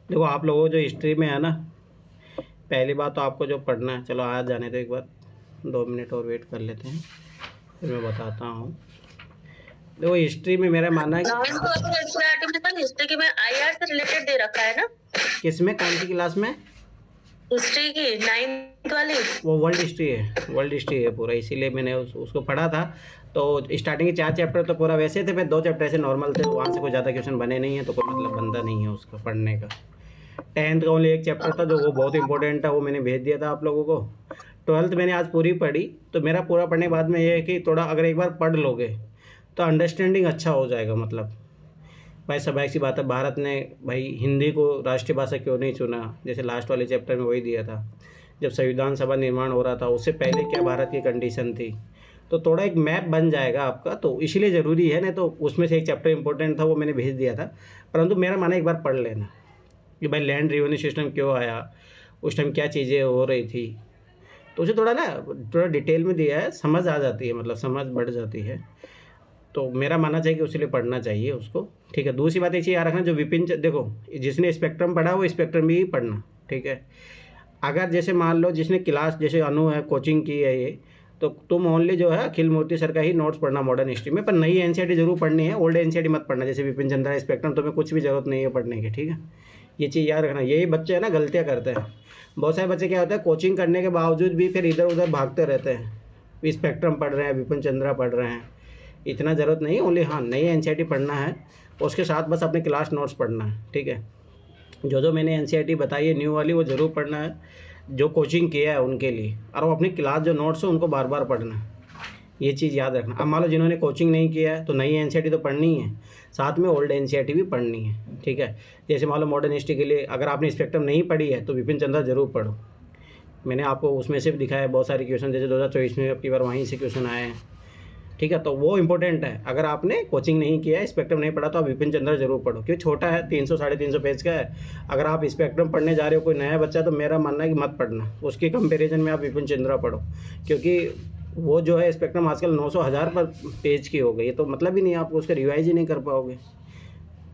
देखो आप लोगों को जो हिस्ट्री में है ना, पहली बात तो आपको जो पढ़ना है, चलो आ जाने दो, एक बार 2 मिनट और वेट कर लेते हैं, फिर मैं बताता हूँ। देखो हिस्ट्री में मेरा मानना है नाइन तो अभी एनसीईआरटी में सर हिस्ट्री की में आईआर से रिलेटेड दे रखा है ना। किसमें, कौन सी क्लास में? हिस्ट्री की 9th वाली। वो वर्ल्ड हिस्ट्री है, वर्ल्ड हिस्ट्री है पूरा, इसीलिए मैंने उसको पढ़ा था। तो स्टार्टिंग के 4 चैप्टर तो पूरा वैसे थे, फिर 2 चैप्टर ऐसे नॉर्मल थे, वहाँ से कोई ज़्यादा क्वेश्चन बने नहीं है, तो कोई मतलब बनता नहीं है उसका पढ़ने का। 10th का ओनली एक चैप्टर था जो वो बहुत इंपॉर्टेंट था, वो मैंने भेज दिया था आप लोगों को। 12th मैंने आज पूरी पढ़ी, तो मेरा पूरा पढ़ने के बाद में ये है कि थोड़ा अगर एक बार पढ़ लोगे तो अंडरस्टैंडिंग अच्छा हो जाएगा। मतलब भाई स्वाभाविक सी बात है, भारत ने भाई हिंदी को राष्ट्रीय भाषा क्यों नहीं चुना, जैसे लास्ट वाले चैप्टर में वही दिया था। जब संविधान सभा निर्माण हो रहा था उससे पहले क्या भारत की कंडीशन थी, तो थोड़ा एक मैप बन जाएगा आपका, तो इसीलिए ज़रूरी है। नहीं तो उसमें से एक चैप्टर इंपॉर्टेंट था, वो मैंने भेज दिया था। परंतु मेरा माना एक बार पढ़ लेना कि भाई लैंड रेवेन्यू सिस्टम क्यों आया, उस टाइम क्या चीज़ें हो रही थी, तो उसे थोड़ा ना, थोड़ा डिटेल में दिया है, समझ आ जाती है, मतलब समझ बढ़ जाती है। तो मेरा मानना चाहिए कि उसके लिए पढ़ना चाहिए उसको। ठीक है, दूसरी बात एक चीज़ याद रखना, जो देखो जिसने स्पेक्ट्रम पढ़ा वो स्पेक्ट्रम भी पढ़ना। ठीक है, अगर जैसे मान लो जिसने क्लास, जैसे अनु है, कोचिंग की है ये, तो तुम ओनली जो है अखिल मूर्ति सर का ही नोट्स पढ़ना मॉडर्न हिस्ट्री में, पर नई एनसीईआरटी जरूर पढ़नी है, ओल्ड एनसीईआरटी मत पढ़ना। जैसे विपिन चंद्रा स्पेक्ट्रम तुम्हें कुछ भी जरूरत नहीं है पढ़ने की। ठीक है, ये चीज़ याद रखना। यही बच्चे है ना गलतियाँ करते हैं, बहुत सारे बच्चे क्या होता है कोचिंग करने के बावजूद भी फिर इधर उधर भागते रहते हैं, स्पेक्ट्रम पढ़ रहे हैं, विपिन चंद्रा पढ़ रहे हैं। इतना ज़रूरत नहीं है, ओनली हाँ नई एनसीईआरटी पढ़ना है, उसके साथ बस अपने क्लास नोट्स पढ़ना है। ठीक है, जो जो मैंने एनसीईआरटी बताई है न्यू वाली, वो ज़रूर पढ़ना है जो कोचिंग किया है उनके लिए, और वो अपनी क्लास जो नोट्स है उनको बार बार पढ़ना है। ये चीज़ याद रखना। अब मान लो जिन्होंने कोचिंग नहीं किया है तो नई एनसीईआरटी तो पढ़नी है, साथ में ओल्ड एनसीईआरटी भी पढ़नी है। ठीक है, जैसे मान लो मॉडर्न हिस्ट्री के लिए अगर आपने स्पेक्ट्रम नहीं पढ़ी है तो विपिन चंद्रा जरूर पढ़ो। मैंने आपको उसमें से भी दिखाया बहुत सारे क्वेश्चन, जैसे 2024 में अब की बार वहीं से क्वेश्चन आए हैं। ठीक है, तो वो इंपॉर्टेंट है। अगर आपने कोचिंग नहीं किया है, स्पेक्ट्रम नहीं पढ़ा, तो आप विपिन चंद्रा जरूर पढ़ो, क्योंकि छोटा है, 300 350 पेज का है। अगर आप स्पेक्ट्रम पढ़ने जा रहे हो, कोई नया बच्चा, तो मेरा मानना है कि मत पढ़ना, उसके कंपैरिजन में आप विपिन चंद्रा पढ़ो, क्योंकि वो जो है स्पेक्ट्रम आजकल 900 1000 पर पेज की हो गई है, तो मतलब ही नहीं, आप उसका रिवाइज ही नहीं कर पाओगे।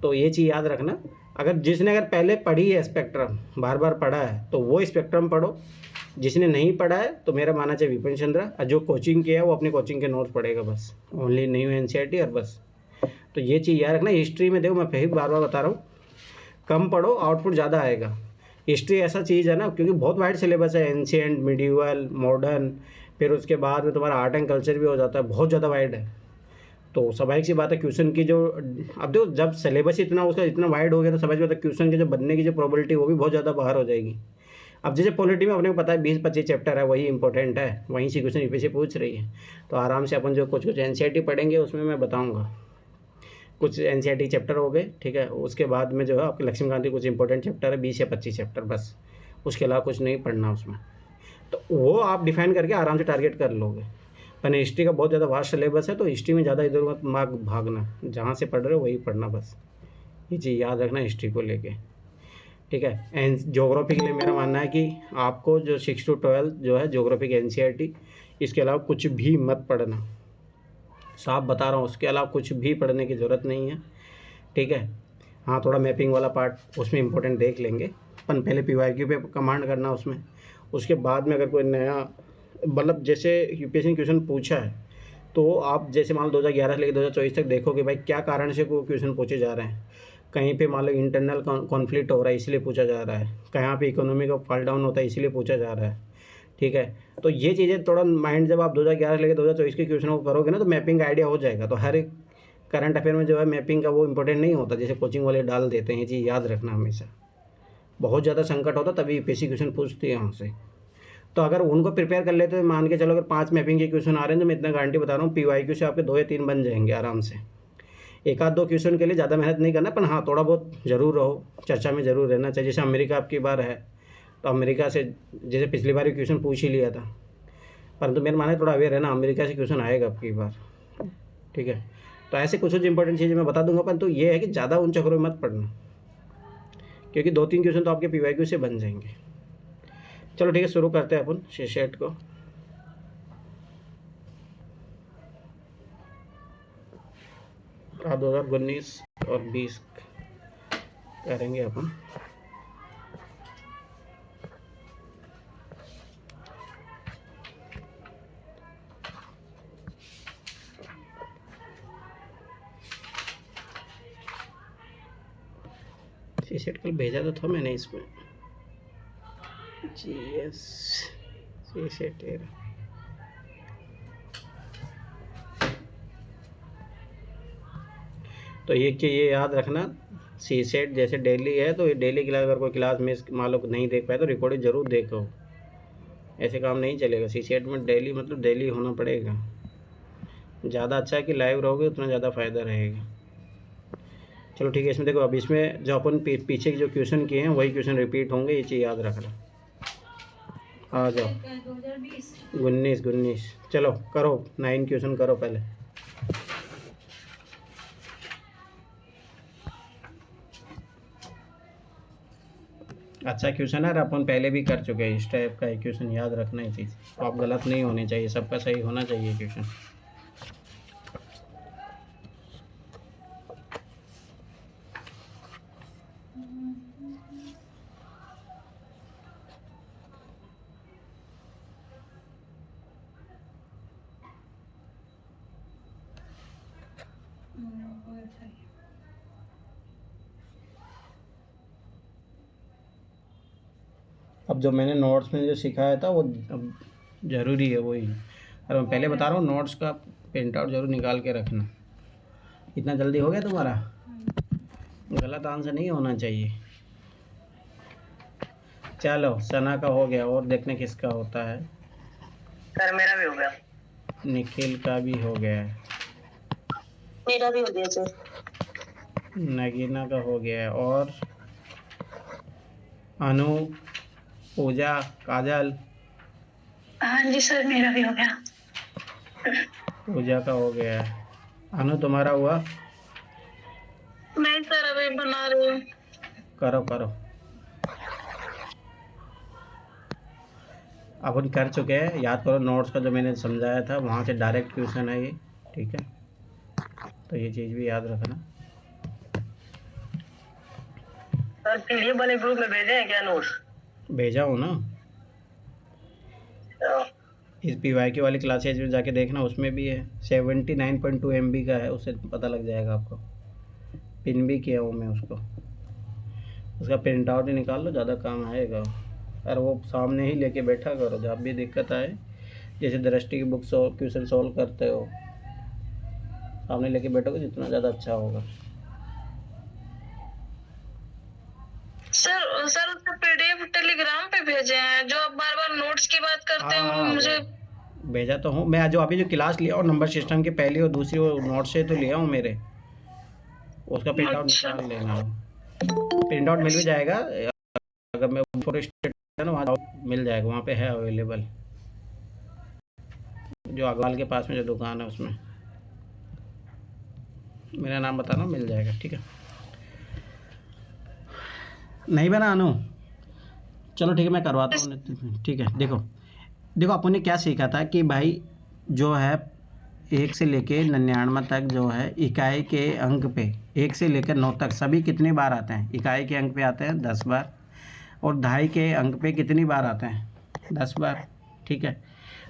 तो ये चीज़ याद रखना। अगर जिसने अगर पहले पढ़ी है स्पेक्ट्रम, बार बार पढ़ा है, तो वो स्पेक्ट्रम पढ़ो। जिसने नहीं पढ़ा है तो मेरा मानना चाहिए विपिन चंद्रा, और जो कोचिंग किया है वो अपनी कोचिंग के नोट्स पढ़ेगा बस, ओनली न्यू एनसीईआरटी और बस। तो ये चीज़ याद रखना। हिस्ट्री में देखो मैं फिर बार बार बता रहा हूँ, कम पढ़ो आउटपुट ज़्यादा आएगा। हिस्ट्री ऐसा चीज़ है ना, क्योंकि बहुत वाइड सिलेबस है, एंशियंट, मिडिवल, मॉडर्न, फिर उसके बाद में तुम्हारा आर्ट एंड कल्चर भी हो जाता है, बहुत ज़्यादा वाइड है। तो स्वाभाविक सी बात है क्वेश्चन की जो, अब देखो जब सिलेबस इतना उसका इतना वाइड हो गया, तो स्वाभाविक बात है क्वेश्चन के जो बनने की जो प्रोबेबिलिटी वो भी बहुत ज़्यादा बाहर हो जाएगी। अब जैसे पॉलिटी में अपने को पता है 20-25 चैप्टर है, वही इंपॉर्टेंट है, वहीं से क्वेश्चन यूपीएससी पूछ रही है। तो आराम से अपन जो कुछ कुछ एनसीईआरटी पढ़ेंगे उसमें मैं बताऊंगा, कुछ एनसीईआरटी चैप्टर हो गए। ठीक है, उसके बाद में जो है आपके लक्ष्मीकांत के कुछ इंपॉर्टेंट चैप्टर है, 20 या 25 चैप्टर बस, उसके अलावा कुछ नहीं पढ़ना उसमें। तो वो आप डिफाइन करके आराम से टारगेट कर लोगे। पर हिस्ट्री का बहुत ज़्यादा वास्ट सिलेबस है, तो हिस्ट्री में ज़्यादा इधर मत भागना, जहाँ से पढ़ रहे हो वही पढ़ना बस। ये चीज़ याद रखना हिस्ट्री को लेके। ठीक है, एंड ज्योग्राफी के लिए मेरा मानना है कि आपको जो 6 to 12 जो है ज्योग्राफी की एनसीईआरटी, इसके अलावा कुछ भी मत पढ़ना, साफ बता रहा हूँ, उसके अलावा कुछ भी पढ़ने की ज़रूरत नहीं है। ठीक है, हाँ थोड़ा मैपिंग वाला पार्ट उसमें इंपॉर्टेंट देख लेंगे अपन, पहले पीवाईक्यू पे कमांड करना उसमें। उसके बाद में अगर कोई नया, मतलब जैसे यूपीएससी क्वेश्चन पूछा है, तो आप जैसे मान लो 2011 से लेकर 2024 तक देखो कि भाई क्या कारण से कोई क्वेश्चन पूछे जा रहे हैं। कहीं पे मान लो इंटरनल कॉन्फ्लिक्ट हो रहा है इसलिए पूछा जा रहा है, कहाँ पे इकोनॉमी का फॉल डाउन होता है इसलिए पूछा जा रहा है। ठीक है, तो ये चीज़ें थोड़ा माइंड, जब आप 2011 से लेकर 2024 के क्वेश्चन को करोगे ना, तो मैपिंग आइडिया हो जाएगा। तो हर एक करंट अफेयर में जो है मैपिंग का वो इंपॉर्टेंट नहीं होता, जैसे कोचिंग वाले डाल देते हैं। ये चीज़ याद रखना हमेशा, बहुत ज़्यादा संकट होता तभी यूपीएससी क्वेश्चन पूछती है हमसे। तो अगर उनको प्रिपेयर कर लेते हैं, मान के चलो अगर 5 मैपिंग के क्वेश्चन आ रहे हैं, तो मैं इतना गारंटी बता रहा हूँ पीवाईक्यू से आपके 2 या 3 बन जाएंगे आराम से। एक आध दो क्वेश्चन के लिए ज़्यादा मेहनत नहीं करना, पर हाँ थोड़ा बहुत जरूर रहो, चर्चा में जरूर रहना चाहिए। जैसे अमेरिका आपकी बार है, तो अमेरिका से जैसे पिछली बार क्वेश्चन पूछ ही लिया था, परंतु मेरा मानना है थोड़ा अवेयर है ना, अमेरिका से क्वेश्चन आएगा आपकी बार। ठीक है, तो ऐसे कुछ कुछ इंपॉर्टेंट चीज़ें मैं बता दूंगा, परंतु ये है कि ज़्यादा उन चक्करों में मत पढ़ना, क्योंकि 2-3 क्वेश्चन तो आपके पीवाईक्यू से बन जाएंगे। चलो ठीक है, शुरू करते हैं अपन सेट को। 2019 और 20 करेंगे अपन। सी सेट कल भेजा तो था मैंने इसमें, जी एस सी सेट। तो ये चीज़ ये याद रखना, सी सेट जैसे डेली है तो ये डेली क्लास, अगर कोई क्लास मिस मान लो नहीं देख पाए तो रिकॉर्डिंग ज़रूर देखो, ऐसे काम नहीं चलेगा। सी सेट में डेली मतलब डेली होना पड़ेगा। ज़्यादा अच्छा है कि लाइव रहोगे उतना ज़्यादा फ़ायदा रहेगा। चलो ठीक है, इसमें देखो अब इसमें जो अपन पीछे के जो क्वेश्चन किए हैं वही क्वेश्चन रिपीट होंगे, ये चीज़ याद रखना। आ जाओ 19 चलो करो 9 क्वेश्चन करो पहले। अच्छा क्वेश्चन है, अपन पहले भी कर चुके हैं इस टाइप का क्वेश्चन, याद रखना ही चीज़, तो आप गलत नहीं होने चाहिए, सबका सही होना चाहिए क्वेश्चन। अब जो मैंने नोट्स में जो सिखाया था वो अब ज़रूरी है वही, और मैं पहले बता रहा हूँ नोट्स का प्रिंट आउट जरूर निकाल के रखना। इतना जल्दी हो गया तुम्हारा, गलत आंसर नहीं होना चाहिए। चलो सना का हो गया, और देखने किसका होता है। सर मेरा भी हो गया। निखिल का भी हो गया है। मेरा भी हो गया सर। नगीना का हो गया है, और अनु, पूजा, काजल। हाँ जी सर मेरा भी हो गया। पूजा का हो गया है। अनु तुम्हारा हुआ? नहीं सर अभी बना रही हूँ। करो करो, अपन कर चुके हैं, याद करो नोट्स का जो मैंने समझाया था वहाँ से डायरेक्ट क्वेश्चन है ये, ठीक है, तो ये चीज़ भी याद रखना। सर पीडीएफ वाले ग्रुप में भेजे हैं क्या नोट्स? भेजा हूँ ना, इस PYQ वाली क्लासेज में जाके देखना, उसमें भी है। 79.2 MB का है, उससे पता लग जाएगा आपको। पिन भी किया हूँ मैं उसको, उसका प्रिंट आउट ही निकाल लो, ज़्यादा काम आएगा। और वो सामने ही लेके बैठा करो जब भी दिक्कत आए, जैसे दृष्टि की बुक क्वेश्चन सॉल्व करते हो, सामने लेके बैठोगे जितना ज़्यादा अच्छा होगा। सर सर उसका पीडीएफ टेलीग्राम पे भेजे हैं, जो आप बार बार नोट्स की बात करते हैं वो मुझे भेजा तो हूँ मैं, जो अभी जो क्लास लिया और नंबर सिस्टम की पहली और दूसरी वो नोट से तो लिया हूँ मेरे, उसका प्रिंट आउट निकाल लेना हो, प्रिंट आउट मिल भी जाएगा। अगर मैं फॉरेस्ट ना वहाँ मिल जाएगा, वहाँ पे है अवेलेबल, जो अगवाल के पास में जो दुकान है उसमें मेरा नाम बताना, मिल जाएगा, ठीक है। नहीं बना अनु, चलो ठीक है मैं करवाता हूँ, ठीक है। देखो देखो अपन ने क्या सीखा था कि भाई जो है 1 से लेके 99 तक जो है इकाई के अंक पे 1 से लेकर 9 तक सभी कितनी बार आते हैं, इकाई के अंक पे आते हैं 10 बार, और दहाई के अंक पे कितनी बार आते हैं 10 बार, ठीक है।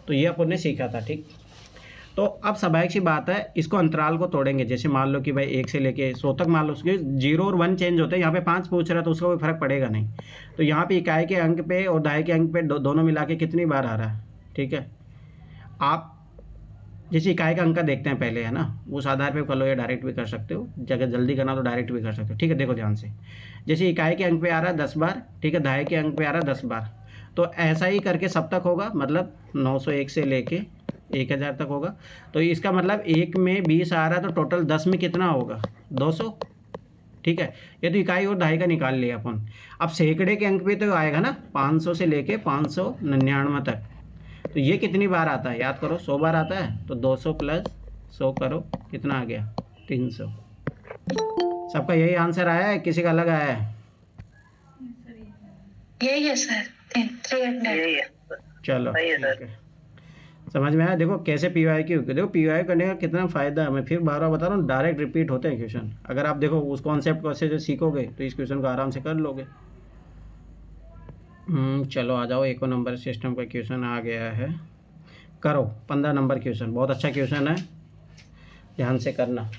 तो ये अपन ने सीखा था, ठीक। तो अब स्वाभाविक सी बात है, इसको अंतराल को तोड़ेंगे, जैसे मान लो कि भाई 1 से लेके 100 तक, मान लो उसके 0 और 1 चेंज होते हैं, यहाँ पे 5 पूछ रहा है तो उसका कोई फर्क पड़ेगा नहीं। तो यहाँ पे इकाई के अंक पे और दहाई के अंक पे दोनों मिला के कितनी बार आ रहा है, ठीक है। आप जैसे इकाई का अंक देखते हैं पहले, है ना, उस आधार पे कर लो या डायरेक्ट भी कर सकते हो, अगर जल्दी करना तो डायरेक्ट भी कर सकते हो, ठीक है। देखो ध्यान से, जैसे इकाई के अंक पे आ रहा है 10 बार, ठीक है, दहाई के अंक पे आ रहा है 10 बार, तो ऐसा ही करके सब तक होगा, मतलब 901 से लेके 1000 तक होगा। तो इसका मतलब 1 में 20 आ रहा है तो टोटल 10 में कितना होगा 200, ठीक है। ये तो इकाई और दहाई का निकाल लिया अपन। अब सैकड़े के अंक पे तो आएगा ना 500 से लेके 599 तक, तो ये कितनी बार आता है याद करो, 100 बार आता है, तो 200 प्लस 100 करो, कितना आ गया 300। सबका यही आंसर आया है, किसी का अलग आया है? यही है सर, 300 यही है। चलो ठीक है, समझ में आया। देखो कैसे PYQ, देखो PYQ करने का कितना फ़ायदा है, मैं फिर बार बार बता रहा हूँ, डायरेक्ट रिपीट होते हैं क्वेश्चन। अगर आप देखो उस कॉन्सेप्ट को अच्छे से सीखोगे तो इस क्वेश्चन को आराम से कर लोगे। चलो आ जाओ, 1 नंबर सिस्टम का क्वेश्चन आ गया है, करो 15 नंबर क्वेश्चन, बहुत अच्छा क्वेश्चन है, ध्यान से करना,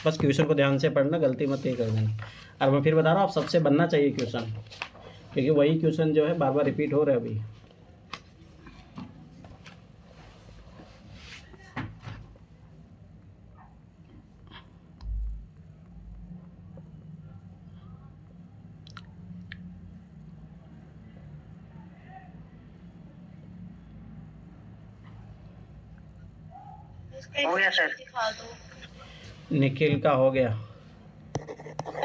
बस क्वेश्चन को ध्यान से पढ़ना, गलती मत ही कर देना। और मैं फिर बता रहा हूँ, आप सबसे बनना चाहिए क्वेश्चन, क्योंकि वही क्वेश्चन जो है बार बार रिपीट हो रहे हैं अभी। हो गया सर, दिखा दो। निखिल का हो गया।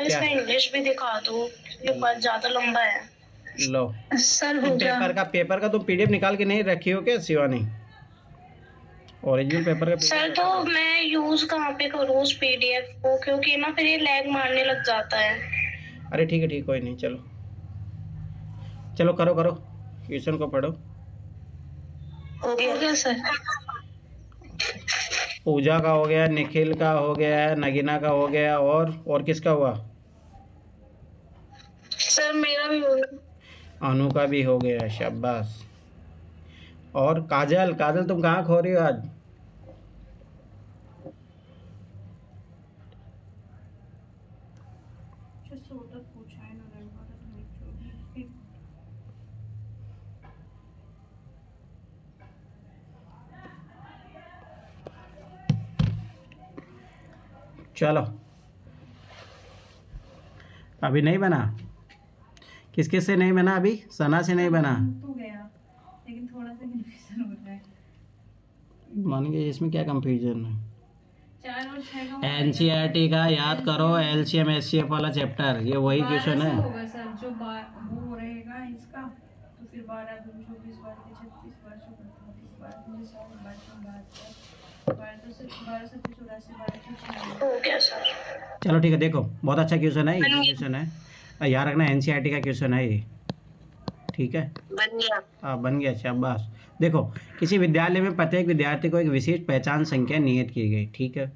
इसका इंग्लिश भी दिखा दो, ये बहुत ज्यादा लंबा है। लो सर हो गया। पेपर का तुम पीडीएफ निकाल के नहीं रखी हो क्या शिवानी? ओरिजिनल पेपर का सर तो मैं यूज कहाँ पे करूँ उस पीडीएफ को, क्योंकि ना फिर ये लैग मारने लग जाता है। अरे ठीक है, कोई नहीं, चलो चलो करो क्वेश्चन को पढ़ो। हो गया सर। पूजा का हो गया, निखिल का हो गया, नगीना का हो गया, और किसका हुआ? सर मेरा भी हो गया। अनु का भी हो गया, शाबाश। और काजल तुम कहाँ खो रही हो आज? चलो अभी नहीं बना, किस से नहीं बना अभी? सना से नहीं बना तो गया, लेकिन थोड़ा सा कंफ्यूजन हो रहा है। मान गए, इसमें क्या कंफ्यूजन है? 4 और 6 का एनसीईआरटी का याद करो, एलसीएम एचसीएफ वाला चैप्टर, ये वही क्वेश्चन है। होगा सर, जो वो रहेगा इसका, तो फिर 12 दूनी 24 12 के 36 12 34 12 दूनी 60 12 7 84 12 हो गया सर। चलो ठीक है, देखो बहुत अच्छा क्वेश्चन है, इजी क्वेश्चन है, याद रखना एनसीईआरटी का क्वेश्चन है ये, ठीक है? बन गया। हाँ बन गया, शाबाश। देखो, किसी विद्यालय में प्रत्येक विद्यार्थी को एक विशेष पहचान संख्या नियत की गई, ठीक है?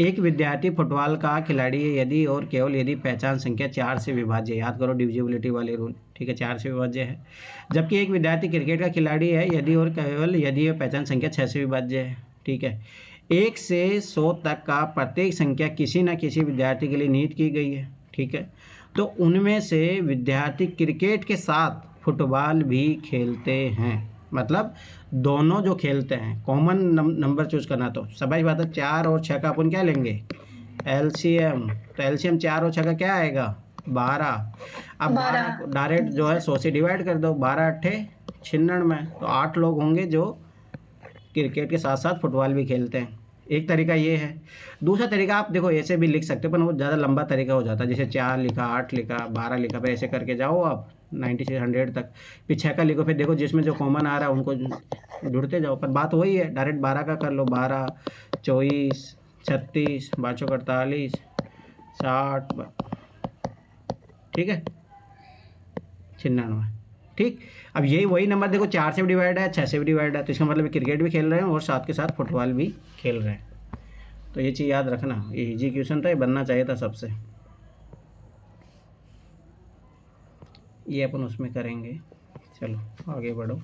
एक विद्यार्थी फुटबॉल का खिलाड़ी है यदि और केवल यदि पहचान संख्या 4 से विभाज्य, याद करो डिविजिबिलिटी वाले रूल, ठीक है? 4 से विभाज्य है। जबकि एक विद्यार्थी क्रिकेट का खिलाड़ी है यदि और केवल यदि यह पहचान संख्या 6 से विभाज्य है, ठीक है? 1 से 100 तक का प्रत्येक संख्या किसी न किसी विद्यार्थी के लिए नियत की गई है, ठीक है? तो उनमें से विद्यार्थी क्रिकेट के साथ फुटबॉल भी खेलते हैं, मतलब दोनों जो खेलते हैं, कॉमन नंबर चूज करना, तो सभी बात है 4 और 6 का अपन क्या लेंगे? एलसीएम। तो एलसीएम 4 और 6 का क्या आएगा? 12। अब 12 डायरेक्ट जो है 100 से डिवाइड कर दो, 12 अट्ठे 96, तो 8 लोग होंगे जो क्रिकेट के साथ साथ फुटबॉल भी खेलते हैं। एक तरीका ये है। दूसरा तरीका आप देखो ऐसे भी लिख सकते हो, पर वो ज़्यादा लंबा तरीका हो जाता है, जैसे 4 लिखा, 8 लिखा, 12 लिखा, फिर ऐसे करके जाओ आप 90 से 100 तक, फिर 6 का लिखो, फिर देखो जिसमें जो कॉमन आ रहा है उनको जुड़ते जाओ। पर बात वही है, डायरेक्ट 12 का कर लो, 12 24 36 12 48 60, ठीक है? 96, ठीक। अब यही वही नंबर देखो 4 से भी डिवाइड है, 6 से भी डिवाइड है, तो इसका मतलब क्रिकेट भी खेल रहे हैं और साथ के साथ फुटबॉल भी खेल रहे हैं। तो ये चीज़ याद रखना, ये इजी क्वेश्चन था, ये बनना चाहिए था सबसे। ये अपन उसमें करेंगे, चलो आगे बढ़ो।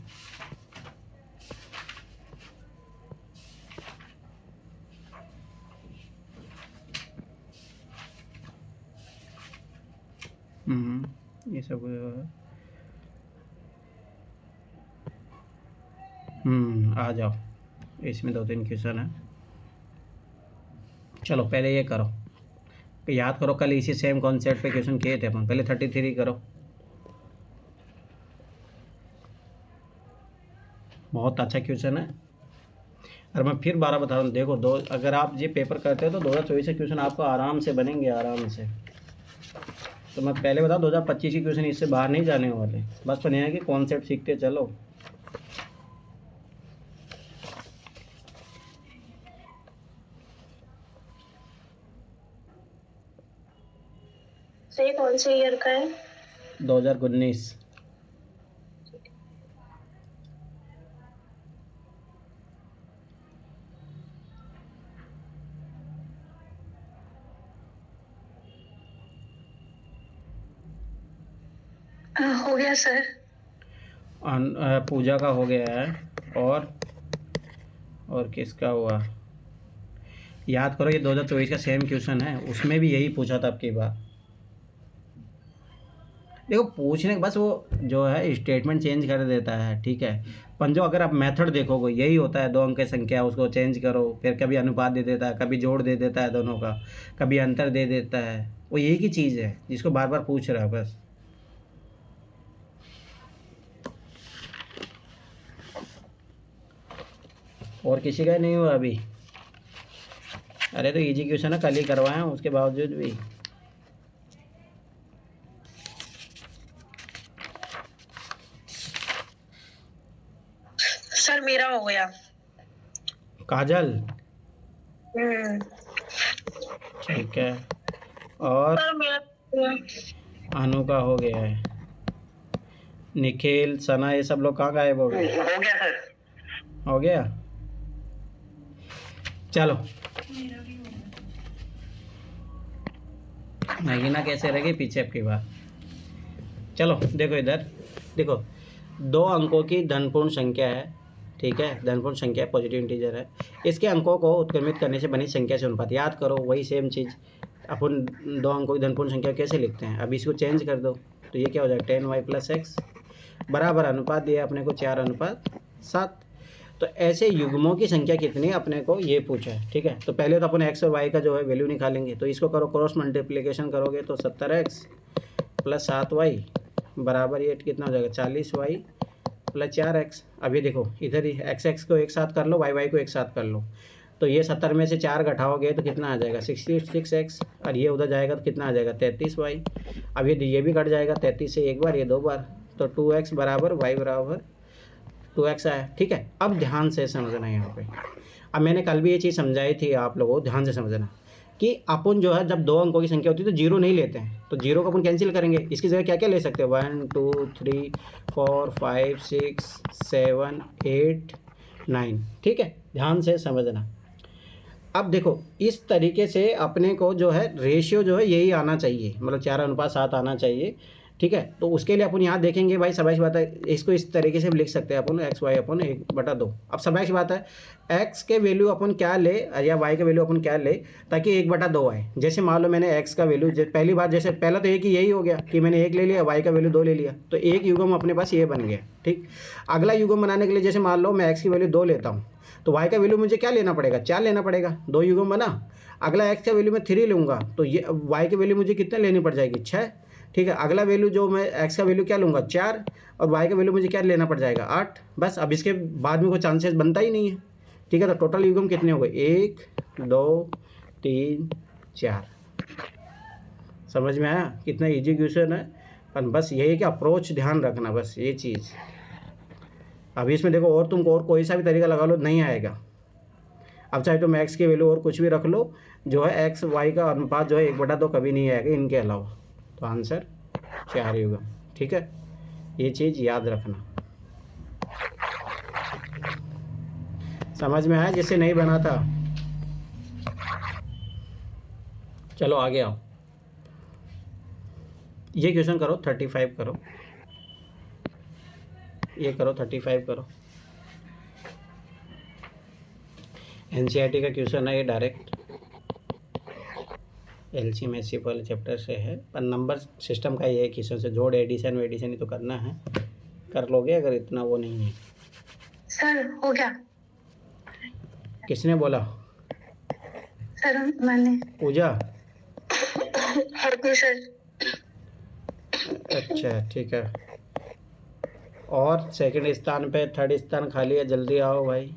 ये सब आ जाओ, इसमें 2-3 क्वेश्चन है। चलो पहले ये करो, याद करो, कल इसी सेम कॉन्सेप्ट पे क्वेश्चन किए थे अपन, पहले 33 करो, बहुत अच्छा क्वेश्चन है। और मैं फिर 12 बता रहा हूँ, देखो दो, अगर आप ये पेपर करते हो तो 2024 के क्वेश्चन आपको आराम से बनेंगे, आराम से। तो मैं पहले बता, 2025 के क्वेश्चन इससे बाहर नहीं जाने वाले, बस पढ़ने है कि कॉन्सेप्ट सीखते चलो। ये कौन से ईयर का है? 2019। हो गया सर। पूजा का हो गया है, और किसका हुआ? याद करो, ये 2024 का सेम क्वेश्चन है, उसमें भी यही पूछा था अब की बार। देखो पूछने बस वो जो है स्टेटमेंट चेंज कर देता है, ठीक है। पर जो अगर आप मेथड देखोगे यही होता है, 2 अंक की संख्या उसको चेंज करो, फिर कभी अनुपात दे देता है, कभी जोड़ दे देता है दोनों का, कभी अंतर दे देता है। वो यही की चीज़ है जिसको बार बार पूछ रहा है बस। और किसी का नहीं हुआ अभी? अरे तो इजी क्वेश्चन है, कल ही करवाया हूँ उसके बावजूद भी। सर मेरा हो गया। काजल, ठीक है। और सर मेरा अनु का हो गया है। निखिल, सना, ये सब लोग कहाँ गायब हो गए? हो गया सर। हो गया, चलो। मेरा भी हो गया। नगीना कैसे रहेगी पीछे आपकी बात। चलो देखो इधर, देखो 2 अंकों की धनपूर्ण संख्या है, ठीक है। धनपूर्ण संख्या पॉजिटिव इंटीजर है। इसके अंकों को उत्क्रमित करने से बनी संख्या से अनुपात। याद करो वही सेम चीज़, अपन 2 अंकों की धनपूर्ण संख्या कैसे लिखते हैं। अब इसको चेंज कर दो तो ये क्या हो जाएगा, 10y + x बराबर अनुपात दिया अपने को 4:7। तो ऐसे युग्मों की संख्या कितनी अपने को ये पूछा है, ठीक है। तो पहले तो अपन x और y का जो है वैल्यू निकालेंगे। तो इसको करो क्रॉस मल्टीप्लिकेशन करोगे तो 70x + 7y बराबर ये कितना हो जाएगा, 40y + 4x। अभी देखो इधर ही x को एक साथ कर लो, y को एक साथ कर लो। तो ये 70 में से 4 घटाओगे तो कितना आ जाएगा, 66x। और ये उधर जाएगा तो कितना आ जाएगा, 33y। अब ये भी कट जाएगा, 33 से एक बार, ये 2 बार, तो 2x बराबर y बराबर 2x आया, ठीक है। अब ध्यान से समझना यहाँ पे। अब मैंने कल भी ये चीज़ समझाई थी आप लोगों को, ध्यान से समझना कि अपन जो है जब 2 अंकों की संख्या होती है तो 0 नहीं लेते हैं। तो 0 को अपन कैंसिल करेंगे, इसकी जगह क्या क्या ले सकते हैं, 1 2 3 4 5 6 7 8 9, ठीक है। ध्यान से समझना। अब देखो इस तरीके से अपने को जो है रेशियो जो है यही आना चाहिए, मतलब 4:7 आना चाहिए, ठीक है। तो उसके लिए अपन यहाँ देखेंगे भाई, सबाइश बात है, इसको इस तरीके से भी लिख सकते हैं अपन, xy/1/2। अब सबाइश बात है, x के वैल्यू अपन क्या ले या y के वैल्यू अपन क्या ले ताकि 1/2 आए। जैसे मान लो मैंने x का वैल्यू पहली बार, जैसे पहला तो एक ही यही हो गया कि मैंने 1 ले लिया, y का वैल्यू 2 ले लिया, तो एक युग्म अपने पास ये बन गया, ठीक। अगला युग्म बनाने के लिए जैसे मान लो मैं x की वैल्यू 2 लेता हूँ तो y का वैल्यू मुझे क्या लेना पड़ेगा, 4 लेना पड़ेगा। 2 युग्म बना। अगला x का वैल्यू मैं 3 लूँगा तो ये y की वैल्यू मुझे कितने लेनी पड़ जाएगी, 6, ठीक है। अगला वैल्यू जो मैं x का वैल्यू क्या लूँगा, 4, और y का वैल्यू मुझे क्या लेना पड़ जाएगा, 8। बस अब इसके बाद में कोई चांसेस बनता ही नहीं है, ठीक है। तो टोटल युग्म कितने हो गए, 1 2 3 4। समझ में आया कितना इजी क्वेश्चन है। पर बस यही कि अप्रोच ध्यान रखना, बस ये चीज़। अभी इसमें देखो और तुमको और कोई सा भी तरीका लगा लो नहीं आएगा। अब चाहे तुम x की वैल्यू और कुछ भी रख लो, जो है x y का अनुपात जो है 1/2 कभी नहीं आएगा इनके अलावा। तो आंसर 4 युग्म, ठीक है। ये चीज़ याद रखना। समझ में आया जिससे नहीं बना था। चलो आगे आओ, ये क्वेश्चन करो 35 करो, ये करो 35 करो। एनसीईआरटी का क्वेश्चन है ये, डायरेक्ट एलसीएम एचसीएफ वाले चैप्टर से है, पर नंबर सिस्टम का ये क्वेश्चन से जोड़ एडिशन वेडिशन ही तो करना है, कर लोगे अगर इतना वो नहीं है। सर हो गया। किसने बोला, सर मैंने। पूजा, हरकू सर। अच्छा ठीक है। और सेकंड स्थान पे थर्ड स्थान खाली है, जल्दी आओ भाई।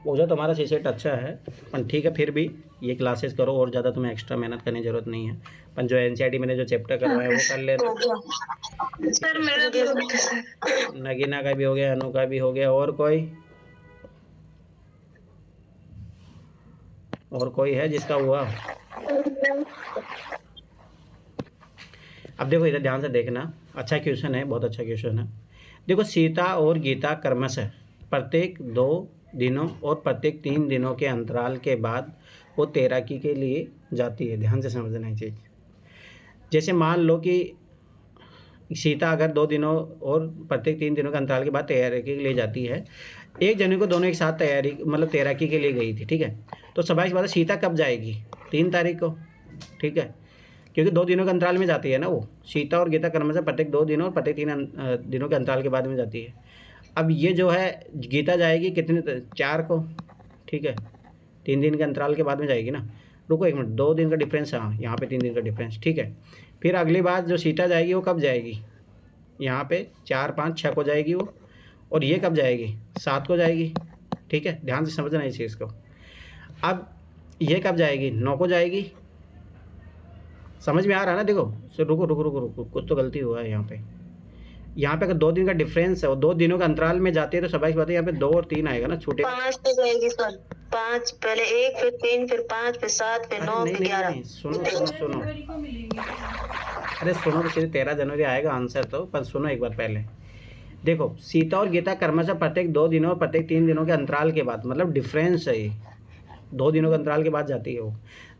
पूजा तुम्हारा सीसेट अच्छा है, पर ठीक है फिर भी ये क्लासेस करो, और ज़्यादा तुम्हें एक्स्ट्रा मेहनत करने की जरूरत नहीं है। पर जो एनसीईआरटी मैंने जो चैप्टर करवाया वो कर लेना। सर मेरा भी हो गया सर। नगीना का भी हो गया, अनु का भी हो गया। और कोई है जिसका हुआ? अब देखो इधर ध्यान से देखना, अच्छा क्वेश्चन है, बहुत अच्छा क्वेश्चन है। देखो सीता और गीता क्रमशः प्रत्येक 2 दिनों और प्रत्येक 3 दिनों के अंतराल के बाद वो तैराकी के लिए जाती है। ध्यान से समझना ये चीज़। जैसे मान लो कि सीता अगर 2 दिनों और प्रत्येक 3 दिनों के अंतराल के बाद तैराकी के लिए जाती है। 1 जनवरी को दोनों एक साथ तैयारी मतलब तैराकी के लिए गई थी, ठीक है। तो स्वाभाविक बात है सीता कब जाएगी? 3 तारीख को, ठीक है, क्योंकि 2 दिनों के अंतराल में जाती है ना वो। सीता और गीता क्रमशः प्रत्येक 2 दिनों और प्रत्येक 3 दिनों के अंतराल के बाद में जाती है। अब ये जो है गीता जाएगी कितने 4 को, ठीक है, 3 दिन के अंतराल के बाद में जाएगी ना। रुको 1 मिनट, 2 दिन का डिफरेंस, हाँ यहाँ पे 3 दिन का डिफरेंस, ठीक है। फिर अगली बार जो सीता जाएगी वो कब जाएगी? यहाँ पे 4, 5, 6 को जाएगी वो। और ये कब जाएगी? 7 को जाएगी, ठीक है। ध्यान से समझना इस चीज़ को। अब ये कब जाएगी? 9 को जाएगी। समझ में आ रहा है ना? देखो रुको रुको रुको रुको, कुछ तो गलती हुआ है यहाँ पे अगर 2 दिन का डिफरेंस है और 2 दिनों के अंतराल में जाती है तो स्वाभाविक बात है यहाँ पे 2 और 3 आएगा ना, छूटे 5 पे जाएगी सर। 5 पहले 1 फिर 3 फिर 5 फिर 7 फिर 9 नहीं फिर नहीं 11। नहीं, सुनो सुनो 13 सुनो, जनवरी को मिलेंगे फिर। अरे सुनो तो सीधे 13 जनवरी आएगा आंसर तो, पर सुनो एक बार पहले। देखो सीता और गीता क्रमशः प्रत्येक 2 दिनों और प्रत्येक 3 दिनों के अंतराल के बाद, मतलब डिफरेंस है ये, 2 दिनों के अंतराल के बाद जाती है वो।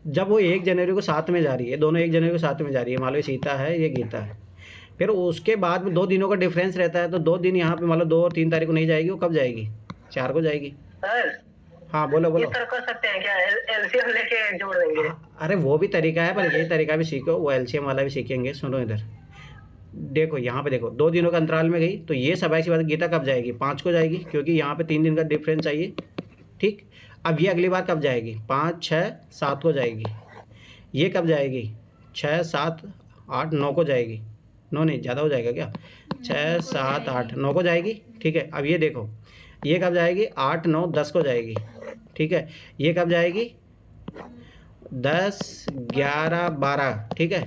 जब वो 1 जनवरी को साथ में जा रही है, दोनों 1 जनवरी को साथ में जा रही है, मान लो ये सीता है ये गीता है, फिर उसके बाद में 2 दिनों का डिफरेंस रहता है, तो 2 दिन यहाँ पे मान लो 2 और 3 तारीख को नहीं जाएगी, वो कब जाएगी? 4 को जाएगी। सर हाँ बोलो ये बोलो। सर कर सकते हैं क्या? एलसीएम लेके जोड़ देंगे। अरे वो भी तरीका है, पर ये तरीका भी सीखो, वो एलसीएम वाला भी सीखेंगे। सुनो इधर देखो, यहाँ पे देखो 2 दिनों के अंतराल में गई तो ये स्वाभाविक सी बात है, गीता कब जाएगी? 5 को जाएगी, क्योंकि यहाँ पे 3 दिन का डिफरेंस चाहिए, ठीक। अब ये अगली बार कब जाएगी? 5, 6, 7 को जाएगी। ये कब जाएगी? 6, 7, 8, 9 को जाएगी। 9 नहीं, ज़्यादा हो जाएगा क्या? 6, 7, 8, 9 को जाएगी, ठीक है। अब ये देखो ये कब जाएगी? 8, 9, 10 को जाएगी, ठीक है। ये कब जाएगी? 10, 11, 12, ठीक है।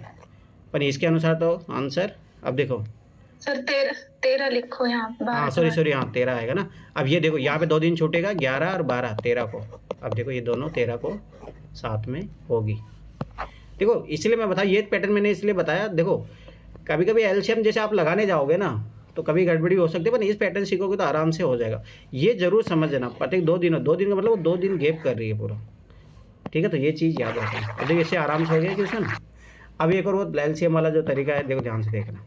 पर इसके अनुसार तो आंसर, अब देखो, सर 13 लिखो यहाँ पे, हाँ 12 सॉरी सॉरी, हाँ 13 आएगा ना। अब ये देखो यहाँ पे 2 दिन छूटेगा, 11 और 12, 13 को। अब देखो ये दोनों 13 को साथ में होगी। देखो इसलिए मैं बता, ये पैटर्न मैंने इसलिए बताया। देखो कभी कभी एलसीएम जैसे आप लगाने जाओगे ना तो कभी गड़बड़ी हो सकती है, पर इस पैटर्न सीखोगे तो आराम से हो जाएगा। ये जरूर समझना, प्रत्येक 2 दिनों, 2 दिन का मतलब वो 2 दिन गैप कर रही है पूरा, ठीक है। तो ये चीज़ याद रखना। अब देखिए इससे आराम से हो गया क्वेश्चन। अब एक और वो एलसीएम वाला जो तरीका है, देखो ध्यान से देखना।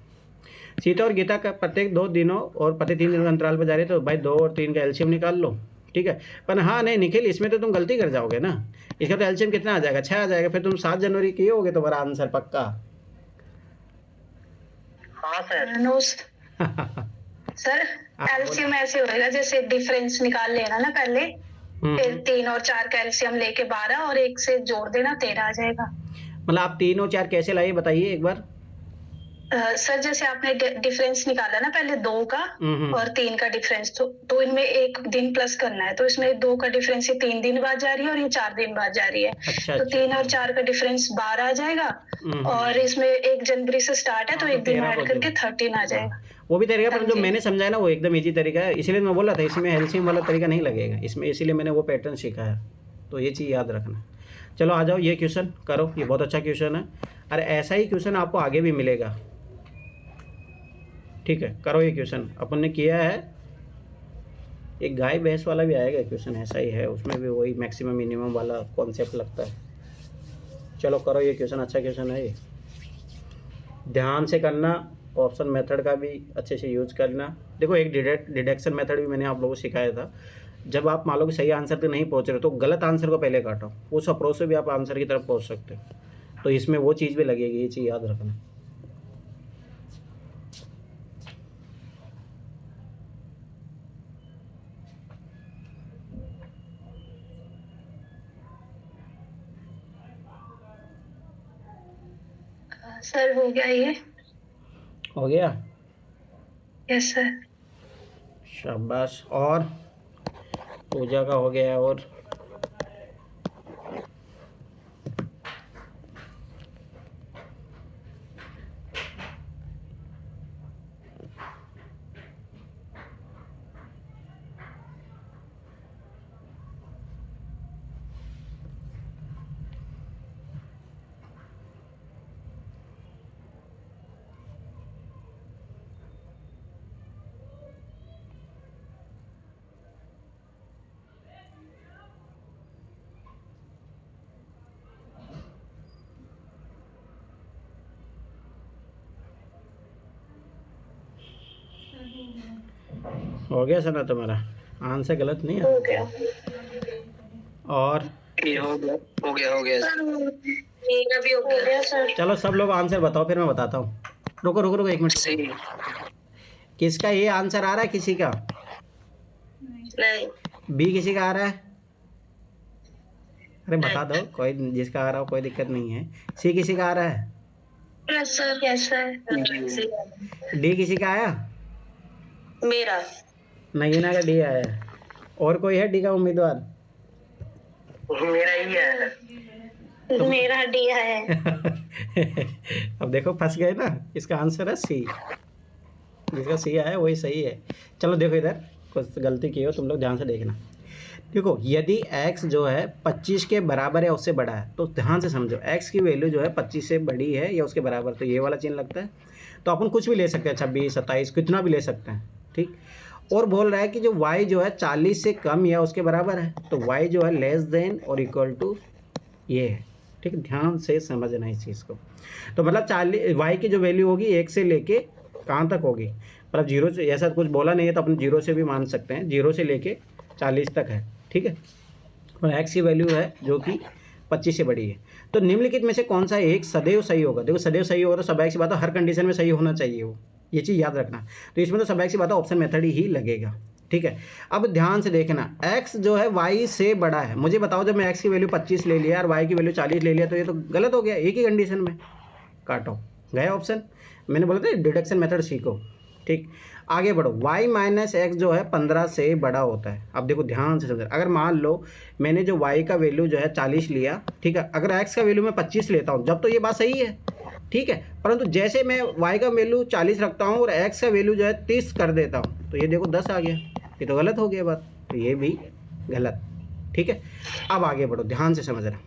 सीता और गीता का प्रत्येक 2 दिनों और प्रत्येक 3 दिनों के अंतराल पर जा रही है, तो भाई 2 और 3 का एलसीएम निकाल लो, ठीक है। पर हाँ नहीं निखिल, इसमें तो तुम गलती कर जाओगे ना। इसका तो एलसीएम कितना आ जाएगा? 6 आ जाएगा। फिर तुम 7 जनवरी किए होगे, तुम्हारा आंसर पक्का। हाँ सर। नो सर, एलसीएम ऐसे होएगा जैसे डिफरेंस निकाल लेना ना पहले, फिर 3 और 4 का एलसीएम लेके 12 और 1 से जोड़ देना, 13 आ जाएगा। मतलब आप 3 और 4 कैसे लाइए बताइए एक बार। सर जैसे आपने डिफरेंस निकाला ना पहले 2 का हम्म। और 3 का डिफरेंस, तो इनमें 1 दिन प्लस करना है, तो इसमें 2 का डिफरेंस ये 3 दिन बाद जा रही है और ये 4 दिन बाद जा रही है। अच्छा तो अच्छा। 3 और 4 का डिफरेंस 12 आ जाएगा, और इसमें 1 जनवरी से स्टार्ट है तो हाँ, तो 1 दिन 13 ऐड को करके जो- 13 आ जाएगा। वो भी तरीका, पर जो हाँ जी। मैंने समझाया ना वो एकदम इजी तरीका है, इसीलिए मैं बोल रहा था इसमें एलसीएम वाला तरीका नहीं लगेगा इसमें, इसीलिए मैंने वो पैटर्न सीखा है। तो ये चीज़ याद रखना। चलो आ जाओ, ये क्वेश्चन करो, ये बहुत अच्छा क्वेश्चन है। अरे ऐसा ही क्वेश्चन आपको आगे भी मिलेगा, ठीक है। करो ये क्वेश्चन, अपन ने किया है। एक गाय भैंस वाला भी आएगा क्वेश्चन, ऐसा ही है, उसमें भी वही मैक्सिमम मिनिमम वाला कॉन्सेप्ट लगता है। चलो करो ये क्वेश्चन, अच्छा क्वेश्चन है ये, ध्यान से करना। ऑप्शन मेथड का भी अच्छे से यूज करना। देखो एक डिडक्शन मेथड भी मैंने आप लोगों को सिखाया था। जब आप मान लो कि सही आंसर तक नहीं पहुंच रहे तो गलत आंसर को पहले काटो, उस अप्रोच से भी आप आंसर की तरफ पहुंच सकते हो। तो इसमें वो चीज़ भी लगेगी, ये चीज़ याद रखना। सर हो गया ये? हो गया? Yes sir. शाबाश। और पूजा का हो गया, और हो गया सना तुम्हारा आंसर गलत नहीं हो है। गया और ये हो गया सर, मेरा भी हो गया सर। चलो सब लोग आंसर बताओ फिर मैं बताता हूँ। रुको रुको रुको 1 मिनट। सही। किसका ये आंसर आ रहा है किसी का? नहीं, बी किसी का आ रहा है? अरे बता दो कोई जिसका आ रहा हो कोई दिक्कत नहीं है। सी किसी का आ रहा है? Yes sir, yes sir. D किसी का आया? मेरा नगीना का डी आया है। और कोई है डी का उम्मीदवार? मेरा ही है। मेरा दिया है। अब देखो फंस गए ना। इसका आंसर है सी। जिसका सी आया वही सही है। चलो देखो इधर कुछ गलती की हो तुम लोग ध्यान से देखना। देखो यदि x जो है 25 के बराबर है उससे बड़ा है तो ध्यान से समझो x की वैल्यू जो है 25 से बड़ी है या उसके बराबर, तो ये वाला चिन्ह लगता है। तो अपन कुछ भी ले सकते हैं 26 27 कितना भी ले सकते हैं, ठीक। और बोल रहा है कि जो y जो है 40 से कम या उसके बराबर है तो y जो है लेस देन और इक्वल टू ये है, ठीक। ध्यान से समझना इस चीज़ को। तो मतलब 40 y की जो वैल्यू होगी 1 से लेके कहाँ तक होगी, मतलब 0 से, ऐसा कुछ बोला नहीं है तो अपन 0 से भी मान सकते हैं, 0 से लेके 40 तक है, ठीक है। और x की वैल्यू है जो कि 25 से बड़ी है। तो निम्नलिखित में से कौन सा एक सदैव सही होगा? देखो सदैव सही होगा तो सब x की बात हर कंडीशन में सही होना चाहिए वो, ये चीज़ याद रखना। तो इसमें तो सब x की बात ऑप्शन मेथड ही लगेगा, ठीक है। अब ध्यान से देखना x जो है y से बड़ा है। मुझे बताओ जब मैं x की वैल्यू 25 ले लिया और y की वैल्यू 40 ले लिया तो ये तो गलत हो गया एक ही कंडीशन में। काटो गए ऑप्शन। मैंने बोला था डिडक्शन मेथड सीखो, ठीक। आगे बढ़ो। y माइनस एक्स जो है 15 से बड़ा होता है। अब देखो ध्यान से समझो, अगर मान लो मैंने जो y का वैल्यू जो है 40 लिया, ठीक है, अगर x का वैल्यू मैं 25 लेता हूँ जब तो ये बात सही है, ठीक है। परंतु जैसे मैं y का वैल्यू 40 रखता हूँ और x का वैल्यू जो है 30 कर देता हूँ तो ये देखो 10 आ गया, ये तो गलत हो गया बात, तो ये भी गलत, ठीक है। अब आगे बढ़ो ध्यान से समझना।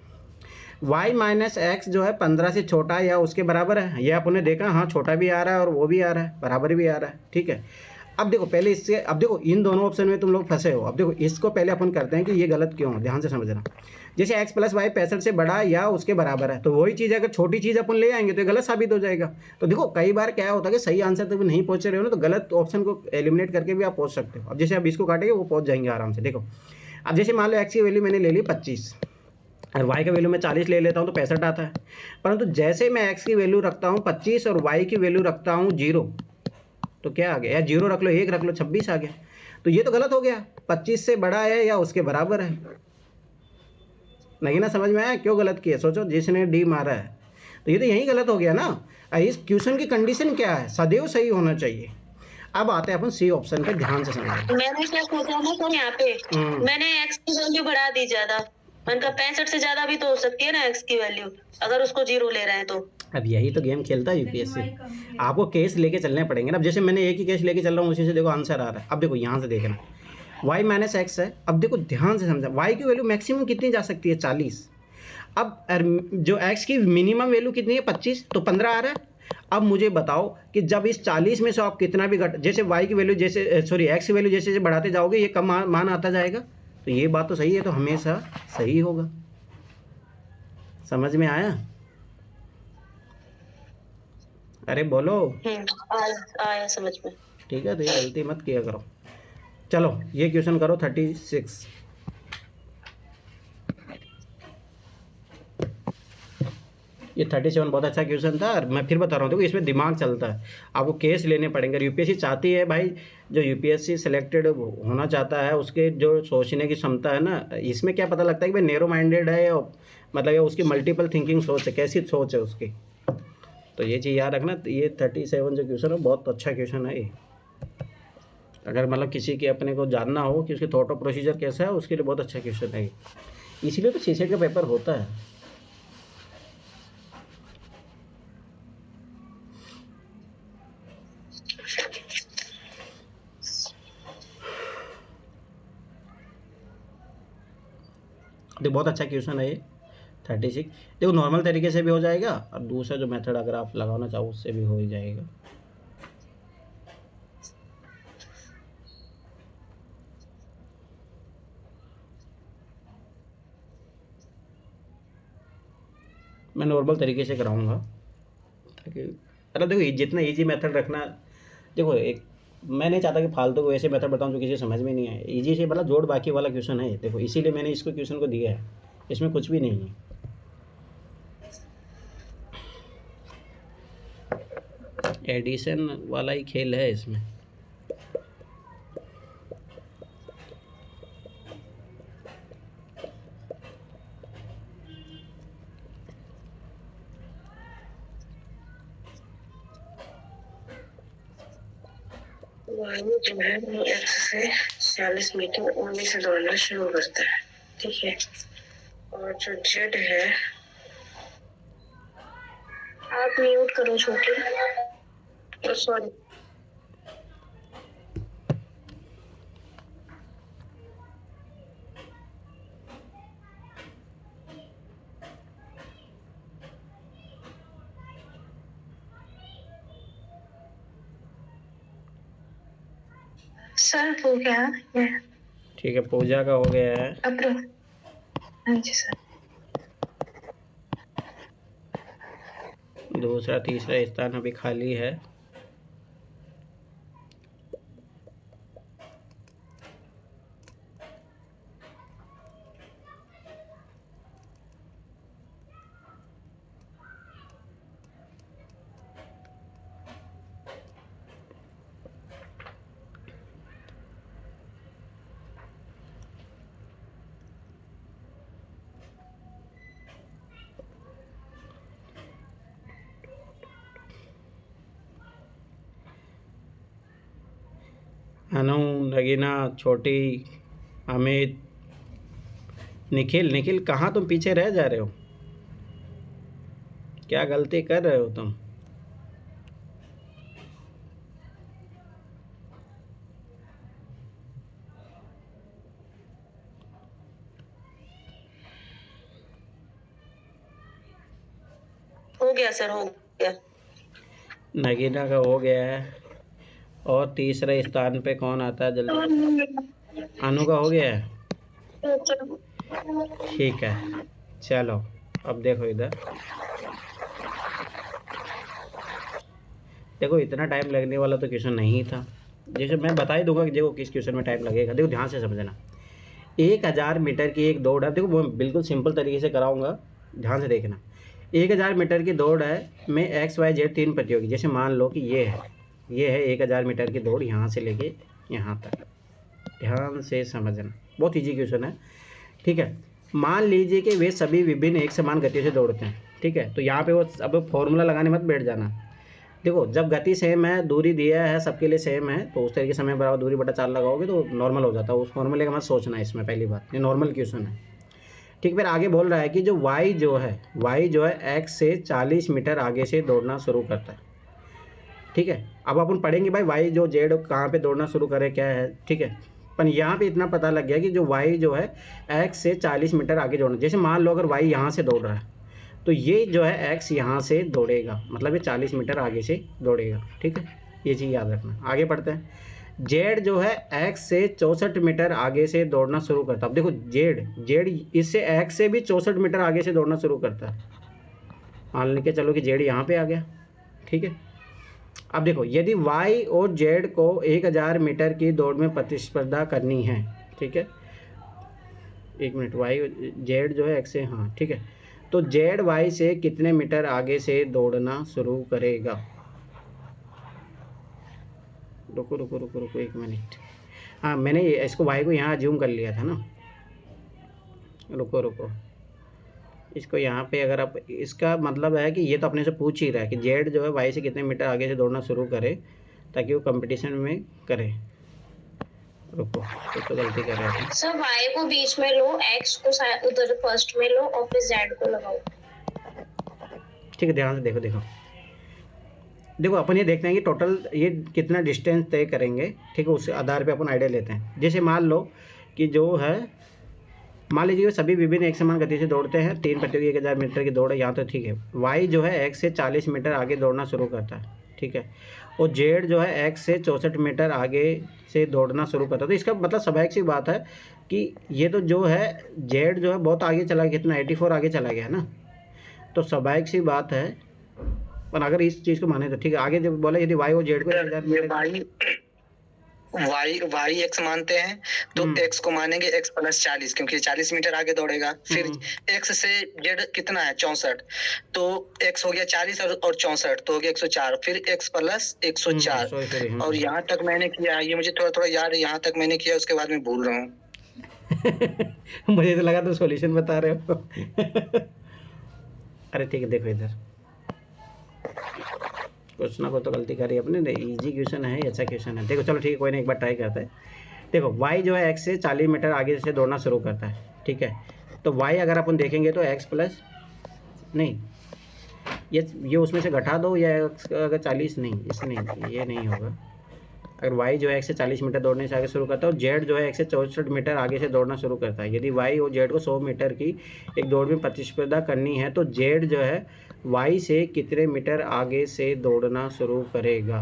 y माइनस एक्स जो है 15 से छोटा या उसके बराबर है, ये आपने देखा, हाँ छोटा भी आ रहा है और वो भी आ रहा है, बराबर भी आ रहा है, ठीक है। अब देखो पहले इससे, अब देखो इन दोनों ऑप्शन में तुम लोग फंसे हो। अब देखो इसको पहले अपन करते हैं कि ये गलत क्यों हो, ध्यान से समझना। जैसे x प्लस वाई 65 से बड़ा या उसके बराबर है तो वही चीज़ अगर छोटी चीज़ अपन ले आएंगे तो ये गलत साबित हो जाएगा। तो देखो कई बार क्या होता है कि सही आंसर तक नहीं पहुँच रहे हो ना तो गलत ऑप्शन को एलिमिनेट करके भी आप पहुँच सकते हो। अब जैसे अब इसको काटेंगे वो पहुँच जाएंगे आराम से। देखो अब जैसे मान लो x की वैल्यू मैंने ले ली 25 और y का वैल्यू मैं 40 ले लेता हूँ तो 65 आता है। परंतु जैसे मैं x की वैल्यू रखता हूँ 25 और y की वैल्यू रखता हूँ 0 तो क्या आ गया, या 0 रख लो 1 रख लो 26 आ गया। तो ये तो गलत हो गया, 25 से बड़ा है या उसके बराबर है। नहीं ना समझ में आया क्यों गलत किया? सोचो जिसने डी मारा है तो ये तो यही गलत हो गया ना। इस क्वेश्चन की कंडीशन क्या है, सदैव सही होना चाहिए। अब आते हैं अपन सी ऑप्शन पे, ध्यान से समझो। मैंने क्या सोचा ना सर यहाँ पे, मैंने x की वैल्यू बढ़ा दी ज्यादा, मैंने कहा 65 से ज्यादा भी तो हो सकती है ना x की वैल्यू, अगर उसको 0 ले रहे हैं तो। अब यही तो गेम खेलता है यूपीएससी, आपको केस लेके चलने पड़ेंगे ना। अब जैसे मैंने एक ही केस लेके चल रहा हूँ उसी से देखो आंसर आ रहा है। अब देखो यहाँ से देखना y माइनस एक्स है। अब देखो ध्यान से समझा, y की वैल्यू मैक्सिमम कितनी जा सकती है 40। अब जो x की मिनिमम वैल्यू कितनी है 25 तो 15 आ रहा है। अब मुझे बताओ कि जब इस 40 में से आप कितना भी घट, जैसे y की वैल्यू जैसे सॉरी x की वैल्यू जैसे जैसे बढ़ाते जाओगे ये कम मान आता जाएगा। तो ये बात तो सही है, तो हमेशा सही होगा। समझ में आया? अरे बोलो। आया समझ में। ठीक है, तो ये गलती मत किया करो। चलो ये क्वेश्चन करो 36। ये 37 बहुत अच्छा क्वेश्चन था और मैं फिर बता रहा हूँ, देखो इसमें दिमाग चलता है, आपको केस लेने पड़ेंगे। यूपीएससी चाहती है भाई, जो यूपीएससी सिलेक्टेड होना चाहता है उसके जो सोचने की क्षमता है ना, इसमें क्या पता लगता है कि भाई नैरो माइंडेड है या मतलब या उसकी मल्टीपल थिंकिंग सोच है, कैसी सोच है उसकी। तो ये चीज़ याद रखना। ये 37 जो क्वेश्चन है बहुत अच्छा क्वेश्चन है ये। अगर मतलब किसी के अपने को जानना हो कि उसके थॉट ऑफ प्रोसीजर कैसा है उसके लिए बहुत अच्छा क्वेश्चन है ये। इसीलिए तो सीसेट का पेपर होता है। देखो बहुत अच्छा क्वेश्चन है ये 36। देखो नॉर्मल तरीके से भी हो जाएगा और दूसरा जो मेथड अगर आप लगाना चाहो उससे भी हो ही जाएगा। मैं नॉर्मल तरीके से कराऊंगा ताकि, अरे देखो जितना इजी मेथड रखना, देखो एक मैं नहीं चाहता कि फालतू को ऐसे मेथड बताऊं जो किसी समझ में नहीं आए। इजी से मतलब जोड़ बाकी वाला क्वेश्चन है देखो, इसीलिए मैंने इसको क्वेश्चन को दिया है, इसमें कुछ भी नहीं है। एडिशन वाला ही खेल है इसमें। वायु जो है वो x से 40 मीटर ऊंचाई से दौड़ना शुरू करता है, ठीक है। और जो z है, आप म्यूट करो छोटे, सॉरी। सर हो गया ये, ठीक है, पूजा का हो गया है। अप्रूव। हाँ जी सर। दूसरा तीसरा स्थान अभी खाली है। अनु, नगीना, छोटी, अमित, निखिल। निखिल कहाँ तुम पीछे रह जा रहे हो? क्या गलती कर रहे हो तुम? हो गया सर, हो गया। नगीना का हो गया है। और तीसरे स्थान पे कौन आता है जल्दी? अनु का हो गया है। ठीक है, चलो अब देखो इधर। देखो इतना टाइम लगने वाला तो क्वेश्चन नहीं था। जैसे मैं बता ही दूंगा कि देखो किस क्वेश्चन में टाइम लगेगा। देखो ध्यान से समझना। 1000 मीटर की एक दौड़ है। देखो वो बिल्कुल सिंपल तरीके से कराऊंगा, ध्यान से देखना। 1000 मीटर की दौड़ है में एक्स वाई जेड 3 प्रतियोगी। जैसे मान लो कि ये है 1000 मीटर की दौड़, यहाँ से लेके यहाँ तक। ध्यान से समझना, बहुत ईजी क्वेश्चन है, ठीक है। मान लीजिए कि वे सभी विभिन्न एक समान गति से दौड़ते हैं, ठीक है। तो यहाँ पे वो अब फॉर्मूला लगाने मत बैठ जाना। देखो जब गति सेम है, दूरी दिया है सबके लिए सेम है, तो उस तरीके से समय बराबर दूरी बटा 4 लगाओगे तो नॉर्मल हो जाता है। उस फॉर्मूले का मत सोचना इसमें, पहली बात ये नॉर्मल क्वेश्चन है, ठीक। फिर आगे बोल रहा है कि जो y जो है x से 40 मीटर आगे से दौड़ना शुरू करता है, ठीक है। अब अपन पढ़ेंगे भाई y जो z कहाँ पे दौड़ना शुरू करे क्या है, ठीक है। पर यहाँ पे इतना पता लग गया कि जो y जो है x से 40 मीटर आगे दौड़ना। जैसे मान लो अगर y यहाँ से दौड़ रहा है तो ये जो है x यहाँ से दौड़ेगा, मतलब ये 40 मीटर आगे से दौड़ेगा, ठीक है। ये चीज़ याद रखना। आगे पढ़ते हैं। जेड जो है x से 64 मीटर आगे से दौड़ना शुरू करता है। अब देखो जेड इससे x से भी 64 मीटर आगे से दौड़ना शुरू करता है। मान लेके चलो कि जेड यहाँ पे आ गया, ठीक है। अब देखो यदि y और z को 1000 मीटर की दौड़ में प्रतिस्पर्धा करनी है, ठीक है। एक मिनट, y z जो है x से, हाँ ठीक है। तो z y से कितने मीटर आगे से दौड़ना शुरू करेगा? रुको रुको रुको रुको एक मिनट। हाँ मैंने इसको y को यहाँ जूम कर लिया था ना। रुको रुको, इसको यहाँ पे अगर आप, इसका मतलब है कि ये तो अपने से पूछ ही रहा है कि जेड जो है y से कितने मीटर आगे से दौड़ना शुरू करे ताकि वो कंपटीशन में करे। रुको तो गलती कर रहे थे सर। y को बीच में लो, x को उधर फर्स्ट में लो और फिर z को लगाओ, ठीक है। ध्यान से देखो देखो अपन ये देखते हैं कि टोटल ये कितना डिस्टेंस तय करेंगे, ठीक है। उस आधार पे अपन आइडिया लेते हैं। जैसे मान लो कि जो है, मान लीजिए सभी विभिन्न एक समान गति से दौड़ते हैं, 3 प्रतियोगी 1000 मीटर की दौड़ है, यहाँ तो ठीक है। y जो है x से 40 मीटर आगे दौड़ना शुरू करता है, ठीक है। और z जो है x से 64 मीटर आगे से दौड़ना शुरू करता है। तो इसका मतलब स्वाभाविक सी बात है कि ये तो जो है z जो है बहुत आगे चला गया, कितना 84 आगे चला गया ना। तो स्वाभाविक सी बात है, पर अगर इस चीज़ को माने तो ठीक है। आगे जब बोला यदि y और z को 1000 मीटर, वाई एक्स मानते हैं तो एक्स को मानेंगे एक्स प्लस 40, क्योंकि 40 मीटर आगे दौड़ेगा। फिर एक्स से जेड कितना है 64, तो एक्स हो गया 40 और 64 तो हो गया 104, फिर एक्स प्लस 104। और यहाँ तक मैंने किया, ये मुझे थोड़ा थोड़ा याद है, यहाँ तक मैंने किया, उसके बाद मैं भूल रहा हूँ। मुझे तो लगा तो सॉल्यूशन बता रहे हो। अरे ठीक है, देखो इधर कुछ ना कुछ तो गलती करी अपने ने। इजी क्वेश्चन है, अच्छा क्वेश्चन है। देखो चलो ठीक है, कोई नहीं, एक बार ट्राई करते हैं। देखो y जो है x से 40 मीटर आगे से दौड़ना शुरू करता है, ठीक है। तो y अगर अपन देखेंगे तो x प्लस नहीं, ये उसमें से घटा दो, या अगर 40 नहीं, इसमें ये नहीं होगा। अगर y जो है x से 40 मीटर दौड़ने से आगे शुरू करता है और z जो है x से 64 मीटर आगे से दौड़ना शुरू करता है, यदि y और z को 100 मीटर की एक दौड़ में प्रतिस्पर्धा करनी है तो z जो है y से कितने मीटर आगे से दौड़ना शुरू करेगा।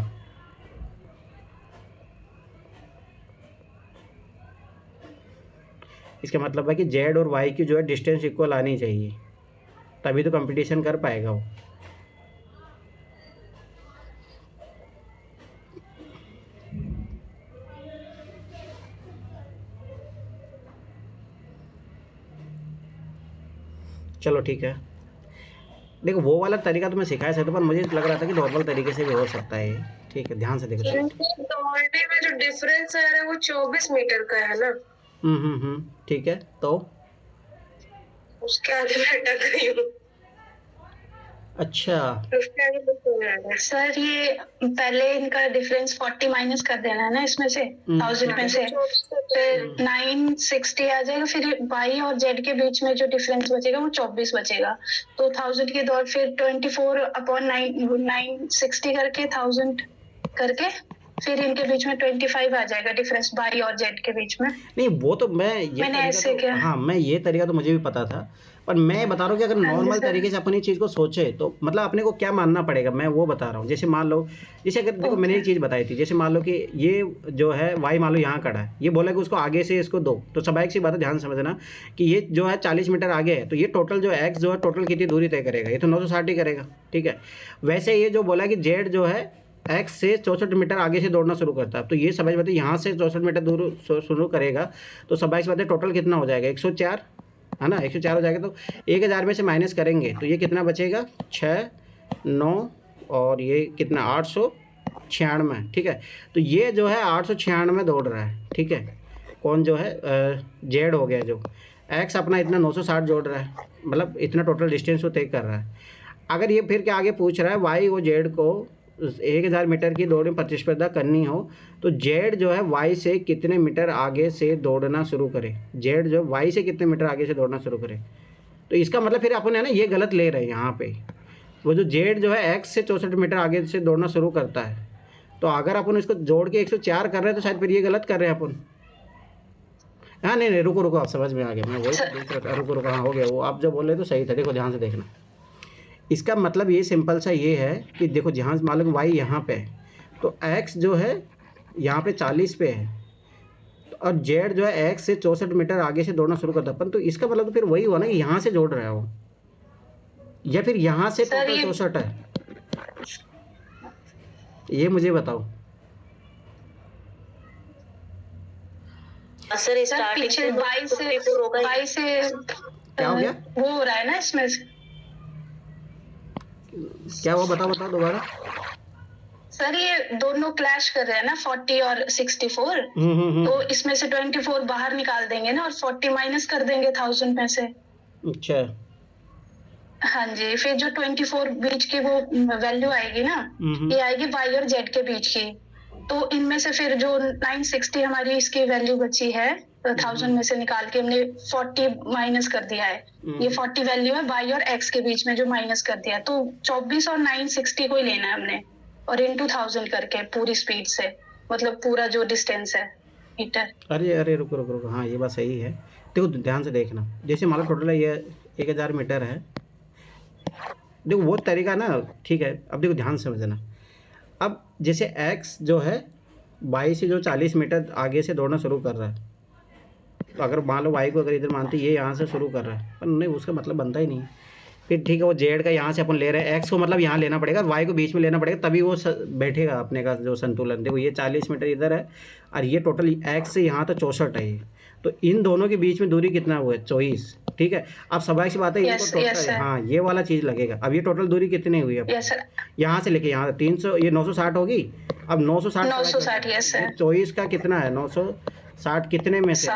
इसका मतलब है कि z और y की जो है डिस्टेंस इक्वल आनी चाहिए, तभी तो कंपटीशन कर पाएगा वो। चलो ठीक है, देखो वो वाला तरीका तो मैं सिखा सकता, पर मुझे लग रहा था कि नॉर्मल तरीके से भी हो सकता है। ठीक है, ध्यान से देखो। दौड़ने में जो डिफरेंस है वो 24 मीटर का है ना। ठीक है, तो उसके आगे मैं अटक गई हूँ। अच्छा सर ये पहले इनका डिफरेंस 40 माइनस कर देना है ना इसमें से, 1000 में से, फिर 960 आ जाएगा। फिर y और z के बीच में जो डिफरेंस बचेगा वो 24 बचेगा। तो 1000 की दौड़ फिर 24/960 करके 1000 करके फिर इनके बीच में 25 आ जाएगा डिफरेंस y और z के बीच में। नहीं, वो तो मैंने ऐसे तो, किया। हाँ, मैं ये तरीका तो मुझे भी पता था, पर मैं बता रहा हूँ कि अगर नॉर्मल तरीके से अपनी चीज़ को सोचे तो मतलब अपने को क्या मानना पड़ेगा, मैं वो बता रहा हूँ। जैसे मान लो, जैसे अगर देखो मैंने एक चीज़ बताई थी, जैसे मान लो कि ये जो है y मान लो यहाँ खड़ा है, ये बोला कि उसको आगे से इसको दो, तो स्वाभाविक सी बात है, ध्यान समझना कि ये जो है 40 मीटर आगे है, तो ये टोटल जो x जो है टोटल कितनी दूरी तय करेगा, ये तो 960 ही करेगा, ठीक है। वैसे ये जो बोला कि z जो है x से 64 मीटर आगे से दौड़ना शुरू करता है, तो ये स्वाभाविक बात है यहाँ से 64 मीटर दूर शुरू करेगा, तो स्वाभाविक बात है टोटल कितना हो जाएगा 104, है ना। 104 हो जाएगा, तो 1000 में से माइनस करेंगे तो ये कितना बचेगा 6, 9 और ये कितना 896, ठीक है। तो ये जो है 896 दौड़ रहा है, ठीक है। कौन जो है जेड हो गया, जो एक्स अपना इतना 960 जोड़ रहा है, मतलब इतना टोटल डिस्टेंस वो तय कर रहा है। अगर ये फिर क्या आगे पूछ रहा है वाई और जेड को 1000 मीटर की दौड़ में प्रतिस्पर्धा करनी हो तो जेड जो है वाई से कितने मीटर आगे से दौड़ना शुरू करे, जेड जो वाई से कितने मीटर आगे से दौड़ना शुरू करे। तो इसका मतलब फिर अपन है ना ये गलत ले रहे हैं यहाँ पे, वो जो जेड जो है एक्स से 64 मीटर आगे से दौड़ना शुरू करता है, तो अगर अपन इसको जोड़ के 104 कर रहे हैं तो शायद फिर ये गलत कर रहे हैं अपन। हाँ नहीं रुको आप समझ में आ गया, मैं वही रुको हाँ हो गया वो, आप जो बोल रहे तो सही था। देखो ध्यान से देखना, इसका मतलब ये सिंपल सा ये है कि देखो जहाँ मान लो वाई यहाँ पे है तो x जो है यहाँ पे 40 पे है और z जो है x से 64 मीटर आगे से दौड़ना शुरू करता है अपन, तो इसका मतलब तो फिर वही हुआ ना कि यहाँ से जोड़ रहा है वो, या फिर यहाँ से टोटल 64 है, ये मुझे बताओ। सर पीछे 22 से क्या हो गया, वो हो रहा है ना इसमें क्या हुआ बताओ दोबारा। सर ये दोनों क्लैश कर रहे हैं ना 40 और 64, तो इसमें से 24 बाहर निकाल देंगे ना और 40 माइनस कर देंगे 1000 में से। अच्छा हाँ जी, फिर जो 24 बीच की वो वैल्यू आएगी ना, ये आएगी y और z के बीच की, तो इनमें से फिर जो 960 हमारी इसकी वैल्यू बची है 1000 में से निकाल के हमने 40 माइनस कर दिया है, ये 40 वैल्यू है y और x के बीच में जो माइनस कर दिया, तो 24 और 960 को ही लेना है हमने और इनटू 1000 करके पूरी स्पीड से, मतलब पूरा जो डिस्टेंस है मीटर। अरे रुको हाँ ये बात सही है। देखो ध्यान से देखना, जैसे मान लो टोटल ये 1000 मीटर है, देखो वो तरीका ना ठीक है। अब देखो ध्यान से समझना, अब जैसे x जो है y से जो 40 मीटर आगे से दौड़ना शुरू कर रहा है, तो अगर मान लो y को अगर इधर मानते ये यहाँ से शुरू कर रहा है, पर नहीं उसका मतलब बनता ही नहीं है, फिर ठीक है, वो जेड का यहाँ से अपन ले रहे हैं, एक्स को मतलब यहाँ लेना पड़ेगा, वाई को बीच में लेना पड़ेगा, तभी वो बैठेगा अपने का जो संतुलन। देखो ये 40 मीटर इधर है और ये टोटल एक्स से यहाँ तक 64 है ये, तो इन दोनों के बीच में दूरी कितना हुआ है 24। ठीक है, अब स्वाभाविक सी बात है इनको टोटल, हाँ ये वाला चीज़ लगेगा। अब ये टोटल दूरी कितनी हुई है यहाँ से लेके यहाँ 300, ये 960 होगी। अब 960 24 का कितना है 960 कितने में से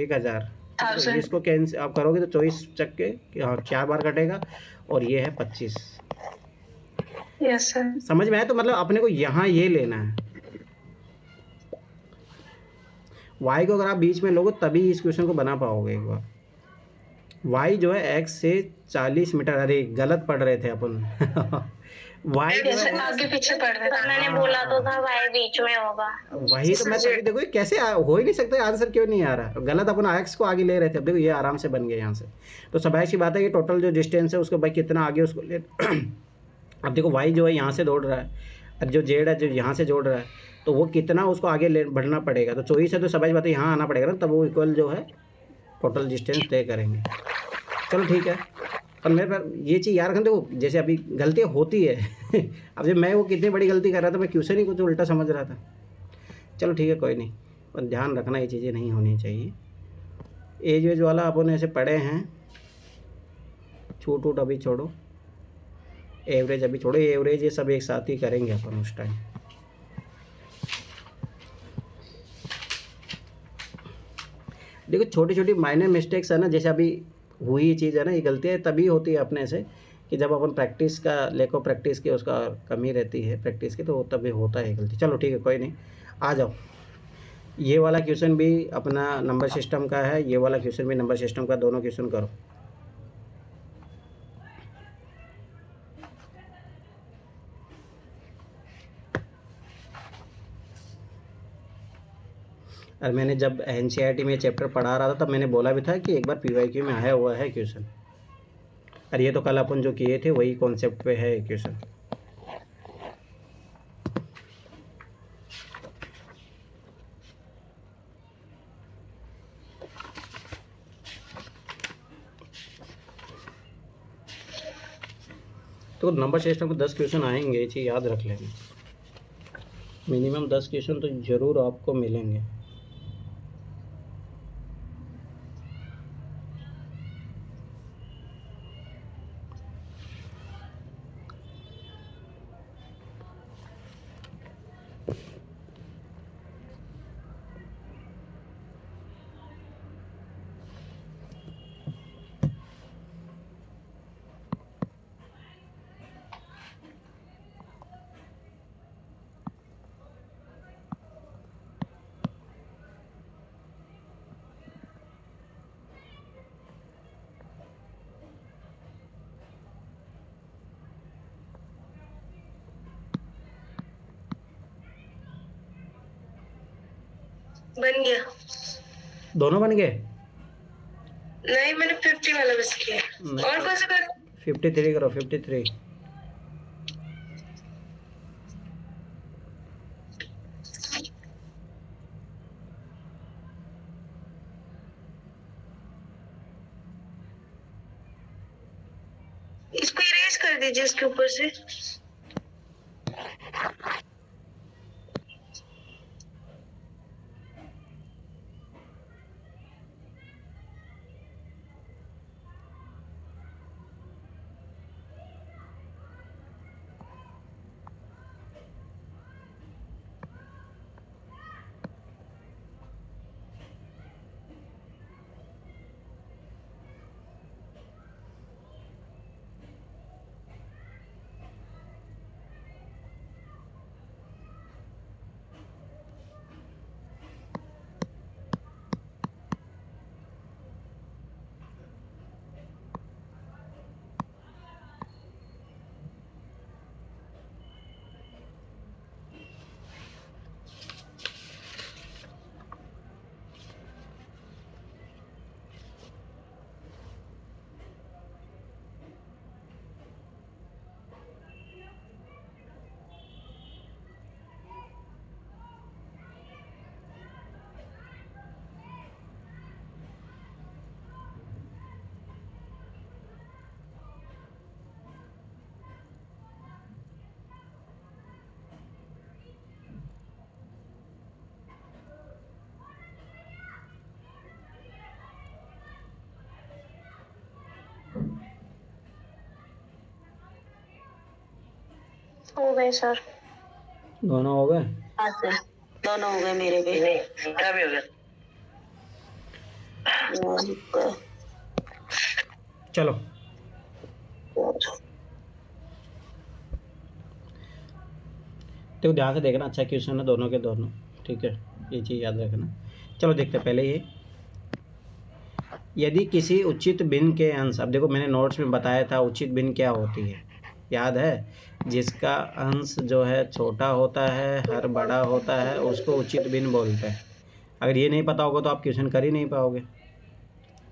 1000, तो इसको कैंसिल आप करोगे तो 24 चक्के, हाँ 4 बार कटेगा और ये है 25। यस सर, समझ में आया? तो मतलब अपने को यहाँ ये लेना है, y को अगर आप बीच में लोगे तभी इस क्वेश्चन को बना पाओगे एक बार। y जो है x से 40 मीटर, अरे गलत पढ़ रहे थे अपन y आगे पीछे पढ़ रहे थे, मैंने बोला तो था y बीच में होगा। वही तो मैं तभी, देखो ये कैसे हो ही नहीं सकता, आंसर क्यों नहीं आ रहा, गलत अपन x को आगे ले रहे थे। अब देखो ये आराम से बन गया यहाँ से। तो स्वाभाविक सी बात है कि टोटल जो डिस्टेंस है उसको भाई कितना आगे उसको ले अब देखो y जो है यहाँ से दौड़ रहा है और जो z है जो यहाँ से जोड़ रहा है, तो वो कितना उसको आगे ले बढ़ना पड़ेगा। तो 24 है तो स्वाभाविक बात है यहाँ आना पड़ेगा ना, तब वो इक्वल जो है टोटल डिस्टेंस तय करेंगे। चलो ठीक है, और मेरे पर ये चीज़ याद रखना, देखो जैसे अभी गलतियाँ होती है अब जब मैं वो कितनी बड़ी गलती कर रहा था, मैं क्वेश्चन ही कुछ उल्टा समझ रहा था। चलो ठीक है कोई नहीं, पर ध्यान रखना ये चीज़ें नहीं होनी चाहिए। एज वेज वाला अपन ऐसे पढ़े हैं, छूट वूट अभी छोड़ो, एवरेज अभी छोड़ो, एवरेज ये सब एक साथ ही करेंगे अपन उस टाइम। देखो छोटी छोटी माइनर मिस्टेक्स है ना, जैसे अभी हुई चीज़ है ना, ये गलतियाँ तभी होती है अपने से कि जब अपन प्रैक्टिस का, लैक ऑफ प्रैक्टिस की उसका कमी रहती है प्रैक्टिस की, तो तभी होता है गलती। चलो ठीक है कोई नहीं, आ जाओ। ये वाला क्वेश्चन भी अपना नंबर सिस्टम का है, ये वाला क्वेश्चन भी नंबर सिस्टम का, दोनों क्वेश्चन करो। और मैंने जब NCERT में चैप्टर पढ़ा रहा था तब मैंने बोला भी था कि एक बार PYQ में आया हुआ है क्वेश्चन, और ये तो कल अपन जो किए थे वही कॉन्सेप्ट पे है क्वेश्चन। तो नंबर सिस्टम को 10 क्वेश्चन आएंगे, ये चीज़ याद रख लेना, मिनिमम 10 क्वेश्चन तो ज़रूर आपको मिलेंगे। बन गया, दोनों बन गए? नहीं मैंने 50 वाला बस किया, और कौन सा कर? 53 करो, 53। इसको इरेज कर दीजिए इसके ऊपर से। गए सर। दोनों हो गए? हाँ सर, दोनों हो गए मेरे भी। क्या भी हो गया? चलो तो ध्यान से देखना, अच्छा क्वेश्चन है दोनों के दोनों, ठीक है, ये चीज़ याद रखना। चलो देखते हैं पहले ये, यदि किसी उचित भिन्न के अंश, अब देखो मैंने नोट्स में बताया था उचित भिन्न क्या होती है, याद है? जिसका अंश जो है छोटा होता है, हर बड़ा होता है, उसको उचित भिन्न बोलते हैं। अगर ये नहीं पता होगा तो आप क्वेश्चन कर ही नहीं पाओगे,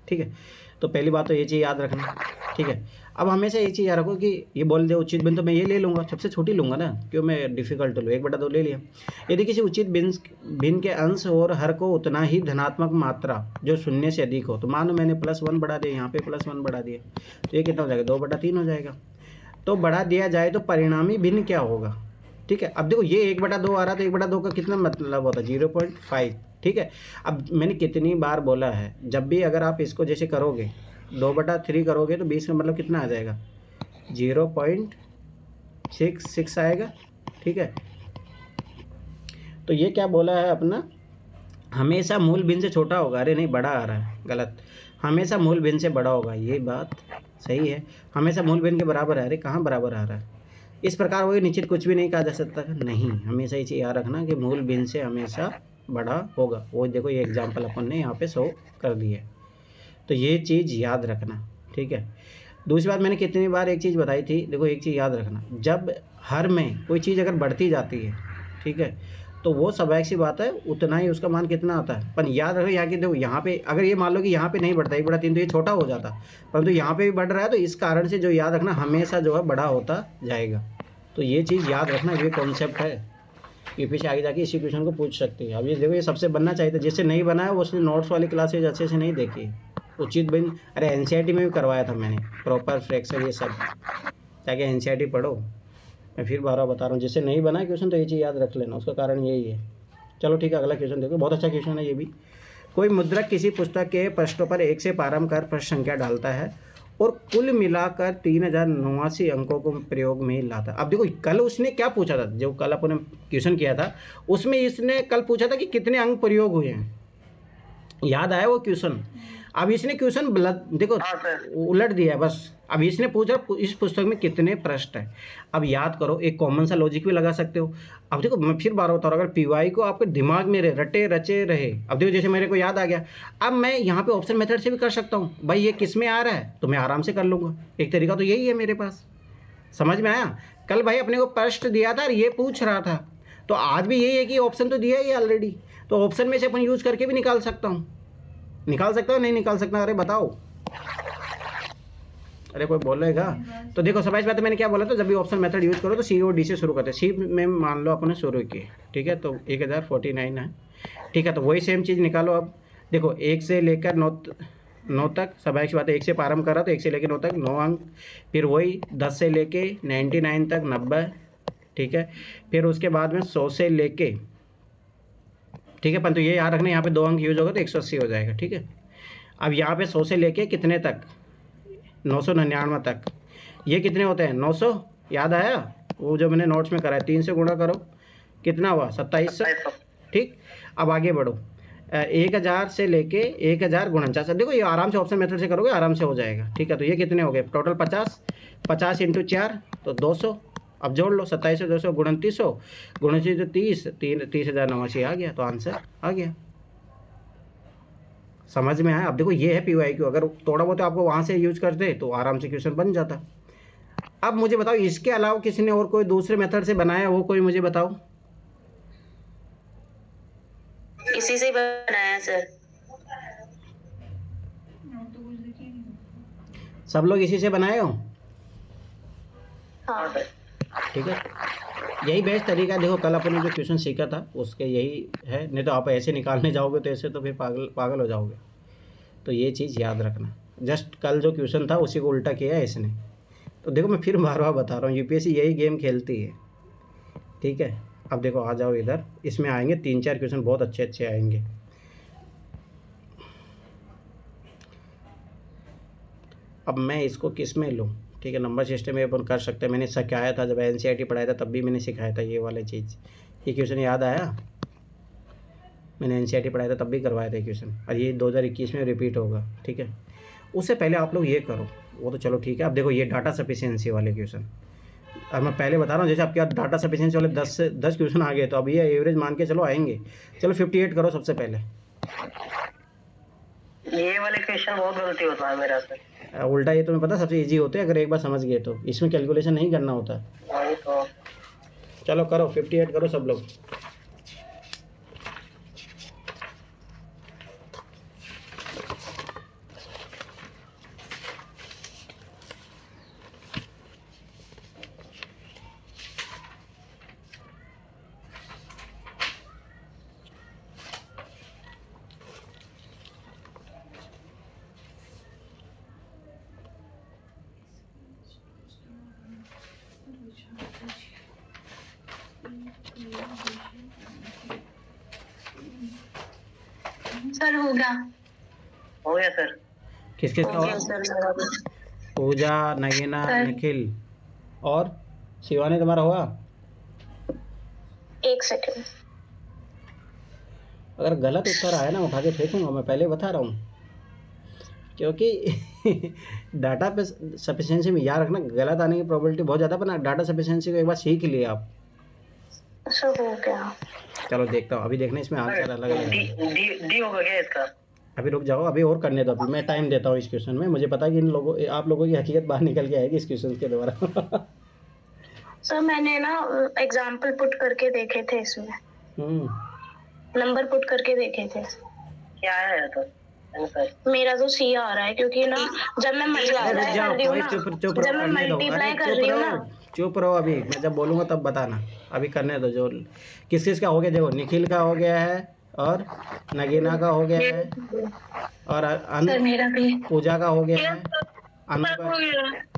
ठीक है। तो पहली बात तो ये चीज़ याद रखना, ठीक है। अब हमेशा ये चीज़ याद रखो कि ये बोल दे उचित भिन्न तो मैं ये ले लूँगा, सबसे छोटी लूँगा ना, क्यों मैं डिफिकल्ट लूँ, 1/2 ले लिया। यदि किसी उचित भिन्न के अंश और हर को उतना ही धनात्मक मात्रा जो शून्य से अधिक हो, तो मानो मैंने +1 बढ़ा दिया, यहाँ पे +1 बढ़ा दिया, तो ये कितना हो जाएगा, 2/3 हो जाएगा। तो बढ़ा दिया जाए तो परिणामी भिन्न क्या होगा, ठीक है। अब देखो ये 1/2 आ रहा, तो 1/2 का कितना मतलब होता है, 0.5, ठीक है। अब मैंने कितनी बार बोला है, जब भी अगर आप इसको जैसे करोगे 2/3 करोगे तो 20 का मतलब कितना आ जाएगा, 0.66 आएगा, ठीक है। तो ये क्या बोला है अपना, हमेशा मूल भिन्न से छोटा होगा, अरे नहीं बड़ा आ रहा है, गलत, हमेशा मूल भिन्न से बड़ा होगा, ये बात सही है। हमेशा मूल भिन्न के बराबर है, अरे कहाँ बराबर आ रहा है, इस प्रकार वही निश्चित कुछ भी नहीं कहा जा सकता, नहीं, हमेशा ये चीज़ याद रखना कि मूल भिन्न से हमेशा बड़ा होगा। वो देखो ये एग्जाम्पल अपन ने यहाँ पे शो कर दिया है, तो ये चीज़ याद रखना, ठीक है। दूसरी बात मैंने कितनी बार एक चीज़ बताई थी, देखो एक चीज़ याद रखना, जब हर में कोई चीज़ अगर बढ़ती जाती है, ठीक है, तो वो स्वाभाविक सी बात है उतना ही उसका मान कितना आता है। पर याद रखो यहाँ की, देखो यहाँ पे अगर ये मान लो कि यहाँ पे नहीं बढ़ता 1/3 तो ये छोटा हो जाता, परंतु यहाँ पे भी बढ़ रहा है, तो इस कारण से जो याद रखना हमेशा जो है बड़ा होता जाएगा। तो ये चीज़ याद रखना, ये कॉन्सेप्ट है, ये पीछे आगे जाके इसी क्वेश्चन को पूछ सकते हैं। अब ये देखो ये सबसे बनना चाहिए था, जिससे नहीं बना है वो उसने नोट्स वाली क्लासेज अच्छे से नहीं देखी, उचित भिन्न, अरे एनसीईआरटी में भी करवाया था मैंने प्रॉपर फ्रैक्शन ये सब, ताकि एनसीईआरटी पढ़ो। मैं फिर बार बता रहा हूँ, जिससे नहीं बना क्वेश्चन तो ये चीज़ याद रख लेना, उसका कारण यही है। चलो ठीक है, अगला क्वेश्चन देखो, बहुत अच्छा क्वेश्चन है ये भी। कोई मुद्रक किसी पुस्तक के पृष्ठों पर 1 से प्रारंभ कर प्रश्न संख्या डालता है और कुल मिलाकर 3089 अंकों को प्रयोग में लाता। अब देखो कल उसने क्या पूछा था, जो कल अपन ने क्वेश्चन किया था उसमें इसने कल पूछा था कि कितने अंक प्रयोग हुए हैं, याद आया वो क्वेश्चन। अब इसने क्वेश्चन देखो उलट दिया बस। अब इसने पूछा इस पुस्तक में कितने पृष्ठ है। अब याद करो, एक कॉमन सा लॉजिक भी लगा सकते हो। अब देखो मैं फिर बार बता रहा हूँ, अगर पीवाई को आपके दिमाग में रटे रचे रहे, अब देखो जैसे मेरे को याद आ गया, अब मैं यहाँ पे ऑप्शन मेथड से भी कर सकता हूँ, भाई ये किस में आ रहा है तो मैं आराम से कर लूँगा। एक तरीका तो यही है मेरे पास, समझ में आया। कल भाई अपने को पृष्ठ दिया था और ये पूछ रहा था, तो आज भी यही है कि ऑप्शन तो दिया ही ऑलरेडी, तो ऑप्शन में से अपन यूज़ करके भी निकाल सकता हूँ। निकाल सकता हो नहीं निकाल सकता, अरे बताओ, अरे कोई बोलेगा। तो देखो समझ बात है, मैंने क्या बोला था, जब भी ऑप्शन मेथड यूज़ करो तो सी और डी से शुरू करते हैं। सी में मान लो अपने शुरू किए, ठीक है, तो 1049 है, ठीक है, तो वही सेम चीज़ निकालो। अब देखो 1 से लेकर 9 तक, स्वाभाविक सी बात है 1 से प्रारंभ करा तो 1 से लेकर 9 तक 9 अंक, फिर वही 10 से लेके 99 तक 90, ठीक है, फिर उसके बाद में 100 से लेके, ठीक है, परंतु ये याद रखना यहाँ पे 2 अंक यूज होगा तो 180 हो जाएगा, ठीक है। अब यहाँ पे 100 से लेके कितने तक, 999 तक, ये कितने होते हैं 900, याद आया वो जो मैंने नोट्स में करा है, 3 से गुणा करो कितना हुआ 2700, ठीक। अब आगे बढ़ो, 1000 से लेके 1049, देखो ये आराम से ऑप्शन मेथड से करोगे आराम से हो जाएगा, ठीक है। तो ये कितने हो गए टोटल 50 × 4 तो 200, अब जोड़ लो 2700 200 2900 तो 30,089 आ गया, तो आंसर आ गया। समझ में आया। अब देखो ये है पीवाईक्यू, अगर थोड़ा बहुत आपको वहाँ से यूज करते तो आराम से क्वेश्चन बन जाता। अब मुझे बताओ इसके अलावा किसी ने और कोई दूसरे मेथड से बनाया वो कोई मुझे बताओ। इसी से बनाया सर। तो कुछ दिखे नहीं। सब लोग इसी से बनाए हो, हाँ ठीक है, यही बेस्ट तरीका। देखो कल अपन ने जो क्वेश्चन सीखा था उसके यही है, नहीं तो आप ऐसे निकालने जाओगे तो ऐसे तो फिर पागल हो जाओगे। तो ये चीज़ याद रखना, जस्ट कल जो क्वेश्चन था उसी को उल्टा किया है इसने। तो देखो मैं फिर बार बता रहा हूँ, यूपीएससी यही गेम खेलती है, ठीक है। अब देखो आ जाओ इधर, इसमें आएंगे 3-4 क्वेश्चन बहुत अच्छे आएंगे। अब मैं इसको किस में लूँ, ठीक है। नंबर सिस्टम में अपन कर सकते हैं, मैंने सिखाया था जब NCERT पढ़ाया था तब भी मैंने सिखाया था ये वाली चीज़। ये क्वेश्चन याद आया, मैंने NCERT पढ़ाया था तब भी करवाया था क्वेश्चन, और ये 2021 में रिपीट होगा, ठीक है। उससे पहले आप लोग ये करो, वो तो चलो ठीक है। अब देखो ये डाटा सफिशिएंसी वाले क्वेश्चन, अब मैं पहले बता रहा हूँ, जैसे आपके यहाँ डाटा सफिशिएंसी वाले 10 क्वेश्चन आ गए, तो अब ये एवरेज मान के चलो आएंगे। चलो 58 करो सबसे पहले। ये वाले क्वेश्चन बहुत गलती होता है मेरा सर। उल्टा ये तुम्हें पता सबसे इजी होते हैं अगर एक बार समझ गए तो, इसमें कैलकुलेशन नहीं करना होता। वही तो। चलो करो 58 करो सब लोग। सर हो गया। हो गया सर। किस किस का हो गया हो? सर मेरा भी। पूजा, नगीना, सर। निखिल और शिवानी तुम्हारा हुआ? एक सेकंड। अगर गलत उत्तर आया ना उठा के फेंकूंगा, मैं पहले बता रहा हूँ, क्योंकि डाटा पे सफिशिएंसी में याद रखना गलत आने की प्रोबेबिलिटी बहुत ज़्यादा, पर डाटा सफिशिएंसी को एक बार सीख लिए आप। सर हो गया। चलो देखता हूँ, अभी देखना इसमें आंसर अलग अलग डी है। डी डी होगा क्या इसका? अभी रुक जाओ, अभी और करने दो, अभी मैं टाइम देता हूँ इस क्वेश्चन में। मुझे पता है कि इन लोगों आप लोगों की हकीकत बाहर निकल के आएगी इस क्वेश्चन के द्वारा। सर मैंने ना एग्जाम्पल पुट करके देखे थे इसमें, नंबर पुट करके देखे थे। क्या आया तो आंसर? मेरा तो सी आ रहा है, क्योंकि ना जब मैं मल्टीप्लाई रुक कर जाओ, रही हूँ कोई ना, चुप जब मैं करने दो। मल्टीप्लाई अरे कर रही हूँ ना, चुप रहो, अभी मैं जब बोलूँगा तब बताना, अभी करने दो। जो किस किस का हो गया देखो, निखिल का हो गया है, और नगीना का हो गया है, और सर मेरा भी। पूजा का हो गया है,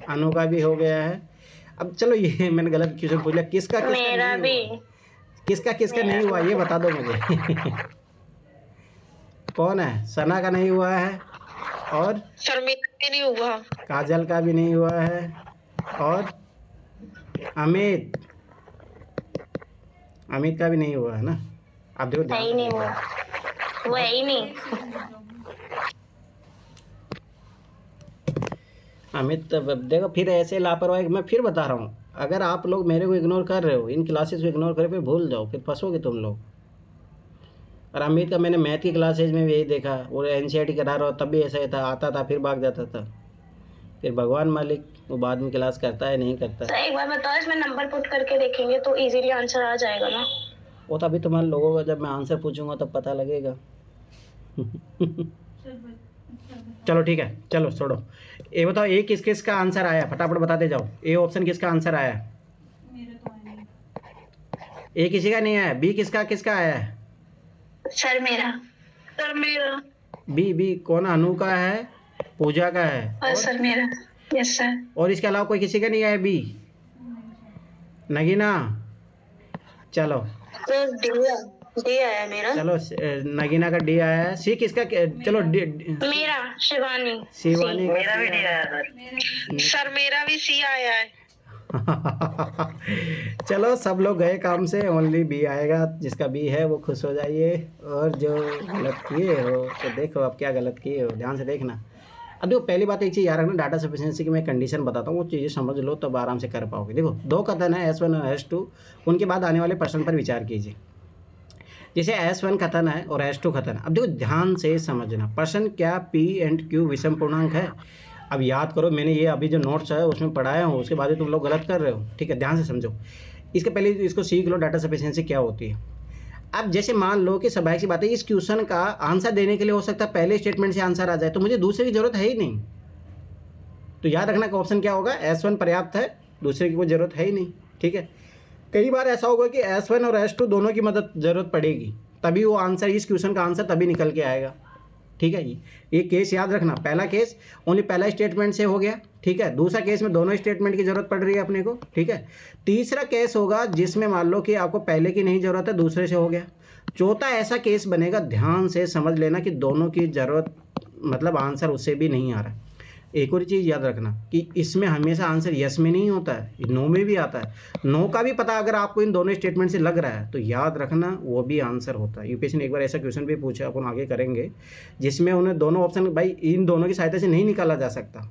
अनु का भी हो गया है। अब चलो ये मैंने गलत क्वेश्चन पूछ लिया, किसका मेरा नहीं भी। हुआ? किसका नहीं हुआ ये बता दो मुझे। कौन है? सना का नहीं हुआ है, और सर मेरा भी नहीं हुआ। काजल का भी नहीं हुआ है, और अमित का भी नहीं हुआ है ना। आप देखो है ही नहीं हुआ, वो है ही नहीं। अमित देखो फिर ऐसे लापरवाही, मैं फिर बता रहा हूँ, अगर आप लोग मेरे को इग्नोर कर रहे हो, इन क्लासेस को इग्नोर कर, फिर भूल जाओ, फिर फंसोगे तुम लोग। और अमित का मैंने मैथ की क्लासेज में भी यही देखा, वो NCERT करा रहा हो तब भी ऐसा ही था, आता था फिर भाग जाता था। फिर भगवान मालिक, वो बाद में क्लास करता है नहीं करता। तो एक बार बताओ, इसमें नंबर पुट करके देखेंगे तो इजीली आंसर आ जाएगा ना। वो तो अभी तुम्हारे लोगों को जब मैं आंसर पूछूंगा तब पता लगेगा। चलो ठीक है, चलो छोड़ो। ये बताओ ए किस किस का आंसर आया, फटाफट बताते जाओ। ए ऑप्शन किसका आंसर आया? मेरे तो आया नहीं। ए किसी का नहीं आया। बी किसका आया है? सर मेरा। सर मेरा। बी कौन? अनु का है, पूजा का है, और सर मेरा। Yes sir. और इसके अलावा कोई किसी का नहीं आया? बी नगीना। चलो डी आया मेरा। चलो नगीना का डी आया है। सी किसका? चलो मेरा शिवानी। शिवानी मेरा भी डी आया सर। सर मेरा भी सी आया है। चलो सब लोग गए काम से, ओनली बी आएगा। जिसका बी है वो खुश हो जाइए, और जो गलत किए हो तो देखो अब क्या गलत किए हो, ध्यान से देखना। अब देखो पहली बात एक चीज़ याद रखना, डाटा सफिशिएंसी की मैं कंडीशन बताता हूँ, वो चीज़ें समझ लो तब आराम से कर पाओगे। देखो 2 कथन है, S1 और S2, उनके बाद आने वाले प्रश्न पर विचार कीजिए। जैसे S1 कथन है और S2 कथन। अब देखो ध्यान से समझना, प्रश्न क्या P एंड Q विषम पूर्णांक है? अब याद करो, मैंने ये अभी जो नोट्स है उसमें पढ़ाया हूँ, उसके बाद तुम लोग गलत कर रहे हो, ठीक है। ध्यान से समझो, इसके पहले इसको सीख लो डाटा सफिशिएंसी क्या होती है। अब जैसे मान लो कि स्वाभाविक सी बात है, इस क्वेश्चन का आंसर देने के लिए हो सकता है पहले स्टेटमेंट से आंसर आ जाए, तो मुझे दूसरे की जरूरत है ही नहीं। तो याद रखना का ऑप्शन क्या होगा, S1 पर्याप्त है, दूसरे की कोई जरूरत है ही नहीं, ठीक है। कई बार ऐसा होगा कि S1 और S2 दोनों की मदद जरूरत पड़ेगी, तभी वो आंसर, इस क्वेश्चन का आंसर तभी निकल के आएगा, ठीक है जी। ये केस याद रखना, पहला केस ओनली पहला स्टेटमेंट से हो गया, ठीक है। दूसरा केस में दोनों स्टेटमेंट की जरूरत पड़ रही है अपने को, ठीक है। तीसरा केस होगा जिसमें मान लो कि आपको पहले की नहीं जरूरत है, दूसरे से हो गया। चौथा ऐसा केस बनेगा, ध्यान से समझ लेना, कि दोनों की जरूरत मतलब आंसर उससे भी नहीं आ रहा है। एक और चीज़ याद रखना कि इसमें हमेशा आंसर यस में नहीं होता है, नो में भी आता है। नो का भी पता अगर आपको इन दोनों स्टेटमेंट से लग रहा है तो याद रखना वो भी आंसर होता है। यूपीएससी ने एक बार ऐसा क्वेश्चन भी पूछा, अपन आगे करेंगे, जिसमें उन्हें दोनों ऑप्शन भाई इन दोनों की सहायता से नहीं निकाला जा सकता।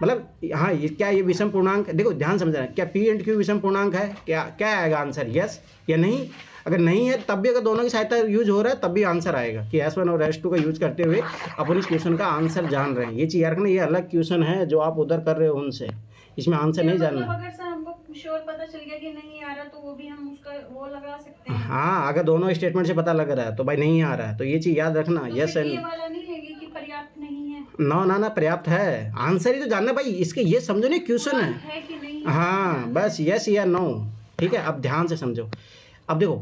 मतलब हाँ, ये क्या ये विषम पूर्णांक, देखो ध्यान समझना, क्या पी एंड क्यू विषम पूर्णांक है, क्या आएगा आंसर, यस या नहीं। अगर नहीं है तब भी अगर दोनों की सहायता यूज हो रहा है तब भी आंसर आएगा कि S1 और S2 का यूज करते हुए अपन इस क्वेश्चन का आंसर जान रहे हैं। ये चीज याद रखना, ये अलग क्वेश्चन है जो आप उधर कर रहे हो उनसे, इसमें आंसर नहीं जानना। अगर सर हमको श्योर पता चल गया कि नहीं आ रहा तो वो भी हम उसका वो लगा सकते हैं। हाँ, अगर दोनों स्टेटमेंट से पता लग रहा है तो भाई नहीं आ रहा है, तो ये चीज याद रखना। तो यस एंड ये वाला नहीं लेगी कि पर्याप्त नहीं है। ना पर्याप्त है, आंसर ही तो जानना भाई, इसके ये समझो नहीं क्वेश्चन है कि नहीं। हाँ, बस यस या नो, ठीक है। अब ध्यान से समझो, अब देखो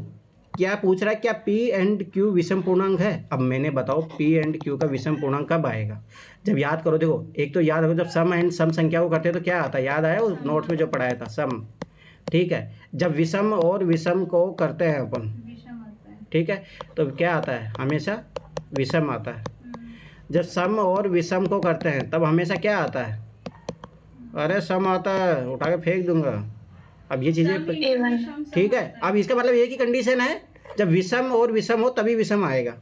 क्या पूछ रहा है, क्या पी एंड क्यू विषम पूर्णांक है। अब मैंने बताओ पी एंड क्यू का विषम पूर्णांक कब आएगा, जब याद करो, देखो एक तो याद रखो जब सम एंड सम संख्या को करते हैं तो क्या आता है, याद आया उस नोट्स में जो पढ़ाया था, सम, ठीक है। जब विषम और विषम को करते हैं अपन, ठीक है, तो क्या आता है, हमेशा विषम आता है। जब सम और विषम को करते हैं तब हमेशा क्या आता है, अरे सम आता है, उठा के फेंक दूंगा। अब ये चीज़ें ठीक है। अब इसका मतलब ये की कंडीशन है जब विषम और विषम हो तभी विषम आएगा।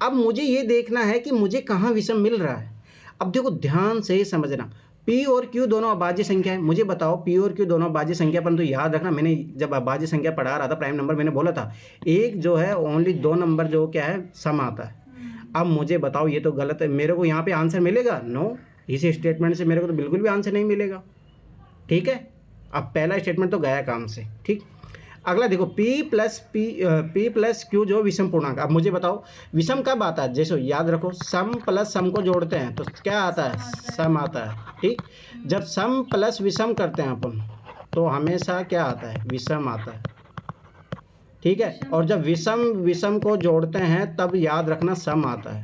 अब मुझे ये देखना है कि मुझे कहाँ विषम मिल रहा है। अब देखो ध्यान से समझना, P और Q दोनों अभाज्य संख्या है, मुझे बताओ P और Q दोनों अभाज्य संख्या, परंतु याद रखना मैंने जब अभाज्य संख्या पढ़ा रहा था प्राइम नंबर, मैंने बोला था एक जो है ओनली 2 नंबर जो क्या है सम आता है। अब मुझे बताओ ये तो गलत है, मेरे को यहाँ पे आंसर मिलेगा, नो, इसी स्टेटमेंट से मेरे को तो बिल्कुल भी आंसर नहीं मिलेगा, ठीक है। अब पहला स्टेटमेंट तो गया काम से, ठीक। अगला देखो P प्लस Q जो विषम पूर्णांक। अब मुझे बताओ विषम कब आता है, जैसे याद रखो सम प्लस सम को जोड़ते हैं तो क्या आता है, सम आता है, ठीक। जब सम प्लस विषम करते हैं अपन तो हमेशा क्या आता है, विषम आता है, ठीक है। और जब विषम विषम को जोड़ते हैं तब याद रखना सम आता है।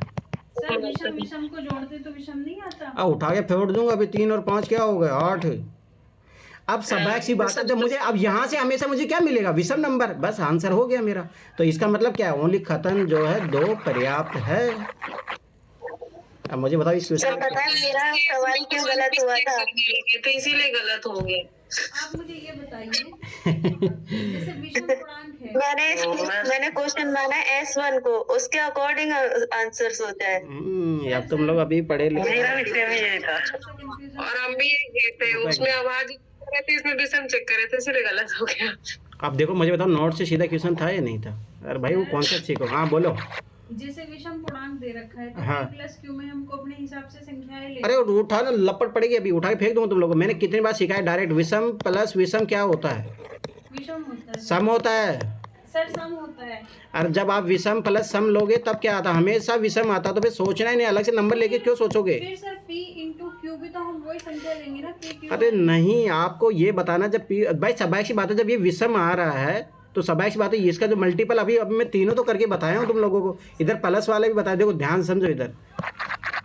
सर विषम को जोड़ते तो विषम नहीं आता। अब उठा के फेंक दूंगा, अभी 3 और 5 क्या हो गए, 8। अब स्वाभाविक सी बात है, जब मुझे अब यहाँ से हमेशा मुझे क्या मिलेगा, विषम नंबर, बस आंसर हो गया मेरा। तो इसका मतलब क्या है, ओनली खत्म जो है 2 पर्याप्त है। अब मुझे बताओ इस क्वेश्चन पता है मेरा सवाल क्यों गलत हुआ था, तो इसीलिए गलत हो गया। आप मुझे ये बताइए जैसे विषम पूर्णांक है, मैंने क्वेश्चन माना S1 को, उसके अकॉर्डिंग आंसर्स होता है। अब तुम लोग अभी पढ़े लिखे, मेरा विषय में यही था और हम भी ये थे, उसमें आवाज थे, इसमें विषम चेक करे थे, इसलिए गलत हो गया। अब देखो मुझे बताओ नोट से सीधा क्वेश्चन था या नहीं था। अरे भाई वो कॉन्सेप्ट सीखो। हाँ बोलो। जैसे विषम पूर्णांक दे रखा है तो हाँ। P प्लस Q में हमको अपने हिसाब से संख्याएं ले। अरे उठा ना, लपट पड़ेगी, अभी उठा के फेंक दूंगा तुम लोगों को। मैंने कितनी बार सिखाया डायरेक्ट, विषम प्लस विषम क्या होता है, विषम होता है सम होता है। सर, सम होता है। और जब आप विषम प्लस सम लोगे तब क्या आता है, हमेशा विषम आता। तो फिर सोचना ही नहीं, अलग से नंबर लेके क्यों सोचोगे। फिर सर P इंटू Q भी तो हम वही संख्या लेंगे ना, P Q। अरे नहीं, आपको ये बताना जब भाई स्वाभाविक सी बात है, जब ये विषम आ रहा है तो स्वाभाविक सी बात है इसका जो मल्टीपल, अभी मैं तीनों तो करके बताया हूँ तुम लोगों को, इधर प्लस वाले भी बताया। देखो ध्यान समझो, इधर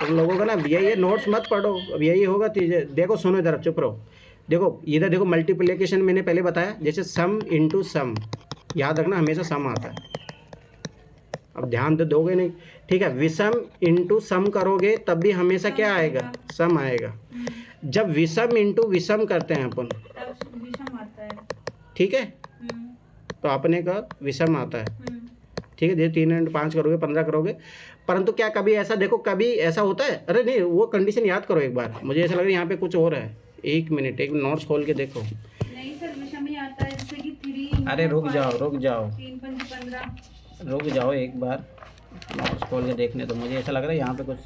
तुम लोगों का ना ये नोट्स मत पढ़ो, अब यही होगा। देखो सुनो इधर, चुप रहो। देखो इधर देखो, मल्टीप्लिकेशन मैंने पहले बताया, जैसे सम इंटू सम, याद रखना हमेशा सम आता है। अब ध्यान तो दोगे नहीं, ठीक है। विषम इंटू सम करोगे तब भी हमेशा क्या आएगा, सम आएगा। जब विषम इंटू विषम करते हैं अपन, तब विषम आता है, ठीक है, तो अपने का विषम आता है, ठीक है। जैसे 3 इंटू 5 करोगे 15 करोगे। परंतु क्या कभी ऐसा, देखो कभी ऐसा होता है, अरे नहीं वो कंडीशन याद करो एक बार, मुझे ऐसा लग रहा है यहाँ पे कुछ और है। एक मिनट, एक नोट्स खोल के देखो। नहीं सर, विषम ही आता है, जैसे कि 3। अरे रुक जाओ 3 5 15, रुक जाओ एक बार, नोट्स खोल के देखने तो मुझे ऐसा लग रहा है यहाँ पे कुछ।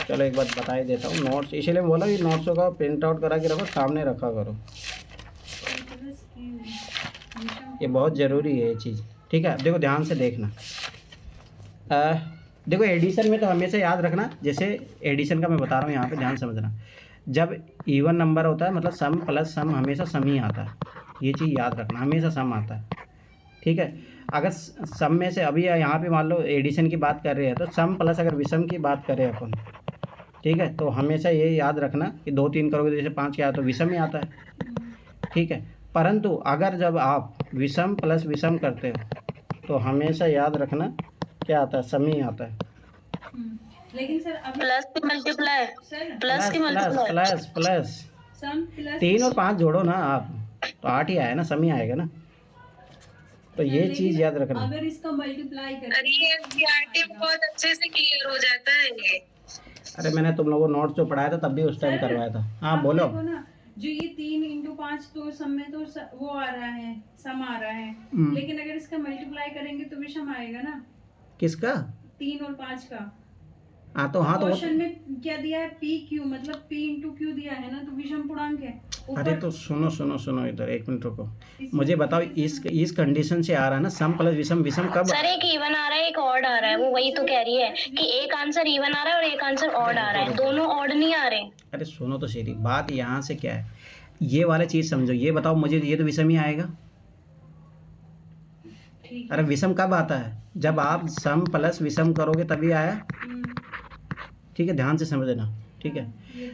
चलो एक बार बता ही देता हूँ नोट्स, इसीलिए बोला कि नोट्सों का प्रिंट आउट करा के रखो, सामने रखा करो, ये बहुत ज़रूरी है ये चीज़, ठीक है। देखो ध्यान से देखना, देखो एडिशन में तो हमेशा याद रखना, जैसे एडिशन का मैं बता रहा हूँ यहाँ पे ध्यान समझना। जब इवन नंबर होता है मतलब सम प्लस सम हमेशा सम ही आता है, ये चीज़ याद रखना, हमेशा सम आता है, ठीक है। अगर सम में से अभी यहाँ पे मान लो एडिशन की बात कर रहे हैं तो सम प्लस अगर विषम की बात करें अपन, ठीक है, तो हमेशा ये याद रखना कि 2 3 करोगे तो जैसे 5 क्या आता है, विषम ही आता है, ठीक है। परंतु अगर जब आप विषम प्लस विषम करते हो तो हमेशा याद रखना क्या आता है, सम ही आता है, लेकिन सर अभी प्लस की मल्टीप्लाई, सर प्लस की प्लस मल्टीप्लाई। प्लस प्लस सम प्लस 3 और 5 जोड़ो ना आप, तो 8 ही आया ना, सम ही आएगा ना। तो ये चीज याद रखना। अगर इसका मल्टीप्लाई करें अरे ये एनसीईआरटी में बहुत अच्छे से क्लियर हो जाता है ये। अरे मैंने तुम लोगों को नोट्स जो पढ़ाया था तब भी उस टाइम सर, करवाया था। हाँ आप बोलो। देखो ना, जो ये 3 × 5 तो सम में तो वो आ रहा है, सम आ रहा है, लेकिन अगर इसका मल्टीप्लाई करेंगे तो विषम आएगा ना। किसका? 3 और 5 का। हाँ तो क्वेश्चन में क्या दिया है, पी क्यू, मतलब पी इंटू क्यू दिया है ना, तो विषम पूर्णांक है। अरे तो सुनो इधर, एक मिनट रुको, मुझे बताओ इस कंडीशन से आ रहा है ना सम प्लस विषम, विषम कब? सर एक इवन आ रहा है, एक ऑड आ रहा है, वो वही तो कह रही है कि एक आंसर इवन आ रहा है और एक आंसर ऑड आ रहा है, दोनों ऑड नहीं आ रहे। अरे सुनो तो सीधी बात, यहाँ से क्या है, ये वाला चीज समझो, ये बताओ मुझे, ये तो विषम ही आएगा। अरे विषम कब आता है? जब आप सम प्लस विषम करोगे तभी आया। ठीक है, ध्यान से समझना। ठीक है,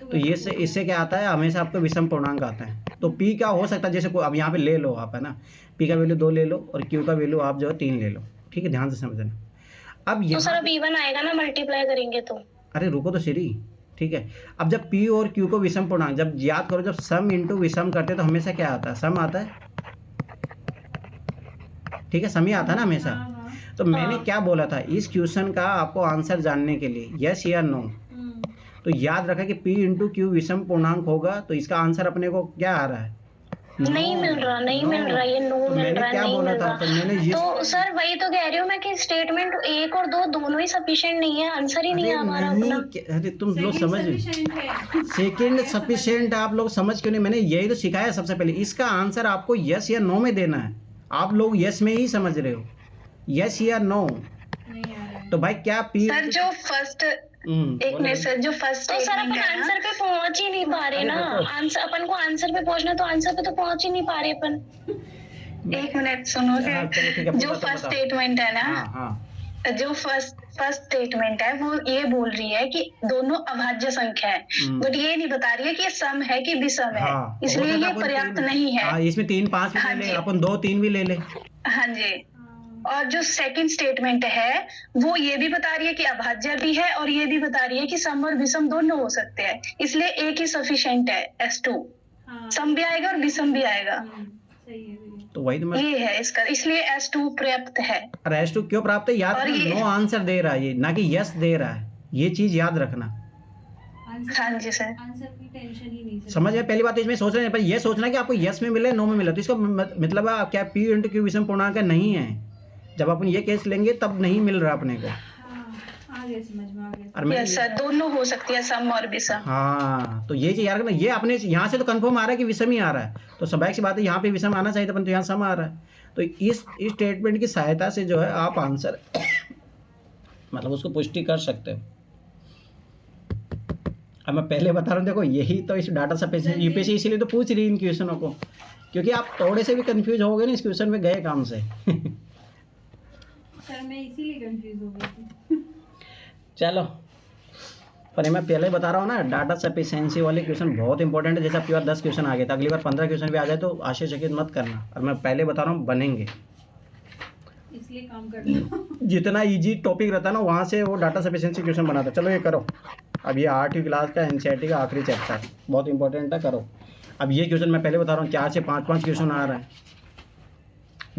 तो ये से इससे क्या आता है, हमेशा आपको विषम पूर्णांक आता है। तो पी क्या हो सकता है, जैसे अब यहाँ पे ले लो आप, है ना, पी का वैल्यू 2 ले लो और क्यू का वैल्यू आप जो है 3 ले लो। ठीक है, ध्यान से समझना। अब तो सर अब इवन आएगा ना मल्टीप्लाई करेंगे तो? अरे रुको तो सीरी। ठीक है, अब जब पी और क्यू को विषम पूर्णांक, जब याद करो, जब सम इंटू विषम करते तो हमेशा क्या आता है, सम आता है। ठीक है, सम ही आता है ना हमेशा। तो मैंने क्या बोला था, इस क्वेश्चन का आपको आंसर जानने के लिए यस या नो, तो याद रखा कि P इंटू क्यू विषम पूर्णांक होगा, तो इसका आंसर अपने को क्या आ रहा है, नहीं मिल रहा, नहीं मिल रहा, ये नो तो मिल मैंने रहा, क्या नहीं बोला मिल था, रहा। तो मैंने ये तो सर वही तो कह रही हूँ मैं कि स्टेटमेंट 1 और 2 दोनों ही सफिशिएंट नहीं है, आंसर ही नहीं है हमारा अपना। अरे तुम लोग समझ, सेकंड सफिशिएंट आप लोग समझ क्यों नहीं? मैंने यही तो सिखाया सबसे पहले, इसका आंसर आपको यस या नो में देना है। आप लोग यस में ही समझ रहे हो, यस या नो। तो भाई क्या पी सर जो फर्स्ट, एक मिनट सर, जो फर्स्ट, तो सर अपन आंसर पे पहुंच ही नहीं पा रहे ना। आंसर, अपन को आंसर पे पहुंचना, तो आंसर पे तो पहुंच ही नहीं पा रहे अपन। एक मिनट सुनोगे, जो फर्स्ट स्टेटमेंट है ना, जो फर्स्ट स्टेटमेंट है वो ये बोल रही है कि दोनों अभाज्य संख्या है, बट ये नहीं बता रही है कि ये सम है कि विषम है। इसलिए ये पर्याप्त नहीं है। इसमें 3 5 भी ले ले, अपन 2 3 भी ले ले। हाँ जी। और जो सेकंड स्टेटमेंट है वो ये भी बता रही है कि अभाज्य भी है, और ये भी बता रही है कि सम और विषम दोनों हो सकते हैं, इसलिए एक ही सफिशिएंट है, S2। सम भी आएगा और विषम भी आएगा। तो वही तो मैं, ये है इसका, इसलिए S2 पर्याप्त है। अरे S2 क्यों प्राप्त है, याद रखना, नो आंसर दे रहा है ये, ना कि यस दे रहा है, ये चीज याद रखना। हाँ जी सर, आंसर की टेंशन ही नहीं। समझ में? पहली बात इसमें सोच रहे हैं, पर ये सोचना कि आपको यस में मिले नो में मिले, तो इसका मतलब है क्या P इंटू क्यू विषम पूर्णांक नहीं है। जब अपन ये केस लेंगे तब नहीं मिल रहा अपने को। आगे समझ में आ गया। और मैं सर दोनों हो सकती है, सम और विषम। हाँ, तो ये चीज याद रखना, ये अपने यहाँ से तो कंफर्म आ रहा है कि विषम ही आ रहा है, तो स्वाभाविक सी बात है यहाँ पे विषम आना चाहिए था, परंतु यहाँ सम आ रहा है। तो इस स्टेटमेंट की सहायता से जो है आप आंसर मतलब उसको पुष्टि कर सकते हो। अब मैं पहले बता रहा हूँ, देखो यही तो इस डाटा सफिशिएंसी यूपीएससी इसीलिए तो पूछ रही है इन क्वेश्चनों को, क्योंकि आप थोड़े से भी कंफ्यूज हो गए ना इस क्वेश्चन में, गए काम से। सर मैं इसीलिए कंफ्यूज हो गई थी। चलो, पर मैं पहले बता रहा हूँ ना, डाटा सफिशिएंसी वाले क्वेश्चन बहुत इंपॉर्टेंट है। जैसे आपकी बार 10 क्वेश्चन आ गए, तो अगली बार 15 क्वेश्चन भी आ जाए तो आश्चर्यचकित मत करना, और मैं पहले बता रहा हूँ बनेंगे, इसलिए काम कर लो। जितना इजी टॉपिक रहता है ना वहाँ से वो डाटा सफिशिएंसी क्वेश्चन बनाता है। चलो ये करो, अब ये 8वीं क्लास का एनसीईआरटी का आखिरी चैप्टर बहुत इंपॉर्टेंट है, करो। अब ये क्वेश्चन मैं पहले बता रहा हूँ, 4 से 5 क्वेश्चन आ रहा है।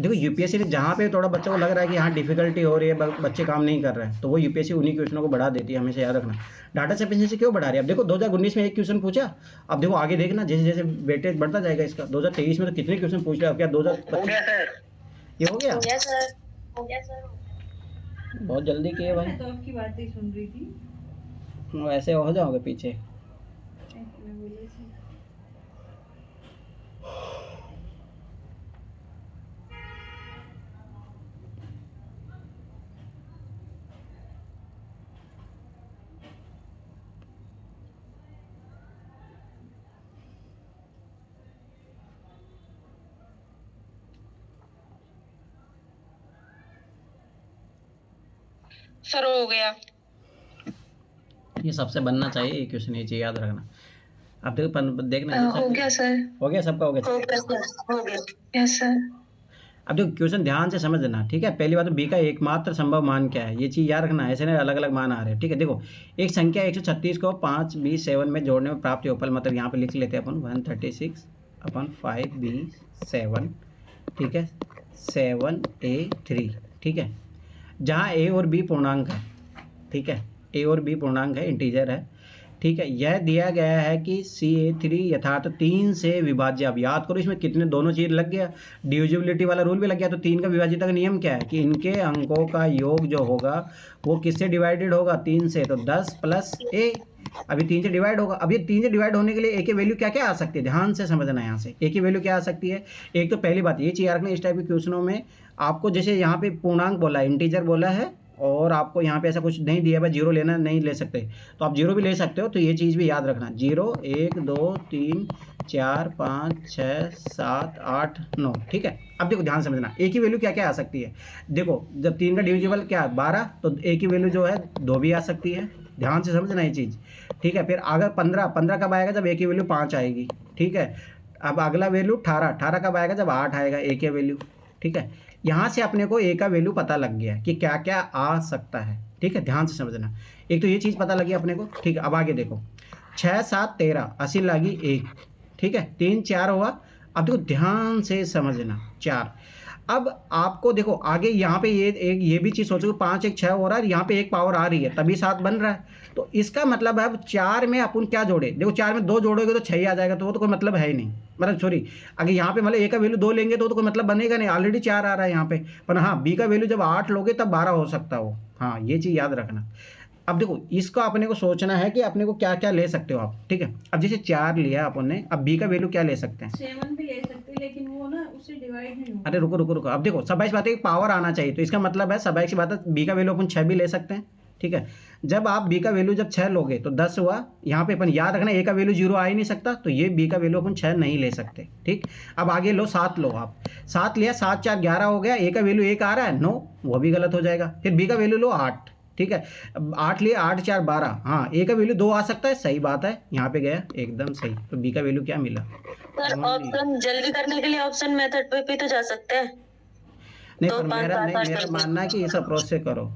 देखो यूपीएससी ने जहाँ पे थोड़ा बच्चों को लग रहा है कि हाँ डिफिकल्टी हो रही है, बच्चे काम नहीं कर रहे हैं, तो वो यूपीएससी उन्हीं क्वेश्चनों को बढ़ा देती है, हमेशा याद रखना। डाटा सफिशिएंसी क्यों बढ़ा रही है? अब देखो 2019 में एक क्वेश्चन पूछा, अब देखो आगे देखना जैसे जैसे वेटेज बढ़ता जाएगा इसका। 2023 में तो कितने क्वेश्चन पूछ रहे हैं, अब क्या 2025 ये हो गया? हो गया सर। बहुत जल्दी किए भाई, मैं तो आपकी बातें सुन रही थी। ऐसे हो जाओगे पीछे। मैं बोले थे। सर हो गया। ये सबसे बनना चाहिए ये क्वेश्चन, ये चीज याद रखना। अब देखो देखना, हो गया सर, हो गया सबका, हो गया। हो गया यस सर। अब देखो क्वेश्चन ध्यान से समझना, ठीक है। पहली बात तो बी का एकमात्र संभव मान क्या है, ये चीज़ याद रखना, ऐसे नहीं अलग अलग मान आ रहे हैं, ठीक है। देखो एक संख्या 136 को 5b7 में जोड़ने में प्राप्त योगफल, मतलब यहाँ पे लिख लेते हैं अपन 136/5b7, ठीक है, 7a3, ठीक है, जहाँ a और b पूर्णांक है, ठीक है, a और b पूर्णांक है, इंटीजर है, ठीक है। यह दिया गया है कि CA3 यथार्थ 3 से विभाज्य। अब याद करो इसमें कितने दोनों चीज लग गया, डिविजिबिलिटी वाला रूल भी लग गया। तो 3 का विभाज्यता का नियम क्या है कि इनके अंकों का योग जो होगा वो किससे डिवाइडेड होगा, 3 से, तो 10 + a। अभी 3 से डिवाइड होगा। अभी 3 से डिवाइड होने के लिए a की वैल्यू क्या क्या आ सकती है, ध्यान से समझना। यहाँ से a की वैल्यू क्या आ सकती है, एक तो पहली बात ये चीज याद रखना, इस टाइप के क्वेश्चनों में आपको जैसे यहाँ पे पूर्णांक बोला है, इंटीजर बोला है, और आपको यहाँ पे ऐसा कुछ नहीं दिया है, 0 लेना नहीं ले सकते, तो आप 0 भी ले सकते हो। तो ये चीज़ भी याद रखना, 0 1 2 3 4 5 6 7 8 9, ठीक है। अब देखो ध्यान समझना, a की वैल्यू क्या क्या आ सकती है। देखो जब 3 का डिविजिबल क्या है 12, तो a की वैल्यू जो है 2 भी आ सकती है, ध्यान से समझना ये चीज़, ठीक है। फिर अगर 15 कब आएगा, जब a की वैल्यू 5 आएगी, ठीक है। अब अगला वैल्यू 18 कब आएगा, जब 8 आएगा a की वैल्यू, ठीक है। यहाँ से अपने को a का वैल्यू पता लग गया कि क्या क्या आ सकता है, ठीक है, ध्यान से समझना। एक तो ये चीज़ पता लगी अपने को, ठीक है। अब आगे देखो 6 7 13 80 लगी 1, ठीक है, 3 4 हुआ। अब देखो ध्यान से समझना 4। अब आपको देखो आगे यहाँ पे ये भी चीज़ सोचो, 5 1 6 हो रहा है, यहाँ पे एक पावर आ रही है तभी 7 बन रहा है। तो इसका मतलब है अब 4 में अपन क्या जोड़े, देखो 4 में 2 जोड़ोगे तो 6 ही आ जाएगा, तो वो तो कोई मतलब है ही नहीं, मतलब सॉरी, अगर यहाँ पे मतलब a का वैल्यू 2 लेंगे तो कोई मतलब बनेगा नहीं, ऑलरेडी 4 आ रहा है यहाँ पे। पर हाँ b का वैल्यू जब 8 लोगे तब 12 हो सकता हो, हाँ ये चीज़ याद रखना। अब देखो इसको अपने को सोचना है कि अपने को क्या क्या ले सकते हो आप, ठीक है। अब जैसे 4 लिया अपन ने, अब b का वैल्यू क्या ले सकते हैं, 7 भी ले सकते हैं, लेकिन वो ना उससे डिवाइड नहीं होगा। अरे रुको रुको रुको, अब देखो सब बात है कि पावर आना चाहिए, तो इसका मतलब है सब सी बात है b का वैल्यू अपन 6 भी ले सकते हैं, ठीक है। जब आप b का वैल्यू जब 6 लोगे तो 10 हुआ, यहाँ पे अपन याद रखना a का वैल्यू 0 आ ही नहीं सकता, तो ये b का वैल्यू अपन 6 नहीं ले सकते, ठीक। अब आगे लो 7 लो, आप 7 लिया, 7 4 11 हो गया, a का वैल्यू 1 आ रहा है 9, वो भी गलत हो जाएगा। फिर b का वैल्यू लो 8, ठीक है, 8 लिए 8 4 12, हाँ a का वैल्यू 2 आ सकता है, सही बात है, यहाँ पे गया एकदम सही। तो b का वैल्यू क्या मिला, सर ऑप्शन जल्दी करने के लिए ऑप्शन मेथड पे भी तो जा सकते हैं। नहीं पर मेरा मानना है कि इस अप्रोच से करो।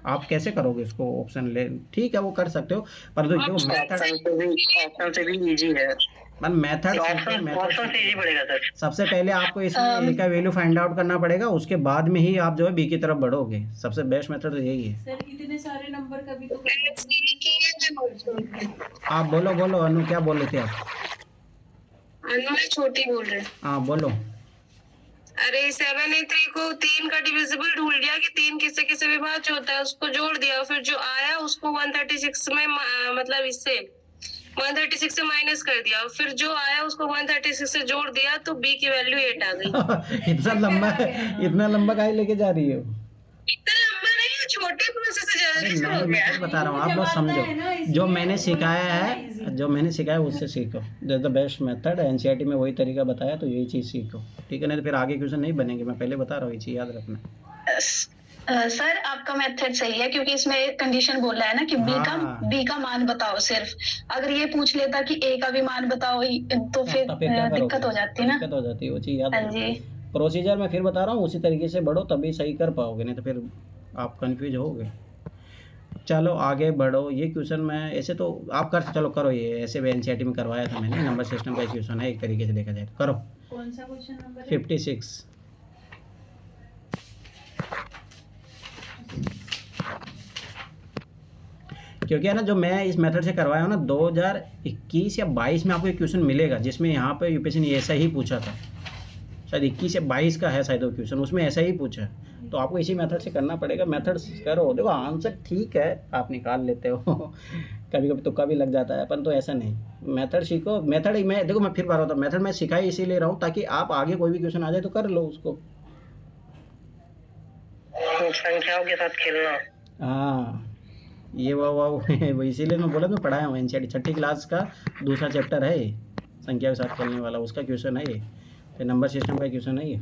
आप कैसे करोगे इसको, ऑप्शन ले, ठीक है वो कर सकते हो, पर देखो ऑप्शन से भी इजी है, मेथड ऑप्शन से इजी पड़ेगा सर। सबसे पहले आपको इसमें a का वैल्यू फाइंड आउट करना पड़ेगा, उसके बाद में ही आप जो है b की तरफ बढ़ोगे। सबसे बेस्ट मेथड तो यही है। सर इतने सारे नंबर का भी तो आप बोलो बोलो अनु, क्या बोल रहे थे आप। अनु मैं छोटी बोल रहे। हाँ बोलो। अरे 7A3 को 3 का डिविजिबल ढूंढ लिया कि 3 किससे किससे विभाज्य होता है, उसको जोड़ दिया, फिर जो आया उसको 136 में मतलब इससे 136 से माइनस कर दिया, फिर जो आया उसको 136 से जोड़ दिया, तो b की वैल्यू 8 आ गई। इतना लंबा काहे लेके जा रही हो, इतना लंबा नहीं है, छोटे प्रोसेस से जल्दी शुरू हो नहीं गया। मैं बता रहा हूँ, आप लोग समझो, जो मैंने सिखाया है उससे सीखो, that's the best method. NCERT में वही तरीका बताया, तो यही चीज़ सीखो, ठीक है, नहीं तो फिर आगे क्वेश्चन नहीं बनेंगे। मैं पहले बता रहा हूँ, ये चीज़ याद रखना। सर आपका मेथड सही है, क्योंकि इसमें कंडीशन बोल रहा है ना कि b का मान बताओ सिर्फ। अगर ये पूछ लेता कि a का भी मान बताओ तो फिर दिक्कत हो जाती है ना, दिक्कत हो जाती है, वो चीज़ याद हाँ जी। प्रोसीजर मैं फिर बता रहा हूँ, उसी तरीके से बढ़ो तभी सही कर पाओगे, नहीं तो फिर आप कंफ्यूज होगे। चलो आगे बढ़ो, ये क्वेश्चन मैं ऐसे तो आप कर, चलो करो, ये ऐसे भी एनसीईआरटी में करवाया था मैंने, नंबर सिस्टम का क्वेश्चन है एक तरीके से देखा जाए, करो। कौन सा क्वेश्चन नंबर 56। क्योंकि है ना, जो मैं इस मेथड से करवाया हूँ ना, 2021 या 22 में आपको एक क्वेश्चन मिलेगा जिसमें यहाँ पे यूपीएससी ने ऐसा ही पूछा था, शायद 21 या 22 का है शायद वो क्वेश्चन, उसमें ऐसा ही पूछा है। तो आपको इसी मेथड से करना पड़ेगा, मेथड करो, देखो आंसर ठीक है आप निकाल लेते हो कभी कभी तुक्का भी लग जाता है, अपन तो ऐसा नहीं, मेथड सीखो। मेथड मैं देखो, मैं फिर बार होता, मेथड मैं सिखाई इसीलिए रहा हूँ ताकि आप आगे कोई भी क्वेश्चन आ जाए तो कर लो उसको, संख्याओं के साथ खेलना। हाँ ये वो इसीलिए मैं बोला, मैं पढ़ाया हूँ एनसीईआरटी 6ठी क्लास का दूसरा चैप्टर है ये, संख्या के साथ खेलने वाला, उसका क्वेश्चन है ये, फिर नंबर सिस्टम का क्वेश्चन है ये।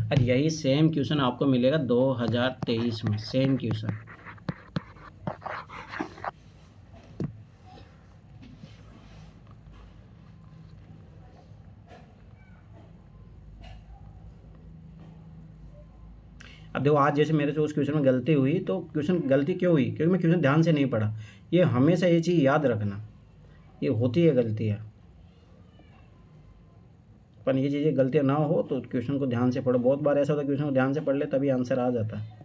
और यही सेम क्वेश्चन आपको मिलेगा 2023 में, सेम क्वेश्चन। अब देखो आज जैसे मेरे से उस क्वेश्चन में गलती हुई, तो क्वेश्चन गलती क्यों हुई? क्योंकि मैं क्वेश्चन ध्यान से नहीं पढ़ा। ये हमेशा ये चीज़ याद रखना, ये होती है गलतियाँ, पर ये चीज़ें गलतियाँ ना हो तो क्वेश्चन को ध्यान से पढ़ो। बहुत बार ऐसा होता है क्वेश्चन को ध्यान से पढ़ ले तभी आंसर आ जाता है।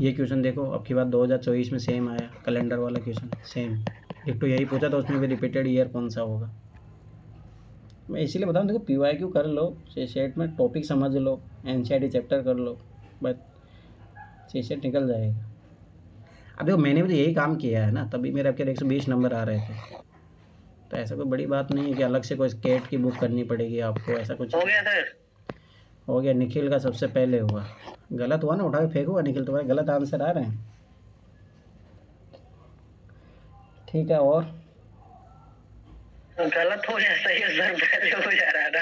ये क्वेश्चन देखो, अब की बात 2024 में सेम आया, कैलेंडर वाला क्वेश्चन सेम डिट्टो यही पूछा था, उसमें भी रिपीटेड ईयर कौन सा होगा। मैं इसीलिए बताऊँ, देखो PYQ कर लो, सेट में टॉपिक समझ लो, NCERT चैप्टर कर लो, बस सेट निकल जाएगा। अब देखो मैंने भी तो यही काम किया है ना, तभी मेरे आपके 120 नंबर आ रहे थे। तो ऐसा कोई बड़ी बात नहीं है कि अलग से कोई कैट की बुक करनी पड़ेगी आपको, ऐसा कुछ। हो गया सर? हो गया। निखिल का सबसे पहले हुआ, गलत हुआ ना, उठा के फेंको निखिल, तुम्हारे गलत आंसर आ रहे हैं। ठीक है, और गलत हो या सही सर, पहले हो जा रहा था।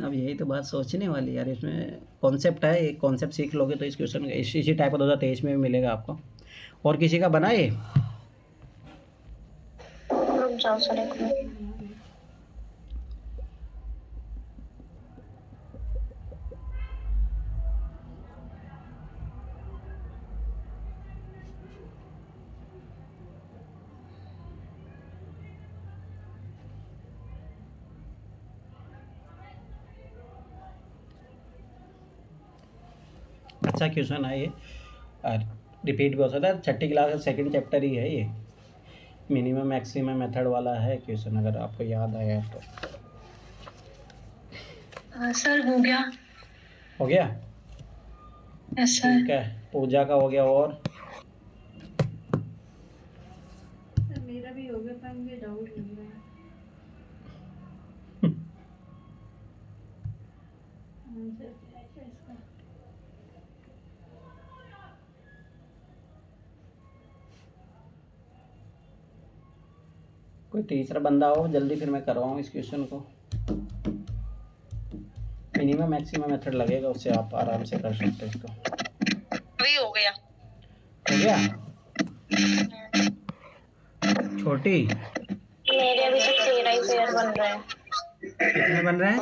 अब यही तो बात सोचने वाली यार, इसमें कॉन्सेप्ट है, एक कॉन्सेप्ट सीख लोगे तो इस क्वेश्चन इसी टाइप का 2023 में भी मिलेगा आपको। और किसी का बना ये? रुक जाओ सर एक मिनट। अच्छा क्वेश्चन है ये, और रिपीट भी हो सकता है। 6ठी क्लास का सेकंड चैप्टर ही है ये, मिनिमम मैक्सिमम मेथड वाला है क्वेश्चन, अगर आपको याद आया तो। सर हो गया। हो गया? Yes sir. ठीक है, पूजा का हो गया। और सर मेरा भी हो गया, पर मुझे डाउट लग रहा है। आंसर क्या है इसका? कोई तीसरा बंदा हो जल्दी, फिर मैं करवाऊँ इस क्वेश्चन को। मिनिमम मैक्सिमम मेथड लगेगा, उससे आप आराम से कर सकते हो इसको। अभी हो गया। हो गया? छोटी मेरे अभी तक 13 ही पेयर बन रहे हैं। कितने बन रहे हैं?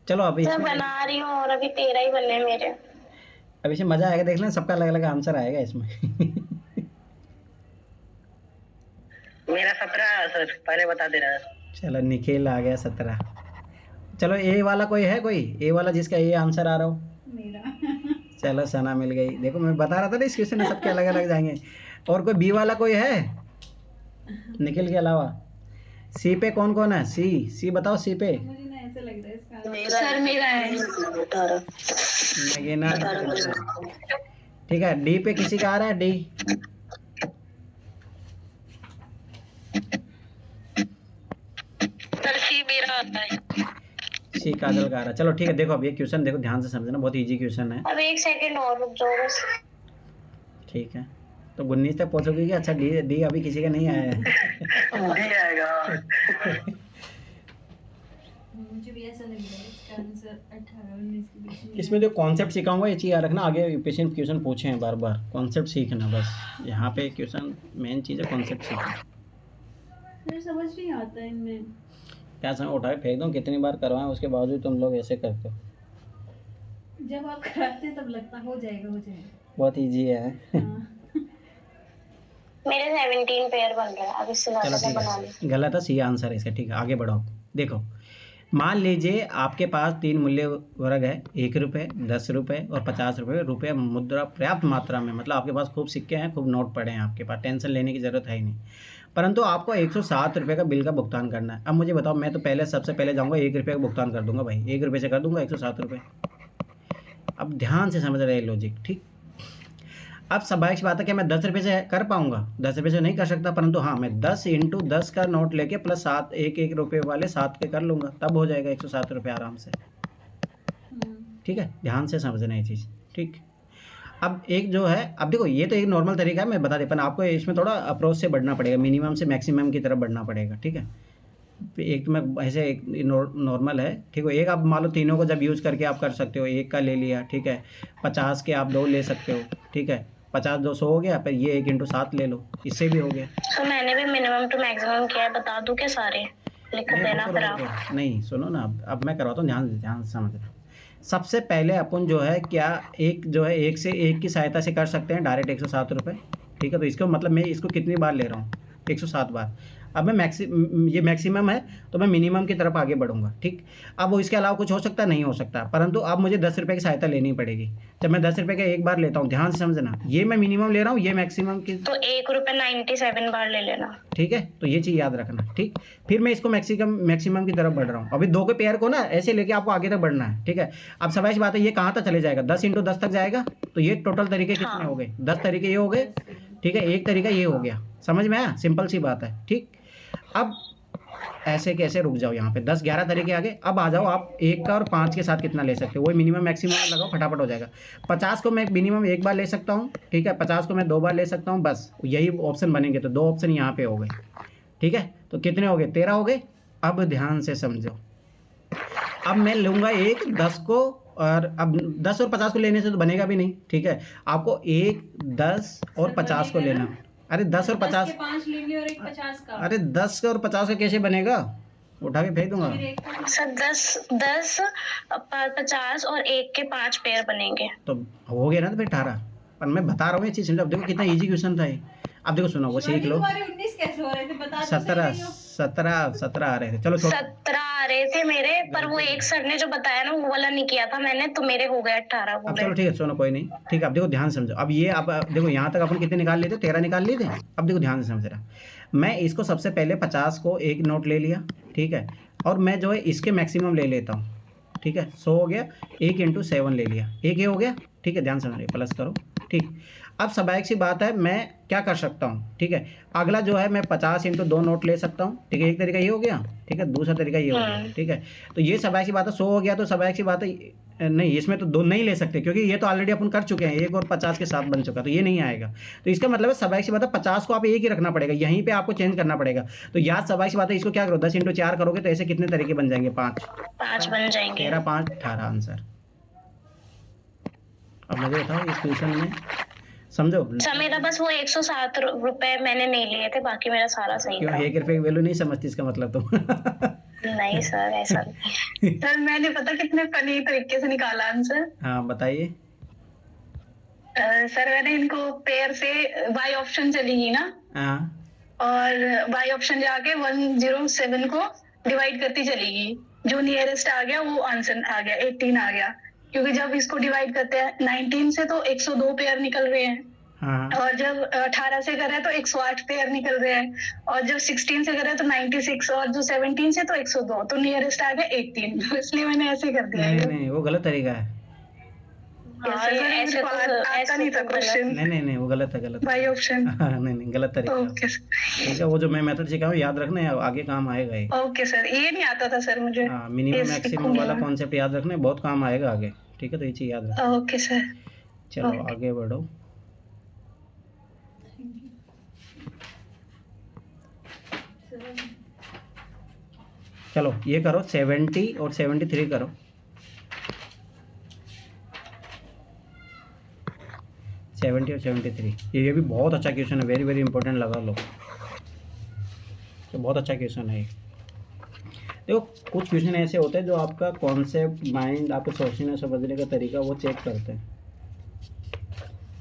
चलो अभी सर बना रही हूँ और अभी 13 ही बने हैं मेरे। अभी से मजा आएगा, देख लें सबका अलग अलग आंसर आएगा इसमें। मेरा 17 सर, पहले बता दे रहा है। चलो निखिल आ गया 17। चलो ए वाला कोई है, कोई ए वाला जिसका ये आंसर आ रहा हो? मेरा चलो सना मिल गई। देखो मैं बता रहा था ना इस क्वेश्चन में सबके अलग अलग जाएंगे। और कोई बी वाला कोई है निखिल के अलावा? सी पे कौन कौन है? सी बताओ, सी पे। मुझे ना ऐसा लग रहा है इसका। सर मेरा है। नगीना। ठीक है, डी पे किसी का आ रहा है? डी सर सी मेरा आता है। सी काजल का आ रहा है। चलो ठीक है, देखो अब ये क्वेश्चन देखो ध्यान से समझना, बहुत इजी क्वेश्चन है। अब एक सेकंड और रुक जाओ बस। ठीक है, तो 19 तक पहुंचोगे कि? अच्छा डी अभी किसी का नहीं आया है। नहीं आएगा। मुझे भी ऐसा लग रहा है इसका आंसर 18-19 के बीच में। इसमें जो कॉन्सेप्ट सिखाऊंगा ये चीज़ याद रखना, आगे यूपीएससी में क्वेश्चन पूछे हैं बार बार, कॉन्सेप्ट सीखना बस। यहाँ पे क्वेश्चन मेन चीज़ है कॉन्सेप्ट सीखना। मुझे समझ नहीं आता इनमें। क्या समय उठा के फेंक दूँ? कितनी बार करवाएं उसके बावजूद तुम लोग ऐसे करते हो। जब आप कराते हैं तब लगता हो जाएगा हो जाएगा। बहुत ईजी है। हाँ। मेरे 17 पेयर बन रहे हैं, अब इससे चलो ज्यादा ठीक बना है, ली। गलत है, सी आंसर है इसका। ठीक है, आगे बढ़ो। देखो मान लीजिए आपके पास 3 मूल्य वर्ग है, 1 रुपये, 10 रुपये और 50 रुपये मुद्रा पर्याप्त मात्रा में, मतलब आपके पास खूब सिक्के हैं, खूब नोट पड़े हैं आपके पास, टेंशन लेने की ज़रूरत है ही नहीं। परंतु आपको 107 रुपये का बिल का भुगतान करना है। अब मुझे बताओ, मैं तो सबसे पहले जाऊँगा 1 रुपये का भुगतान कर दूंगा भाई, 1 रुपये से कर दूंगा 107 रुपये। अब ध्यान से समझ रहे लॉजिक, ठीक। अब स्वाभाविक बात है कि मैं 10 रुपये से कर पाऊंगा, 10 रुपये से नहीं कर सकता, परंतु हाँ मैं 10 × 10 का नोट लेके प्लस 7 1 रुपये वाले 7 के कर लूँगा, तब हो जाएगा 107 रुपये आराम से। ठीक है, ध्यान से समझना ये चीज़, ठीक। अब एक जो है, अब देखो ये तो एक नॉर्मल तरीका है, मैं बता दे, पर आपको इसमें थोड़ा अप्रोच से बढ़ना पड़ेगा, मिनिमम से मैक्सिमम की तरफ बढ़ना पड़ेगा, ठीक है। एक में ऐसे एक नॉर्मल है, ठीक है। एक आप मान लो तीनों को जब यूज़ करके आप कर सकते हो, एक का ले लिया, ठीक है। 50 के आप 2 ले सकते हो, ठीक है। 50 200 हो गया, फिर ये 1 × 7 ले लो, इससे भी हो गया। तो मैंने भी मिनिमम टू मैक्सिमम किया है, बता दूं क्या सारे लिख देना फिर आप। नहीं सुनो ना, अब मैं करवाता हूँ, ध्यान से समझना। सबसे पहले अपन जो है क्या, एक जो है एक से एक की सहायता से कर सकते हैं डायरेक्ट 107 रुपये, ठीक है। तो इसको मतलब मैं इसको कितनी बार ले रहा हूँ, 107 बार। अब मैं ये मैक्सिमम है तो मैं मिनिमम की तरफ आगे बढ़ूंगा, ठीक। अब वो इसके अलावा कुछ हो सकता है, नहीं हो सकता, परंतु अब मुझे 10 रुपये की सहायता लेनी पड़ेगी। जब मैं 10 रुपये का एक बार लेता हूँ, ध्यान से समझना, ये मैं मिनिमम ले रहा हूँ, ये मैक्सिमम की, तो 1 रुपये 97 बार ले लेना, ठीक है। तो ये चीज़ याद रखना, ठीक। फिर मैं इसको मैक्सिमम की तरफ बढ़ रहा हूँ। अभी 2 के पेयर को ना ऐसे लेके आपको आगे तक बढ़ना है, ठीक है। अब सवाल बात है, ये कहाँ तक चले जाएगा, 10 × 10 तक जाएगा। तो ये टोटल तरीके कितने हो गए, 10 तरीके ये हो गए, ठीक है। एक तरीका ये हो गया, समझ में आया, सिंपल सी बात है, ठीक। अब ऐसे कैसे रुक जाओ, यहाँ पे 10 11 तरीके आगे। अब आ जाओ आप 1 का और 5 के साथ कितना ले सकते हो, वही मिनिमम मैक्सिमम लगाओ, फटाफट हो जाएगा। 50 को मैं मिनिमम 1 बार ले सकता हूँ, ठीक है। 50 को मैं 2 बार ले सकता हूँ, बस यही ऑप्शन बनेंगे। तो 2 ऑप्शन यहाँ पे हो गए, ठीक है। तो कितने हो गए, 13 हो गए। अब ध्यान से समझो, अब मैं लूँगा 1 10 को, और अब 10 और 50 को लेने से तो बनेगा भी नहीं, ठीक है। आपको 1 10 और 50 को लेना। अरे 10 और 50 5 लेंगे और एक 50 का। अरे 10 और 50 का कैसे बनेगा, उठा के फेंक दूंगा। सर 10 50 और 1 के 5 पेयर बनेंगे। तो हो गया ना, तो फिर 18। पर मैं बता रहा हूँ ये चीज़ समझो। अब देखो कितना इजी क्वेश्चन था ये। अब देखो सुनो, वो सीख लो। 19 कैसे हो रहे थे बता, 17 आ रहे थे, चलो 17 आ रहे थे मेरे, पर वो एक सर ने जो बताया ना वो वाला नहीं किया था मैंने, तो मेरे हो गए 18 अब पूरे। चलो ठीक है, सुनो कोई नहीं, ठीक है। अब देखो ध्यान समझो, अब ये अब देखो यहाँ तक अपन कितने निकाल लिए थे, 13 निकाल लिए थे। अब देखो ध्यान से समझ रहा, मैं इसको सबसे पहले 50 को एक नोट ले लिया, ठीक है। और मैं जो है इसके मैक्सिमम ले लेता हूँ, ठीक है। 100 हो गया, 1 × 7 ले लिया, एक ये हो गया, ठीक है। ध्यान समझिए, प्लस करो, ठीक। अब स्वाभाविक सी बात है, मैं क्या कर सकता हूँ, ठीक है। अगला जो है मैं 50 × 2 नोट ले सकता हूँ, ठीक है। एक तरीका ये हो गया, ठीक है। दूसरा तरीका ये हो गया, ठीक है। तो ये स्वाभाविक सी बात है, 100 हो गया। तो स्वाभाविक सी बात है, नहीं इसमें तो 2 नहीं ले सकते, क्योंकि ये तो ऑलरेडी अपन कर चुके हैं, 1 और 50 के साथ बन चुका, तो ये नहीं आएगा। तो इसका मतलब है स्वाभाविक सी बात है, 50 को आप एक ही रखना पड़ेगा, यहीं पे आपको चेंज करना पड़ेगा। तो याद स्वाभाविक सी बात है, इसको क्या करो, 10 × 4 करोगे तो ऐसे कितने तरीके बन जाएंगे, 5 बन जाएंगे। 13 5 18 आंसर। अब मुझे बताओ इस क्वेश्चन में समझो। अच्छा, मेरा बस वो 107 रुपए मैंने नहीं लिए थे, बाकी मेरा सारा सही क्यों था। 1 रुपए की वैल्यू नहीं समझती, इसका मतलब तुम? नहीं सर, ऐसा नहीं। सर मैंने पता कितने फनी तरीके से निकाला आंसर। हाँ बताइए। सर मैंने इनको पेयर से वाई ऑप्शन चलेगी ना, हाँ, और वाई ऑप्शन जाके 107 को डिवाइड करती चलेगी, जो नियरेस्ट आ गया वो आंसर आ गया, 18 आ गया। क्योंकि जब इसको डिवाइड करते हैं 19 से तो 102 पेयर निकल रहे हैं, हाँ। और जब 18 से कर रहे हैं तो 108 पेयर निकल रहे हैं, और जब 16 से कर रहे हैं तो 96, और जो 17 से तो 102, तो नियरेस्ट आ गया 18, इसलिए मैंने ऐसे कर दिया। नहीं वो गलत तरीका है। ऐसे आता नहीं था क्वेश्चन। नहीं वो गलत है, गलत बाई ऑप्शन। नहीं गलत तरीका। ओके ठीक है, वो जो मैं मेथड सिखाऊं याद रखना है, आगे काम आएगा ये। ओके सर, ये नहीं आता था सर मुझे। हाँ, मिनिमम मैक्सिमम वाला कॉन्सेप्ट याद रखना है, बहुत काम आएगा आगे, ठीक है। तो ये चीज याद रखना। Okay sir. चलो आगे बढ़ो। चलो ये करो, 70 और 73 करो। 70 और 73, ये भी बहुत अच्छा क्वेश्चन है, वेरी वेरी इंपॉर्टेंट लगा लो, तो बहुत अच्छा क्वेश्चन है ये। देखो कुछ क्वेश्चन ऐसे होते हैं जो आपका कॉन्सेप्ट, माइंड, आपको सोचने समझने का तरीका वो चेक करते हैं,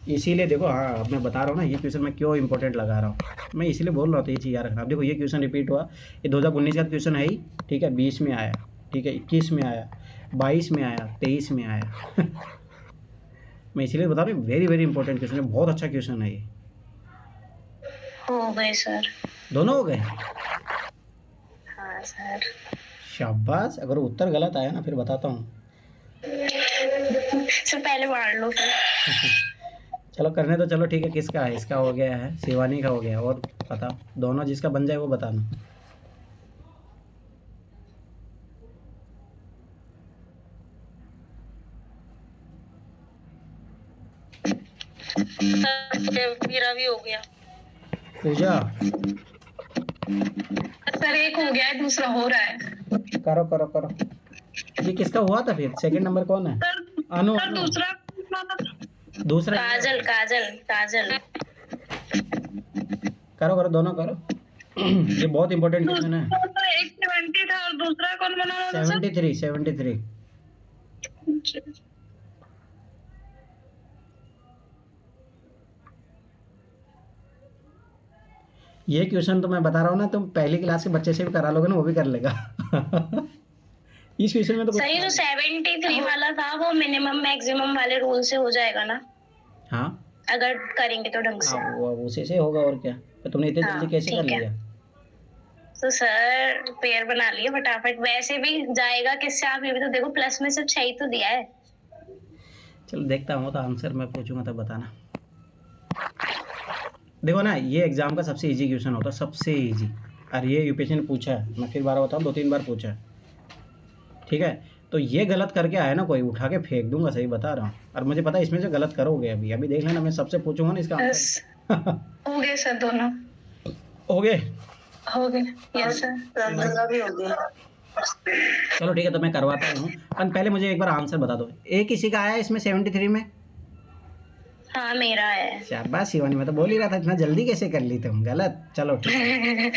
इसीलिए देखो। हाँ अब मैं बता रहा हूँ ना, ये क्वेश्चन मैं क्यों इंपॉर्टेंट लगा रहा हूँ, मैं इसीलिए बोल रहा हूँ, तो ये चीज़ याद रखना। अब देखो ये क्वेश्चन रिपीट हुआ, ये 2019 का क्वेश्चन है ही, ठीक है। 20 में आया, ठीक है, 21 में आया, 22 में आया, 23 में आया। मैं इसीलिए बता रहा हूँ, वेरी वेरी इंपॉर्टेंट क्वेश्चन है, बहुत अच्छा क्वेश्चन है ये। हो गए सर, दोनों हो गए। हाँ सर। शाबाश। अगर उत्तर गलत आया ना फिर बताता हूँ। सर पहले मार लो फिर। चलो करने तो, चलो ठीक है। किसका है? इसका हो गया है, शिवानी का हो गया, और बताओ दोनों, जिसका बन जाए वो बताना। मेरा भी हो गया। पूजा सर एक हो गया है, दूसरा हो रहा है। करो करो करो। ये किसका हुआ था फिर? सेकंड नंबर कौन है? अनु। दूसरा काजल काजल काजल। करो करो, दोनों करो। ये बहुत इंपॉर्टेंट क्वेश्चन है। एक 70 था और दूसरा कौन बना रहा था? 73। ये क्वेश्चन तो मैं बता रहा हूँ ना, तुम पहली क्लास के बच्चे से भी करा लोगे ना, वो भी कर लेगा। इस क्वेश्चन में तो सही, जो 73 वाला था वो मिनिमम मैक्सिमम वाले रूल से हो जाएगा ना? हाँ, अगर करेंगे तो ढंग से। वो उसी से होगा और क्या। तो तुमने इतनी जल्दी कैसे कर लिया? तो सर पेयर बना लिए फटाफट, वैसे भी जाएगा किससे? आप ये भी तो देखो, प्लस में सिर्फ 6 ही तो दिया है। चलो देखता हूँ, तो आंसर मैं पूछूंगा तब बताना। देखो ना, ये एग्जाम का सबसे इजी क्वेश्चन होता है, सबसे इजी। और ये यूपीएससी ने पूछा है, मैं फिर बार बताऊँ, 2-3 बार पूछा है, ठीक है। तो ये गलत करके आया ना कोई, उठा के फेंक दूंगा, सही बता रहा हूँ। और मुझे पता है इसमें से गलत करोगे। अभी अभी देख लेना, मैं सबसे पूछूंगा ना इसका आंसर। हो गए सर, दोनों हो गए। यस सर, भी हो गया। चलो ठीक है, तो मैं करवाता हूँ। और पहले मुझे एक बार आंसर बता दो, एक किसी का आया इसमें 73 में? हाँ मेरा है। शाबाश शिवानी, मैं तो बोल ही रहा था, इतना जल्दी कैसे कर ली तुम? गलत। चलो ठीक है।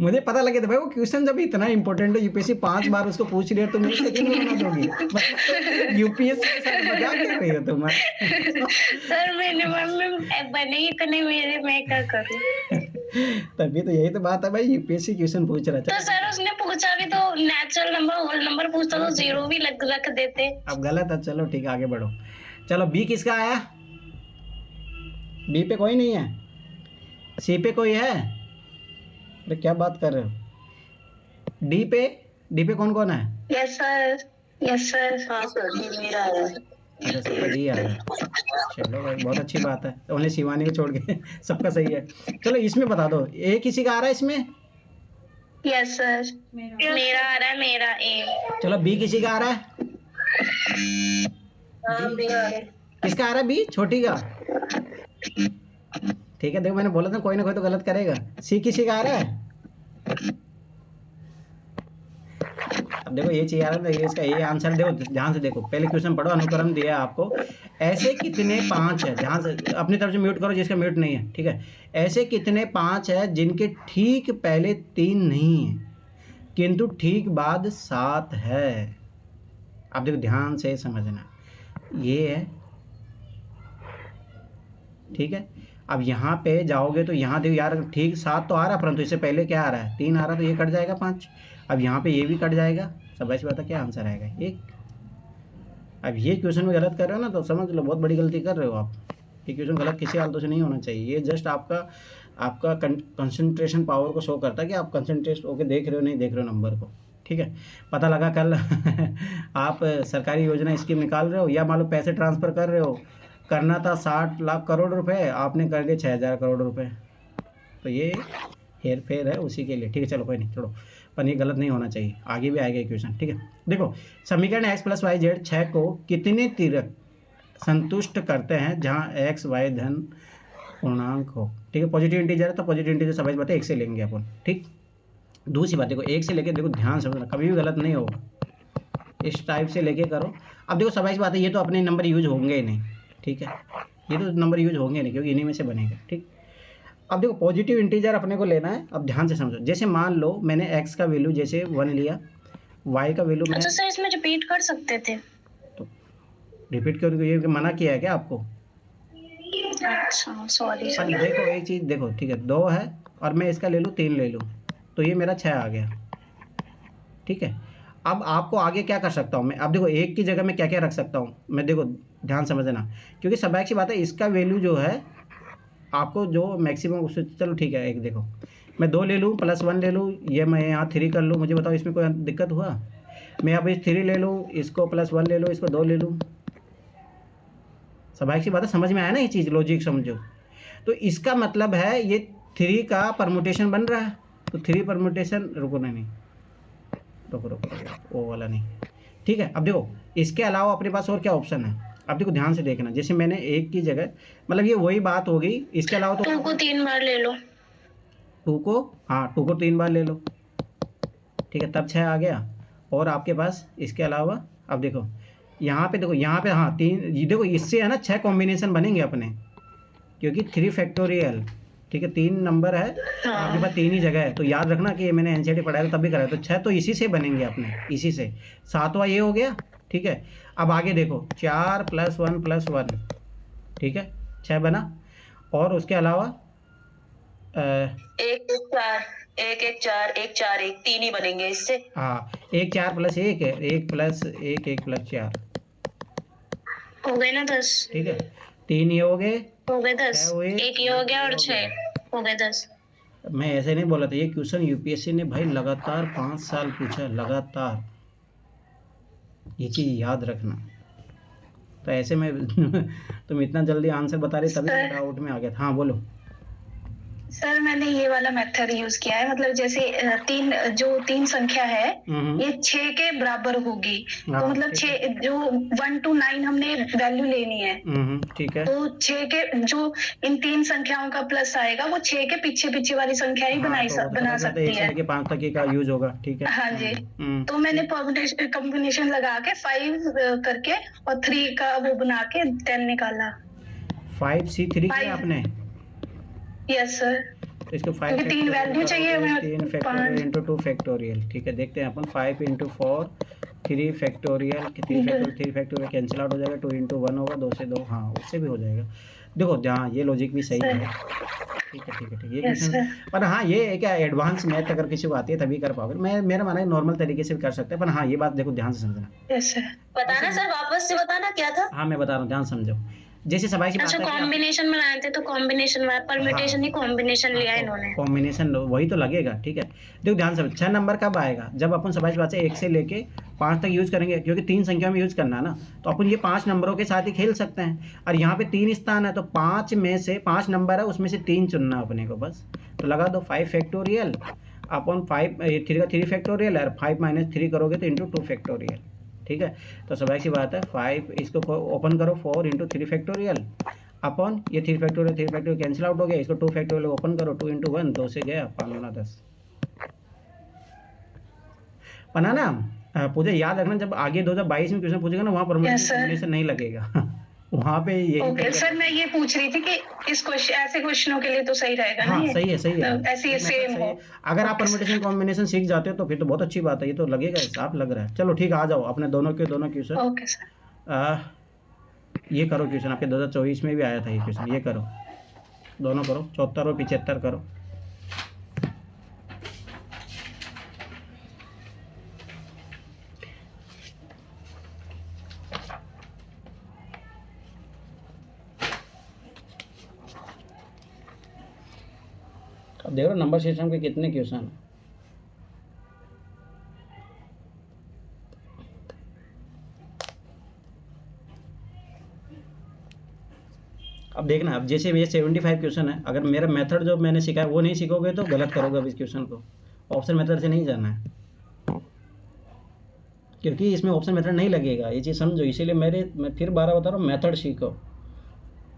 मुझे पता लगे था भाई, वो क्वेश्चन जब इतना इंपॉर्टेंट है, यूपीएससी 5 बार उसको पूछ रही है, तुम सेकंड में बना दोगी? मतलब यूपीएससी के साथ मजाक कर रही हो तुम? सर मिनिमम में बने इतने मेरे, मैं क्या करूं? तभी तो, यही तो बात है भाई, यूपीएससी क्वेश्चन पूछ रहा तो सर उसने पूछा भी तो नेचुरल नंबर होल नंबर पूछता तो 0 भी रख देते। अब गलत है। चलो ठीक है, आगे बढ़ो। चलो बी किसका आया? बी पे कोई नहीं है? सी पे कोई है? अरे क्या बात कर रहे हो? डी पे कौन कौन है? Yes sir. हाँ सर, मेरा है। अच्छा, सबका जी आ रहा है। चलो भाई, बहुत अच्छी बात है। ओनली शिवानी को छोड़ के सबका सही है। चलो इसमें बता दो, ए किसी का आ रहा है इसमें? यस सर, मेरा आ रहा है, मेरा ए। चलो बी किसी का आ रहा है? किसका आ रहा है? बी छोटी का। ठीक है, देखो मैंने बोला था कोई ना कोई तो गलत करेगा। सी किसी का आ रहा है? अब देखो ये चाहिए आ रहा है, ये इसका ये आंसर देखो, ध्यान से देखो। पहले क्वेश्चन पढ़ो, अनुक्रम दिया है आपको। ऐसे कितने 5 है, ध्यान से अपनी तरफ से म्यूट करो जिसका म्यूट नहीं है, ठीक है। ऐसे कितने 5 है जिनके ठीक पहले 3 नहीं है किंतु ठीक बाद 7 है? अब देखो ध्यान से समझना, ये है, ठीक है। अब यहाँ पे जाओगे तो यहाँ देखो यार, ठीक 7 तो आ रहा है, परंतु इससे पहले क्या आ रहा है? 3 आ रहा है, तो ये कट जाएगा 5। अब यहाँ पे ये भी कट जाएगा। सब ऐसे बता क्या आंसर आएगा? 1। अब ये क्वेश्चन में गलत कर रहे हो ना, तो समझ लो बहुत बड़ी गलती कर रहे हो आप। ये क्वेश्चन गलत किसी हालतों से नहीं होना चाहिए। ये जस्ट आपका कंसंट्रेशन पावर को शो करता है कि आप कंसंट्रेट होकर देख रहे हो, नहीं देख रहे हो नंबर को, ठीक है। पता लगा कल आप सरकारी योजना स्कीम निकाल रहे हो, या मान लो पैसे ट्रांसफ़र कर रहे हो, करना था 60 लाख करोड़ रुपए, आपने कर दिए 6000 करोड़ रुपए, तो ये हेर फेर है उसी के लिए, ठीक है। चलो कोई नहीं, छोड़ो, पर ये गलत नहीं होना चाहिए। आगे भी आएगा क्वेश्चन, ठीक है। देखो समीकरण x + y z 6 को कितने तीरक संतुष्ट करते हैं जहां x y धन पूर्णांक हो, ठीक है। पॉजिटिव इंटीजर है तो पॉजिटिव इंटीजर समझ बात है, 1 से लेंगे अपन, ठीक। दूसरी बात देखो, 1 से लेके देखो, ध्यान समझना, कभी भी गलत नहीं होगा, इस टाइप से लेके करो। अब देखो सबाइस बात है, ये तो अपने नंबर यूज होंगे ही नहीं, ठीक है। ये तो नंबर यूज होंगे नहीं, क्योंकि इन्हीं में से बनेगा, ठीक। अब देखो पॉजिटिव इंटीजर अपने को लेना है। अब ध्यान से समझो, जैसे मान लो मैंने x का वैल्यू जैसे 1 लिया, y का वैल्यू मैं, अच्छा सर इसमें रिपीट कर सकते थे? तो रिपीट क्यों? ये मना किया है क्या आपको? अच्छा सॉरी पर देखो एक चीज़ देखो, ठीक है, 2 है और मैं इसका ले लूँ 3 ले लूँ, तो ये मेरा 6 आ गया, ठीक है। अब आपको आगे क्या कर सकता हूँ मैं? अब देखो 1 की जगह मैं क्या क्या रख सकता हूँ मैं, देखो ध्यान समझना, क्योंकि स्वाभाविक सी बात है, इसका वैल्यू जो है आपको जो मैक्सिमम उससे, चलो ठीक है, एक देखो मैं 2 ले लूँ +1 ले लूँ, ये मैं यहाँ 3 कर लूँ, मुझे बताओ इसमें कोई दिक्कत हुआ? मैं अब इस 3 ले लूँ, इसको +1 ले लूँ, इसको 2 ले लूँ, स्वाभाविक सी बात है, समझ में आया ना ये चीज़, लॉजिक समझो। तो इसका मतलब है ये 3 का परमुटेशन बन रहा है, तो 3 परमुटेशन, रुको नहीं रुको वो वाला नहीं, ठीक है। अब देखो इसके अलावा अपने पास और क्या ऑप्शन है? अब देखो ध्यान से देखना, जैसे मैंने 1 की जगह, मतलब ये वही बात होगी, इसके अलावा तो 2 को 3 बार ले लो। 2 को, हाँ 2 को 3 बार ले लो, ठीक है, तब 6 आ गया। और आपके पास इसके अलावा अब देखो यहाँ पे, देखो यहाँ पे, हाँ 3, ये देखो इससे है ना 6 कॉम्बिनेशन बनेंगे अपने, क्योंकि 3 फैक्टोरियल, ठीक है, 3 नंबर है, आपके पास 3 ही जगह है, तो याद रखना कि ये मैंने एनसीईआरटी पढ़ाया था तब भी कराया, तो 6 तो इसी से बनेंगे अपने, इसी से। 7वां ये हो गया, ठीक है। अब आगे देखो 4 + 1 + 1, ठीक है, 6 बना। और उसके अलावा 1 1 4 1 1 4 1 4 1 3 ही बनेंगे इससे। हाँ 1 4 + 1 है, 1 + 1 1 + 4 हो गए ना 10, ठीक है, 3 ये हो गए, हो गए 10, 6 हुए, एक ये हो गया और 6 हो गए 10। मैं ऐसे नहीं बोला था, ये क्वेश्चन यूपीएससी ने भाई लगातार 5 साल पूछा, लगातार, ये चीज़ याद रखना। तो ऐसे में तुम इतना जल्दी आंसर बता रही तभी मैं डाउट में आ गया था। हाँ बोलो। सर मैंने ये वाला मेथड यूज किया है, मतलब जैसे तीन संख्या है ये 6 के बराबर होगी, तो मतलब 6 जो 1 to 9 हमने वैल्यू लेनी है, ठीक है, तो 6 के जो इन 3 संख्याओं का प्लस आएगा वो 6 के पीछे पीछे वाली संख्या ही बना सकती है। 1 से लेके 5 तक का यूज होगा, ठीक है। हाँ जी, तो मैंने कॉम्बिनेशन लगा के 5 करके और 3 का वो बना के 10 निकाला। 5C3 किया आपने? यस सर, तो इसको 5 क्योंकि 3 वैल्यू चाहिए हमें, 3 फैक्टोरियल इंटू 2 फैक्टोरियल, ठीक है। देखते हैं अपन 5 × 4 3 फैक्टोरियल, 3 फैक्टोरियल कैंसिल आउट हो जाएगा, 2 × 1 होगा, 2 से 2, हाँ उससे भी हो जाएगा। देखो जहाँ ये लॉजिक भी सही है, ठीक है ठीक है ठीक है, ये क्वेश्चन। पर हाँ ये है क्या, एडवांस मैथ अगर किसी को आती है तभी कर पाओगे, मेरा मानना है नॉर्मल तरीके से भी कर सकते हैं, पर हाँ ये बात देखो ध्यान से समझना। यस सर, बताना सर, वापस से बताना क्या था। हाँ मैं बता रहा हूँ, ध्यान समझो। जैसे सबाई की बात अच्छा है, कॉम्बिनेशन बनाए थे तो कॉम्बिनेशन में परम्यूटेशन ही कॉम्बिनेशन लिया इन्होंने, कॉम्बिनेशन वही तो लगेगा, ठीक है। देखो ध्यान से, 6 नंबर कब आएगा, जब अपन सबाई की बात से 1 से लेके 5 तक यूज करेंगे, क्योंकि 3 संख्या में यूज करना है ना, तो अपन ये 5 नंबरों के साथ ही खेल सकते हैं। और यहाँ पे 3 स्थान है, तो 5 में से 5 नंबर है, उसमें से 3 चुनना अपने को बस। तो लगा दो 5 फैक्टोरियल अपन 5 3 का 3 फैक्टोरियल, और 5 - 3 करोगे तो इंटू 2 फैक्टोरियल, ठीक है। तो सबाई सी बात है, 5 इसको ओपन करो, 4 × 3 फैक्टोरियल अपन ये 3 फैक्टोरियल कैंसिल आउट हो गया, इसको 2 फैक्टोरियल ओपन करो, 2 × 1 2 से गया, 5 × 10 बनाना। पूजा याद रखना, जब आगे 2022 में क्वेश्चन पूछेगा ना, वहाँ परम्यूटेशन नहीं लगेगा वहाँ पे यही। ओके सर, मैं ये पूछ रही थी कि इस क्वेश्चन, ऐसे क्वेश्चनों के लिए तो सही रहेगा ना? हाँ सही है, सही है, ऐसे सेम हो। अगर आप परम्यूटेशन कॉम्बिनेशन सीख जाते हो तो फिर तो बहुत अच्छी बात है, ये तो लगेगा, साफ लग रहा है। चलो ठीक है, आ जाओ अपने दोनों क्वेश्चन। ओके सर, ये करो क्वेश्चन, आपके 2024 में भी आया था ये क्वेश्चन, ये करो, दोनों करो, 74 और 75 करो। अब देखो नंबर सिस्टम के कितने क्वेश्चन हैं। अब देखना, अब जैसे ये 75 क्वेश्चन है, अगर मेरा मेथड जो मैंने सिखाया वो नहीं सीखोगे तो गलत करोगे अब इस क्वेश्चन को। ऑप्शन मेथड से नहीं जाना है, क्योंकि इसमें ऑप्शन मेथड नहीं लगेगा, ये चीज़ समझो। इसीलिए मैं फिर 12 बता रहा हूँ, मेथड सीखो।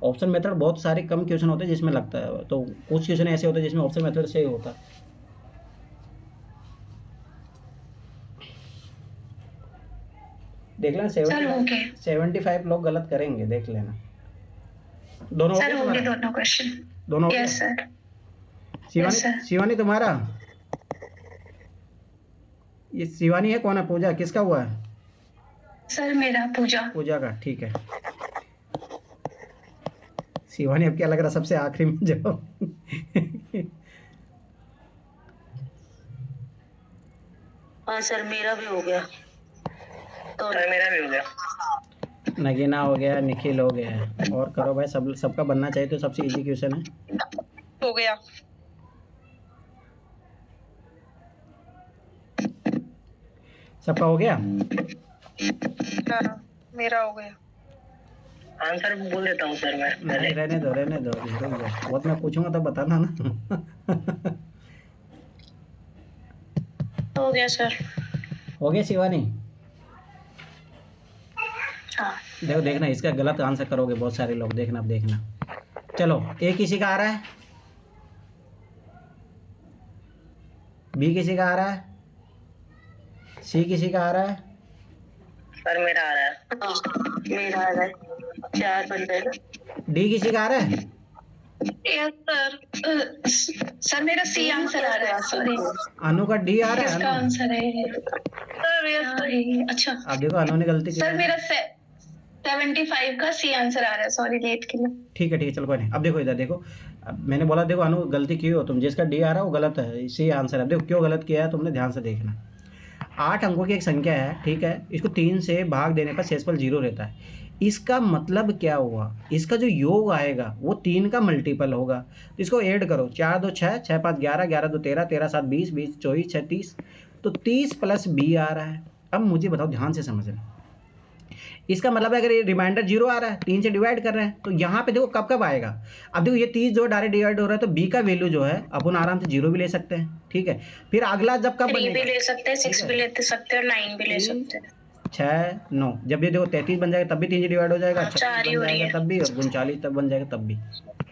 ऑप्शन मेथड बहुत सारे कम क्वेश्चन होते हैं जिसमें लगता है, तो कुछ क्वेश्चन ऐसे होते हैं जिसमें ऑप्शन मेथड से ही होता है। देख लेना, 75 लोग गलत करेंगे, देख लेना। दोनों सर होंगे दोनों क्वेश्चन? दोनों? Yes sir. शिवानी तुम्हारा, ये शिवानी है, कौन है? पूजा, किसका हुआ है? सर मेरा पूजा का, ठीक है। शिवानी अब क्या लग रहा है सबसे आखिरी में जवाब हाँ सर मेरा भी हो गया, तो मेरा भी हो गया, नगीना हो गया, निखिल हो गया है। और करो भाई, सबका बनना चाहिए, तो सबसे इजी क्वेश्चन है। हो गया। सबका हो गया? हाँ मेरा हो गया। आंसर बोल देता हूँ सर मैं। नहीं, रहने दो बहुत, मैं पूछूंगा तो बताना ना हो गया सर। हो गया शिवानी? हाँ। देखना, इसका गलत आंसर करोगे बहुत सारे लोग, देखना अब देखना। चलो एक किसी का आ रहा है, बी किसी का आ रहा है? सी किसी का आ रहा है? सर मेरा आ रहा है। मेरा आ रहा है 4 बन जाएगा। डी किसी का आ रहा है? Yes sir. सर मेरा सी आंसर आ रहा है, सॉरी। अनु का डी आ रहा है? किसका अनु आंसर है? Sir yes. अच्छा अब देखो अनु ने गलती की सर, है। मेरा 75 का सी आंसर आ रहा है, सॉरी लेट के लिए। ठीक है चलो कोई नहीं। अब देखो इधर देखो, अब मैंने बोला देखो अनु गलती की हो तुम, जिसका डी आ रहा है वो गलत है, सी आंसर है। देखो क्यों गलत किया है तुमने, ध्यान से देखना। 8 अंकों की एक संख्या है, ठीक है, इसको 3 से भाग देने पर शेषफल 0 रहता है। इसका मतलब क्या हुआ, इसका जो योग आएगा वो 3 का मल्टीपल होगा। तो इसको ऐड करो, 4 2 6, 6 5 11, 11 2 13, 13 7 20, 20 24, 6 30, तो 30 प्लस बी आ रहा है। अब मुझे बताओ, ध्यान से समझना, इसका मतलब है अगर ये रिमाइंडर 0 आ रहा है, 3 से डिवाइड कर रहे हैं, तो यहाँ पे देखो कब कब आएगा। अब देखो ये 30 जो डायरेक्ट डिवाइड हो रहा है, तो बी का वैल्यू जो है अपन आराम से 0 भी ले सकते हैं, ठीक है। फिर अगला जब कब 3 भी ले सकते हैं, 6 भी ले सकते हैं और 9 भी ले सकते हैं। 6 9, जब ये देखो 33 बन जाएगा तब भी 3 से डिवाइड हो जाएगा, 4 ही बन हो रही जाएगा है। तब भी, और 39 तब बन जाएगा तब भी,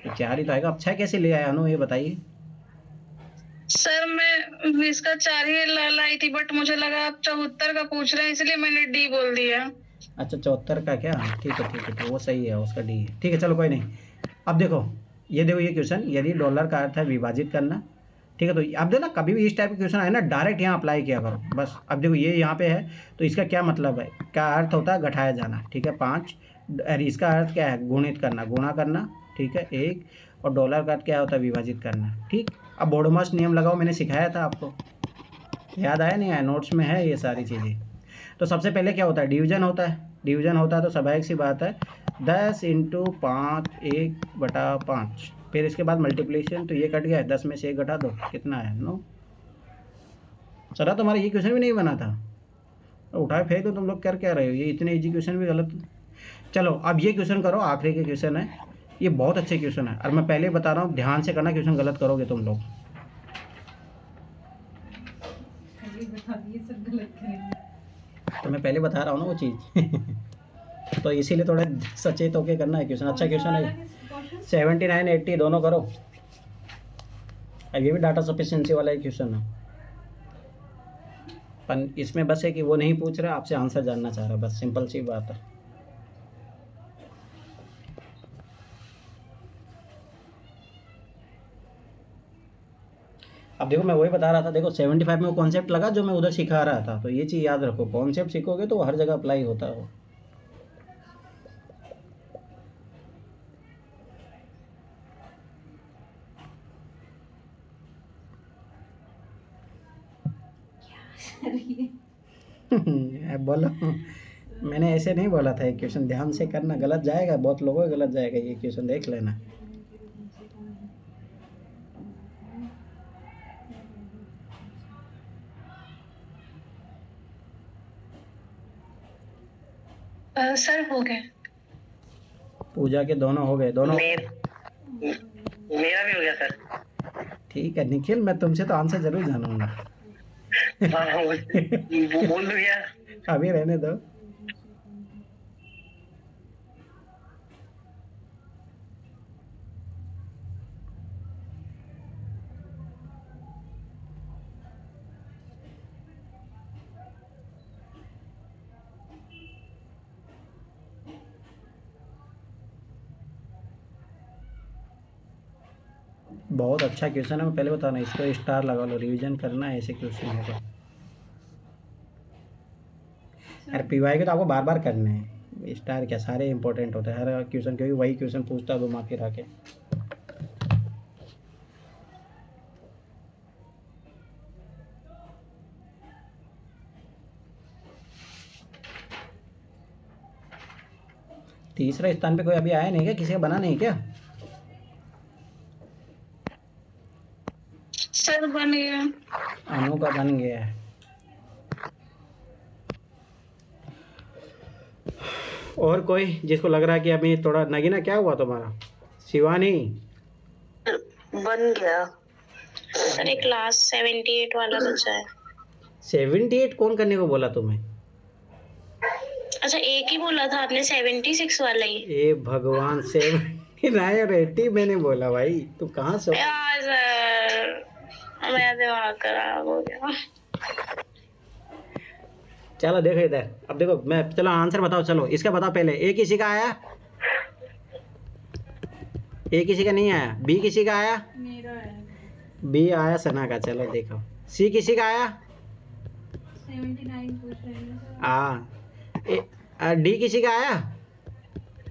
तो 4 ही तो आएगा। अब 6 कैसे ले आया अनु, ये बताइए। सर मैं इसका 4 ही लाई थी, बट मुझे लगा आप 74 का पूछ रहे हैं, इसलिए मैंने डी बोल दिया। अच्छा 74 का क्या, ठीक है तो वो सही है, उसका डी है, ठीक है चलो कोई नहीं। अब देखो ये देखो ये क्वेश्चन, यदि डॉलर का अर्थ है विभाजित करना, ठीक है, तो अब देखो ना कभी भी इस टाइप के क्वेश्चन आए ना, डायरेक्ट यहाँ अप्लाई किया करो बस। अब देखो ये यहाँ पे है, तो इसका क्या मतलब है, क्या अर्थ होता है, घटाया जाना, ठीक है। 5, अरे इसका अर्थ क्या है, गुणित करना, गुणा करना, ठीक है 1, और डॉलर का अर्थ क्या होता है, विभाजित करना, ठीक। अब बोडोमास नियम लगाओ, मैंने सिखाया था आपको, याद आया नहीं आया, नोट्स में है ये सारी चीज़ें। तो सबसे पहले क्या होता है, डिवीजन होता है, डिवीजन होता है तो स्वाभाविक सी बात है 10 × 5 1/5, फिर इसके बाद मल्टीप्लिकेशन, तो ये कट गया, 10 में से 1 घटा दो, कितना है 9। सर तुम्हारा ये क्वेश्चन भी नहीं बना था, उठाए फेंक दो, तुम लोग कर क्या रहे हो, ये इतने इजी क्वेश्चन भी गलत। चलो अब ये क्वेश्चन करो, आखिरी के क्वेश्चन है, ये बहुत अच्छे क्वेश्चन है, और मैं पहले बता रहा हूँ ध्यान से करना, क्वेश्चन गलत करोगे तुम लोग। तो मैं पहले बता रहा हूँ ना वो चीज़ तो इसीलिए थोड़ा सचेत होके करना है क्वेश्चन। अच्छा क्वेश्चन है, 79 80 दोनों करो। अब ये भी डाटा सफिशिएंसी वाला एक क्वेश्चन है, पर इसमें बस है कि वो नहीं पूछ रहा, आपसे आंसर जानना चाह रहा, बस सिंपल सी बात है। अब देखो मैं वही बता रहा था, देखो 75 में वो कॉन्सेप्ट लगा जो मैं उधर सिखा रहा था, तो ये चीज़ याद रखो, कॉन्सेप्ट सीखोगे तो हर जगह अप्लाई होता है। बोलो, मैंने ऐसे नहीं बोला था, ये क्वेश्चन ध्यान से करना, गलत जाएगा, बहुत लोगों का गलत जाएगा, ये क्वेश्चन देख लेना। सर हो गए, पूजा के दोनों हो गए, दोनों। मेरा भी हो गया सर। ठीक है निखिल, मैं तुमसे तो आंसर जरूर जानूंगा। बोल दो यार, अभी रहने दो। बहुत अच्छा क्वेश्चन है, मैं पहले बताना, इसको स्टार लगा लो, रिवीजन करना है, ऐसे क्वेश्चन होगा। अरे पीवाई के तो आपको बार बार करने हैं, स्टार क्या, सारे इंपॉर्टेंट होते हैं हर क्वेश्चन, क्योंकि वही क्वेश्चन पूछता है घुमा फिरा के। तीसरा स्थान पे कोई अभी आया नहीं क्या, किसी का बना नहीं क्या? सर बन गया, अनु का बन गया है। और कोई जिसको लग रहा है कि अभी थोड़ा, नगीना क्या हुआ तुम्हारा, शिवानी? बन गया सर, एक क्लास 78 वाला बचा है। 78 कौन करने को बोला तुम्हें? अच्छा एक ही बोला था आपने, 76 वाला ही। ए भगवान, 79 और 80 मैंने बोला भाई, तू कहाँ से? यार मेरा दिमाग खराब हो गया। चलो देखो इधर, अब देखो मैं, चलो आंसर बताओ, चलो इसका बताओ पहले। ए किसी का आया? ए किसी का नहीं आया। बी किसी का आया? मेरा है बी आया सना का। चलो देखो, सी किसी का आया? 79 पूछ रहे हैं सर। डी किसी का आया?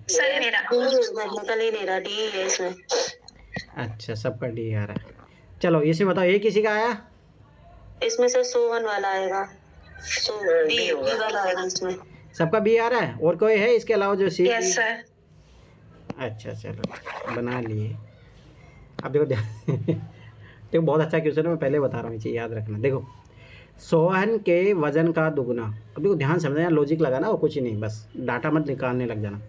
सर मेरा निकल ही नहीं रहा, डी है इसमें। अच्छा, सबका डी आ रहा है। चलो इसमें बताओ, ए किसी का आया? इसमें से सोहन वाला आएगा, बी वाला आएगा इसमें। सबका बी आ रहा है? और कोई है इसके अलावा जो सी? Yes sir. अच्छा चलो बना लिए। अब देखो देखो बहुत अच्छा क्वेश्चन है, मैं पहले बता रहा हूँ, ये चीज़ याद रखना। देखो, सोहन के वजन का दुगना। अब देखो ध्यान समझना, लॉजिक लगाना और कुछ नहीं, बस डाटा मत निकालने लग जाना।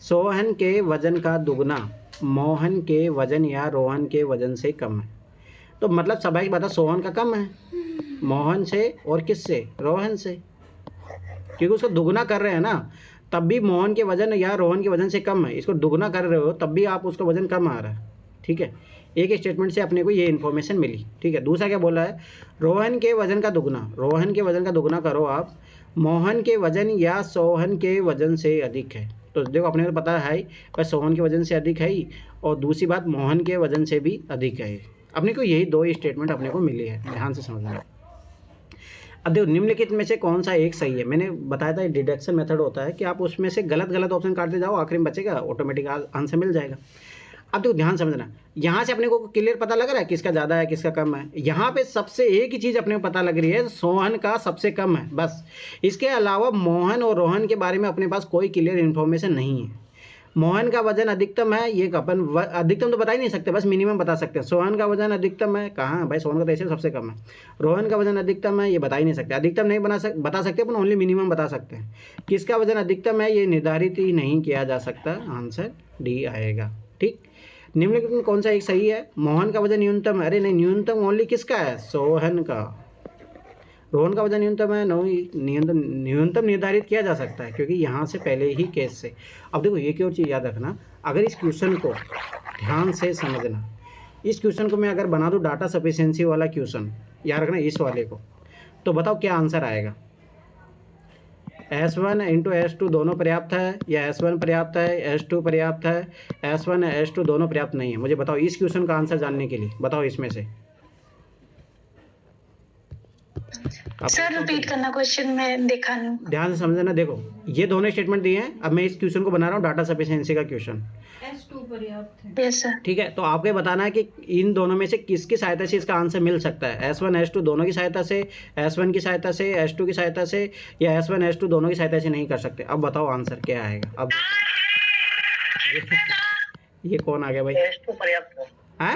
सोहन के वजन का दुगना मोहन के वजन या रोहन के वजन से कम है। तो मतलब स्वाभाविक बात है, सोहन का कम है मोहन से, और किससे? रोहन से, क्योंकि उसको दुगना कर रहे हैं ना, तब भी मोहन के वजन या रोहन के वजन से कम है। इसको दुगना कर रहे हो तब भी आप उसका वजन कम आ रहा है। ठीक है, एक स्टेटमेंट से अपने को ये इन्फॉर्मेशन मिली। ठीक है, दूसरा क्या बोला है? रोहन के वजन का दुगना, रोहन के वजन का दुगना करो आप, मोहन के वजन या सोहन के वजन से अधिक है। तो देखो अपने को पता है पर सोहन के वजन से अधिक है ही, और दूसरी बात मोहन के वजन से भी अधिक है। अपने को यही दो स्टेटमेंट अपने को मिली है, ध्यान से समझना। अब देखो निम्नलिखित में से कौन सा एक सही है? मैंने बताया था डिडक्शन मेथड होता है कि आप उसमें से गलत गलत ऑप्शन काटते जाओ, आखिरी में बचेगा, ऑटोमेटिक आंसर मिल जाएगा। अब देखो ध्यान समझना, यहाँ से अपने को क्लियर पता लग रहा है किसका ज़्यादा है किसका कम है। यहाँ पे सबसे एक ही चीज़ अपने को पता लग रही है, सोहन का सबसे कम है बस। इसके अलावा मोहन और रोहन के बारे में अपने पास कोई क्लियर इन्फॉर्मेशन नहीं है। मोहन का वजन अधिकतम है, ये अपन अधिकतम तो बता ही नहीं सकते, बस मिनिमम बता सकते हैं। सोहन का वजन अधिकतम है, कहाँ भाई, सोहन का तो ऐसे सबसे कम है। रोहन का वजन अधिकतम है, ये बता ही नहीं सकते। अधिकतम नहीं बता सकते अपन, ओनली मिनिमम बता सकते हैं। किसका वजन अधिकतम है ये निर्धारित ही नहीं किया जा सकता, आंसर डी आएगा। ठीक, निम्नलिखित में कौन सा एक सही है? मोहन का वजन न्यूनतम, अरे नहीं, न्यूनतम ओनली किसका है? सोहन का। रोहन का वजन न्यूनतम है, न्यूनतम निर्धारित किया जा सकता है क्योंकि यहाँ से पहले ही केस से। अब देखो एक और चीज़ याद रखना, अगर इस क्वेश्चन को ध्यान से समझना, इस क्वेश्चन को मैं अगर बना दूँ डाटा सफिशिएंसी वाला क्वेश्चन, याद रखना इस वाले को, तो बताओ क्या आंसर आएगा? S1 इंटू S2 दोनों पर्याप्त है, या S1 पर्याप्त है, S2 पर्याप्त है, S1 S2 दोनों पर्याप्त नहीं है? मुझे बताओ इस क्वेश्चन का आंसर जानने के लिए, बताओ इसमें से। सर रिपीट करना क्वेश्चन, में देखा नहीं। ध्यान से समझना, देखो ये दोनों स्टेटमेंट दिए हैं, अब मैं इस क्वेश्चन को बना रहा हूँ डाटा सफिशिएंसी का क्वेश्चन। S2 पर्याप्त है। Yes sir. ठीक है, तो आपको ये बताना है कि इन दोनों में से किसकी सहायता से इसका आंसर मिल सकता है। S1 S2 दोनों की सहायता से, S1 की सहायता से, S2 की सहायता से, या S1 S2 दोनों की सहायता से नहीं कर सकते। अब बताओ आंसर क्या आएगा? अब ये कौन आ गया भाई? S2 पर्याप्त होगा।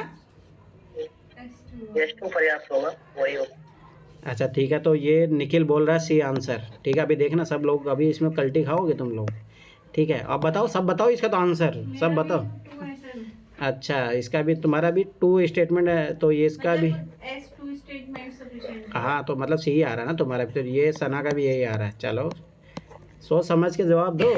S2 पर्याप्त होगा, वही होगा। अच्छा ठीक है, तो ये निखिल बोल रहा है सी आंसर। ठीक है, अभी देखना सब लोग, अभी इसमें कल्टी खाओगे तुम लोग। ठीक है, अब बताओ, सब बताओ इसका तो आंसर, सब बताओ। अच्छा, इसका भी तुम्हारा भी 2 स्टेटमेंट है, तो ये इसका भी S2 स्टेटमेंट सफिशिएंट। हाँ, तो मतलब सी आ रहा है ना तुम्हारा भी, तो ये सना का भी यही आ रहा है। चलो सोच समझ के जवाब दो,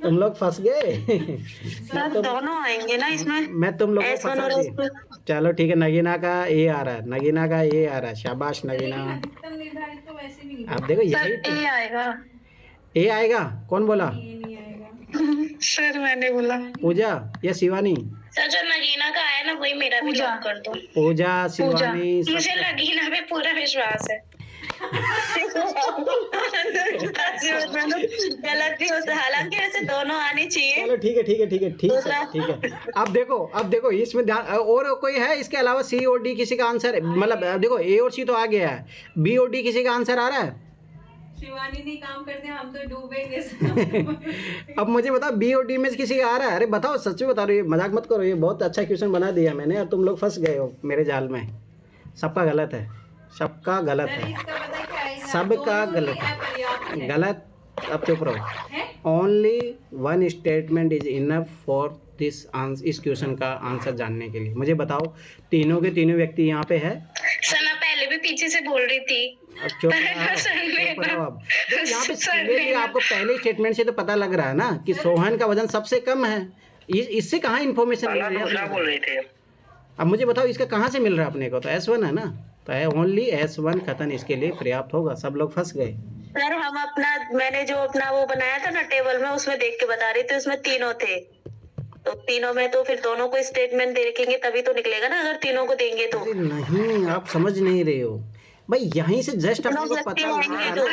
तुम लोग फंस गए। सर दोनों आएंगे ना इसमें? मैं तुम लोग को S1 और फंसा दिया। चलो ठीक है, नगीना का ए आ रहा है, नगीना का ए आ रहा है, शाबाश नगीना। अधिकतम निर्धारित तो वैसे भी नहीं। आप देखो सर यही तो ए आएगा। ए आएगा, कौन बोला? ये नहीं आएगा। सर मैंने बोला। पूजा या शिवानी? सर जो नगीना का आया ना वही मेरा भी पूजा। लॉक कर दो। पूजा, शिवानी, मुझे नगीना पे पूरा विश्वास है। गलत भी हो सकता, हालांकि ऐसे दोनों आनी चाहिए। चलो ठीक है ठीक है ठीक है ठीक है ठीक है। अब देखो इसमें ध्यान, और कोई है इसके अलावा? सी और डी किसी का आंसर, मतलब देखो ए और सी तो आ गया है, बी और डी किसी का आंसर आ रहा है? शिवानी नहीं काम करते, हम तो डूबेंगे। अब मुझे बताओ बी और डी में से किसी का आ रहा है? अरे बताओ, सच में बता रही हो, मजाक मत करो। ये बहुत अच्छा क्वेश्चन बना दिया मैंने और तुम लोग फंस गए हो मेरे जाल में। सबका गलत है, सबका गलत है, सबका गलत है, गलत। अब चुप रहो। Only one statement is enough for this answer, इस क्वेश्चन का आंसर जानने के लिए। मुझे बताओ तीनों के तीनों व्यक्ति यहाँ पे है? सना पहले भी पीछे से बोल रही थी। अब चुप रहो। अब देखो यहाँ पे क्लियरली आपको पहले स्टेटमेंट से तो पता लग रहा है ना कि सोहन का वजन सबसे कम है। इससे कहाँ इन्फॉर्मेशन मिल रही है? बोल रही थी। अब मुझे बताओ इसका कहाँ से मिल रहा है अपने को, तो S1 है ना, तो ओनली S1 कथन इसके लिए पर्याप्त होगा। सब लोग फंस गए। सर हम अपना, मैंने जो अपना वो बनाया था ना टेबल में, उसमें देख के बता रही थी, उसमें तीनों थे, तो तीनों में तो फिर दोनों को स्टेटमेंट देखेंगे तभी तो निकलेगा ना, अगर तीनों को देंगे तो। अरे नहीं, आप समझ नहीं रहे हो भाई, यहीं से जस्ट अपने को पता लग रहा है ना,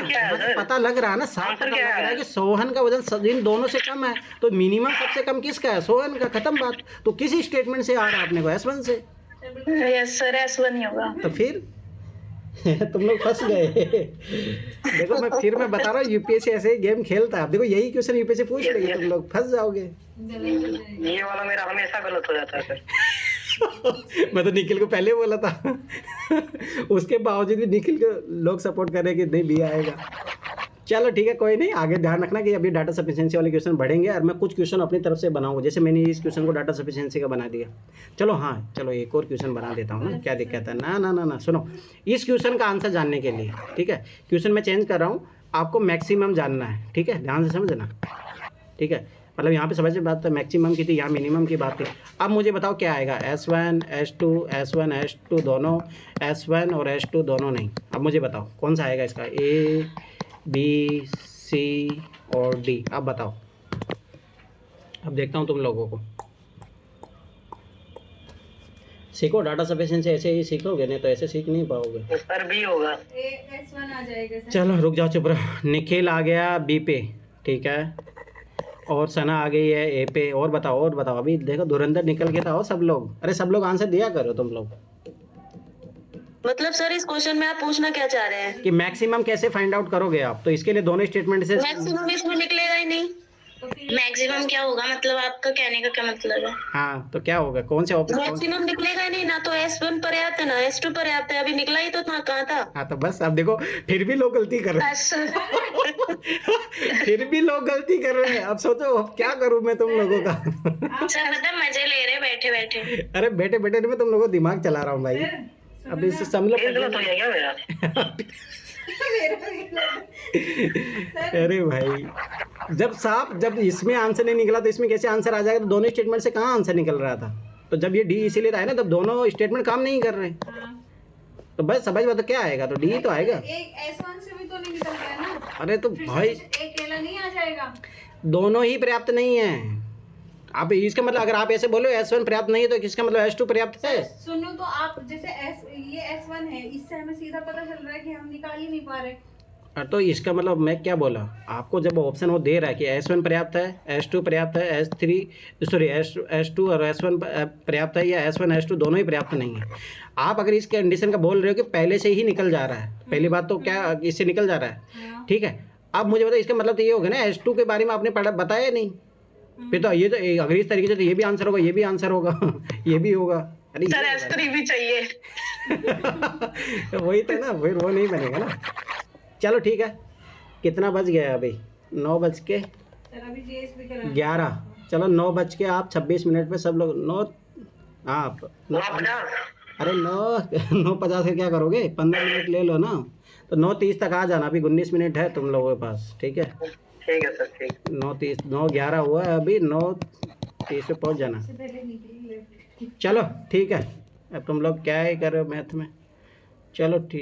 पता लग रहा है ना, साफ पता लग रहा है कि सोहन का वजन इन दोनों से कम है, तो मिनिमम सबसे कम किसका है, सोहन का, खत्म बात। तो किस स्टेटमेंट से आ रहा है अपने को, S1 से। यस सर, S1 ही होगा। तो फिर तुम लोग फंस गए। देखो मैं बता रहा हूँ, यूपीएससी ऐसे ही गेम खेलता है। अब देखो यही क्वेश्चन यूपीएससी पूछ लेगी, तुम लोग फंस जाओगे। ये वाला मेरा हमेशा गलत हो जाता है सर। मैं तो निखिल को पहले बोला था। उसके बावजूद भी निखिल को लोग सपोर्ट कर रहे हैं कि नहीं भी आएगा। चलो ठीक है, कोई नहीं, आगे ध्यान रखना कि अभी डाटा सफिशिएंसी वाले क्वेश्चन बढ़ेंगे, और मैं कुछ क्वेश्चन अपनी तरफ से बनाऊंगा, जैसे मैंने इस क्वेश्चन को डाटा सफिशिएंसी का बना दिया। चलो हाँ, चलो एक और क्वेश्चन बना देता हूँ ना, क्या दिक्कत है। ना ना ना ना, सुनो, इस क्वेश्चन का आंसर जानने के लिए, ठीक है, क्वेश्चन मैं चेंज कर रहा हूँ, आपको मैक्सिमम जानना है, ठीक है, ध्यान से समझना, ठीक है। मतलब यहाँ पे समझ में बात, मैक्सिमम की थी, यहाँ मिनिमम की बात थी। अब मुझे बताओ क्या आएगा, S1 S2 S1 S2 दोनों, S1 और S2 दोनों नहीं। अब मुझे बताओ कौन सा आएगा इसका, A B C और D। अब बताओ, अब देखता हूँ तुम लोगों को। सीखो डाटा सफिशिएंसी, ऐसे ही सीखोगे, नहीं तो ऐसे सीख नहीं पाओगे। सर भी होगा, S1 आ जाएगा सर। चलो रुक जाओ, चुप रहो। निखिल आ गया B पे, ठीक है, और सना आ गई है A पे। और बताओ अभी देखो धुरंधर निकल के था, और सब लोग, अरे सब लोग आंसर दिया करो तुम लोग। मतलब सर इस क्वेश्चन में आप पूछना क्या चाह रहे हैं कि मैक्सिमम कैसे फाइंड आउट करोगे आप, तो इसके लिए दोनों स्टेटमेंट से। मैक्सिमम इसमें निकलेगा ही नहीं। मैक्सिमम क्या होगा, मतलब आपका कहने का क्या मतलब है। हाँ, तो क्या होगा, कौन से ऑप्शन। मैक्सिमम निकलेगा ही नहीं ना, तो S1 पर्याप्त है ना, S2 पर्याप्त है, अभी निकला ही तो था, कहाँ था। हाँ तो बस, अब देखो फिर भी लोग गलती कर रहे हैं। फिर भी लोग गलती कर रहे हैं। अब सोचो अब क्या करूं मैं तुम लोगों का। सर मतलब मजे ले रहे बैठे बैठे। अरे बैठे बैठे मैं तुम लोगों को दिमाग चला रहा हूँ भाई। अब इससे समझ गलत हो गया क्या मेरा? अरे भाई, जब इसमें आंसर नहीं निकला तो इसमें कैसे आंसर आ जाएगा। तो दोनों स्टेटमेंट से कहाँ आंसर निकल रहा था। तो जब ये डी इसीलिए रहा है ना, तब दोनों स्टेटमेंट काम नहीं कर रहे। तो बस समझ में तो क्या आएगा, तो डी तो आएगा। एक S1 से भी तो नहीं निकल रहा है ना। अरे तो भाई एक अकेला नहीं आ जाएगा। दोनों ही पर्याप्त नहीं है। आप इसका मतलब अगर आप ऐसे बोलो S1 पर्याप्त नहीं है, तो किसका मतलब S2 पर्याप्त है। सुनो तो आप जैसे ये S1 है, इससे हमें सीधा पता चल रहा है कि हम निकाल ही नहीं पा रहे। तो इसका मतलब मैं क्या बोला आपको, जब ऑप्शन वो दे रहा है कि S1 पर्याप्त है, S2 पर्याप्त है, S2 और S1 पर्याप्त है, या S1 S2 दोनों ही पर्याप्त नहीं है। आप अगर इस कंडीशन का बोल रहे हो कि पहले से ही निकल जा रहा है, पहली बात तो क्या इससे निकल जा रहा है, ठीक है। अब मुझे बताओ इसका मतलब तो ये होगा ना, S2 के बारे में आपने बताया नहीं, फिर तो ये तो अगर इस तरीके से तो ये भी आंसर होगा, ये भी आंसर होगा, ये भी होगा। अरे सर S3 भी चाहिए। वही तो ना, फिर वो नहीं बनेगा ना। चलो ठीक है, कितना बज गया अभी, 9:11। चलो 9:26 पे सब लोग 9, हाँ 9:50। अरे 9:50 के क्या करोगे, 15 मिनट ले लो ना। तो 9:30 तक आ जाना, अभी 19 मिनट है तुम लोगों के पास, ठीक है। ठीक है सर, ठीक। 9:30 9:11 हुआ है अभी, 9:30 पे पहुंच जाना। चलो ठीक है, अब तुम लोग क्या ही कर रहे हो मैथ में। चलो ठीक।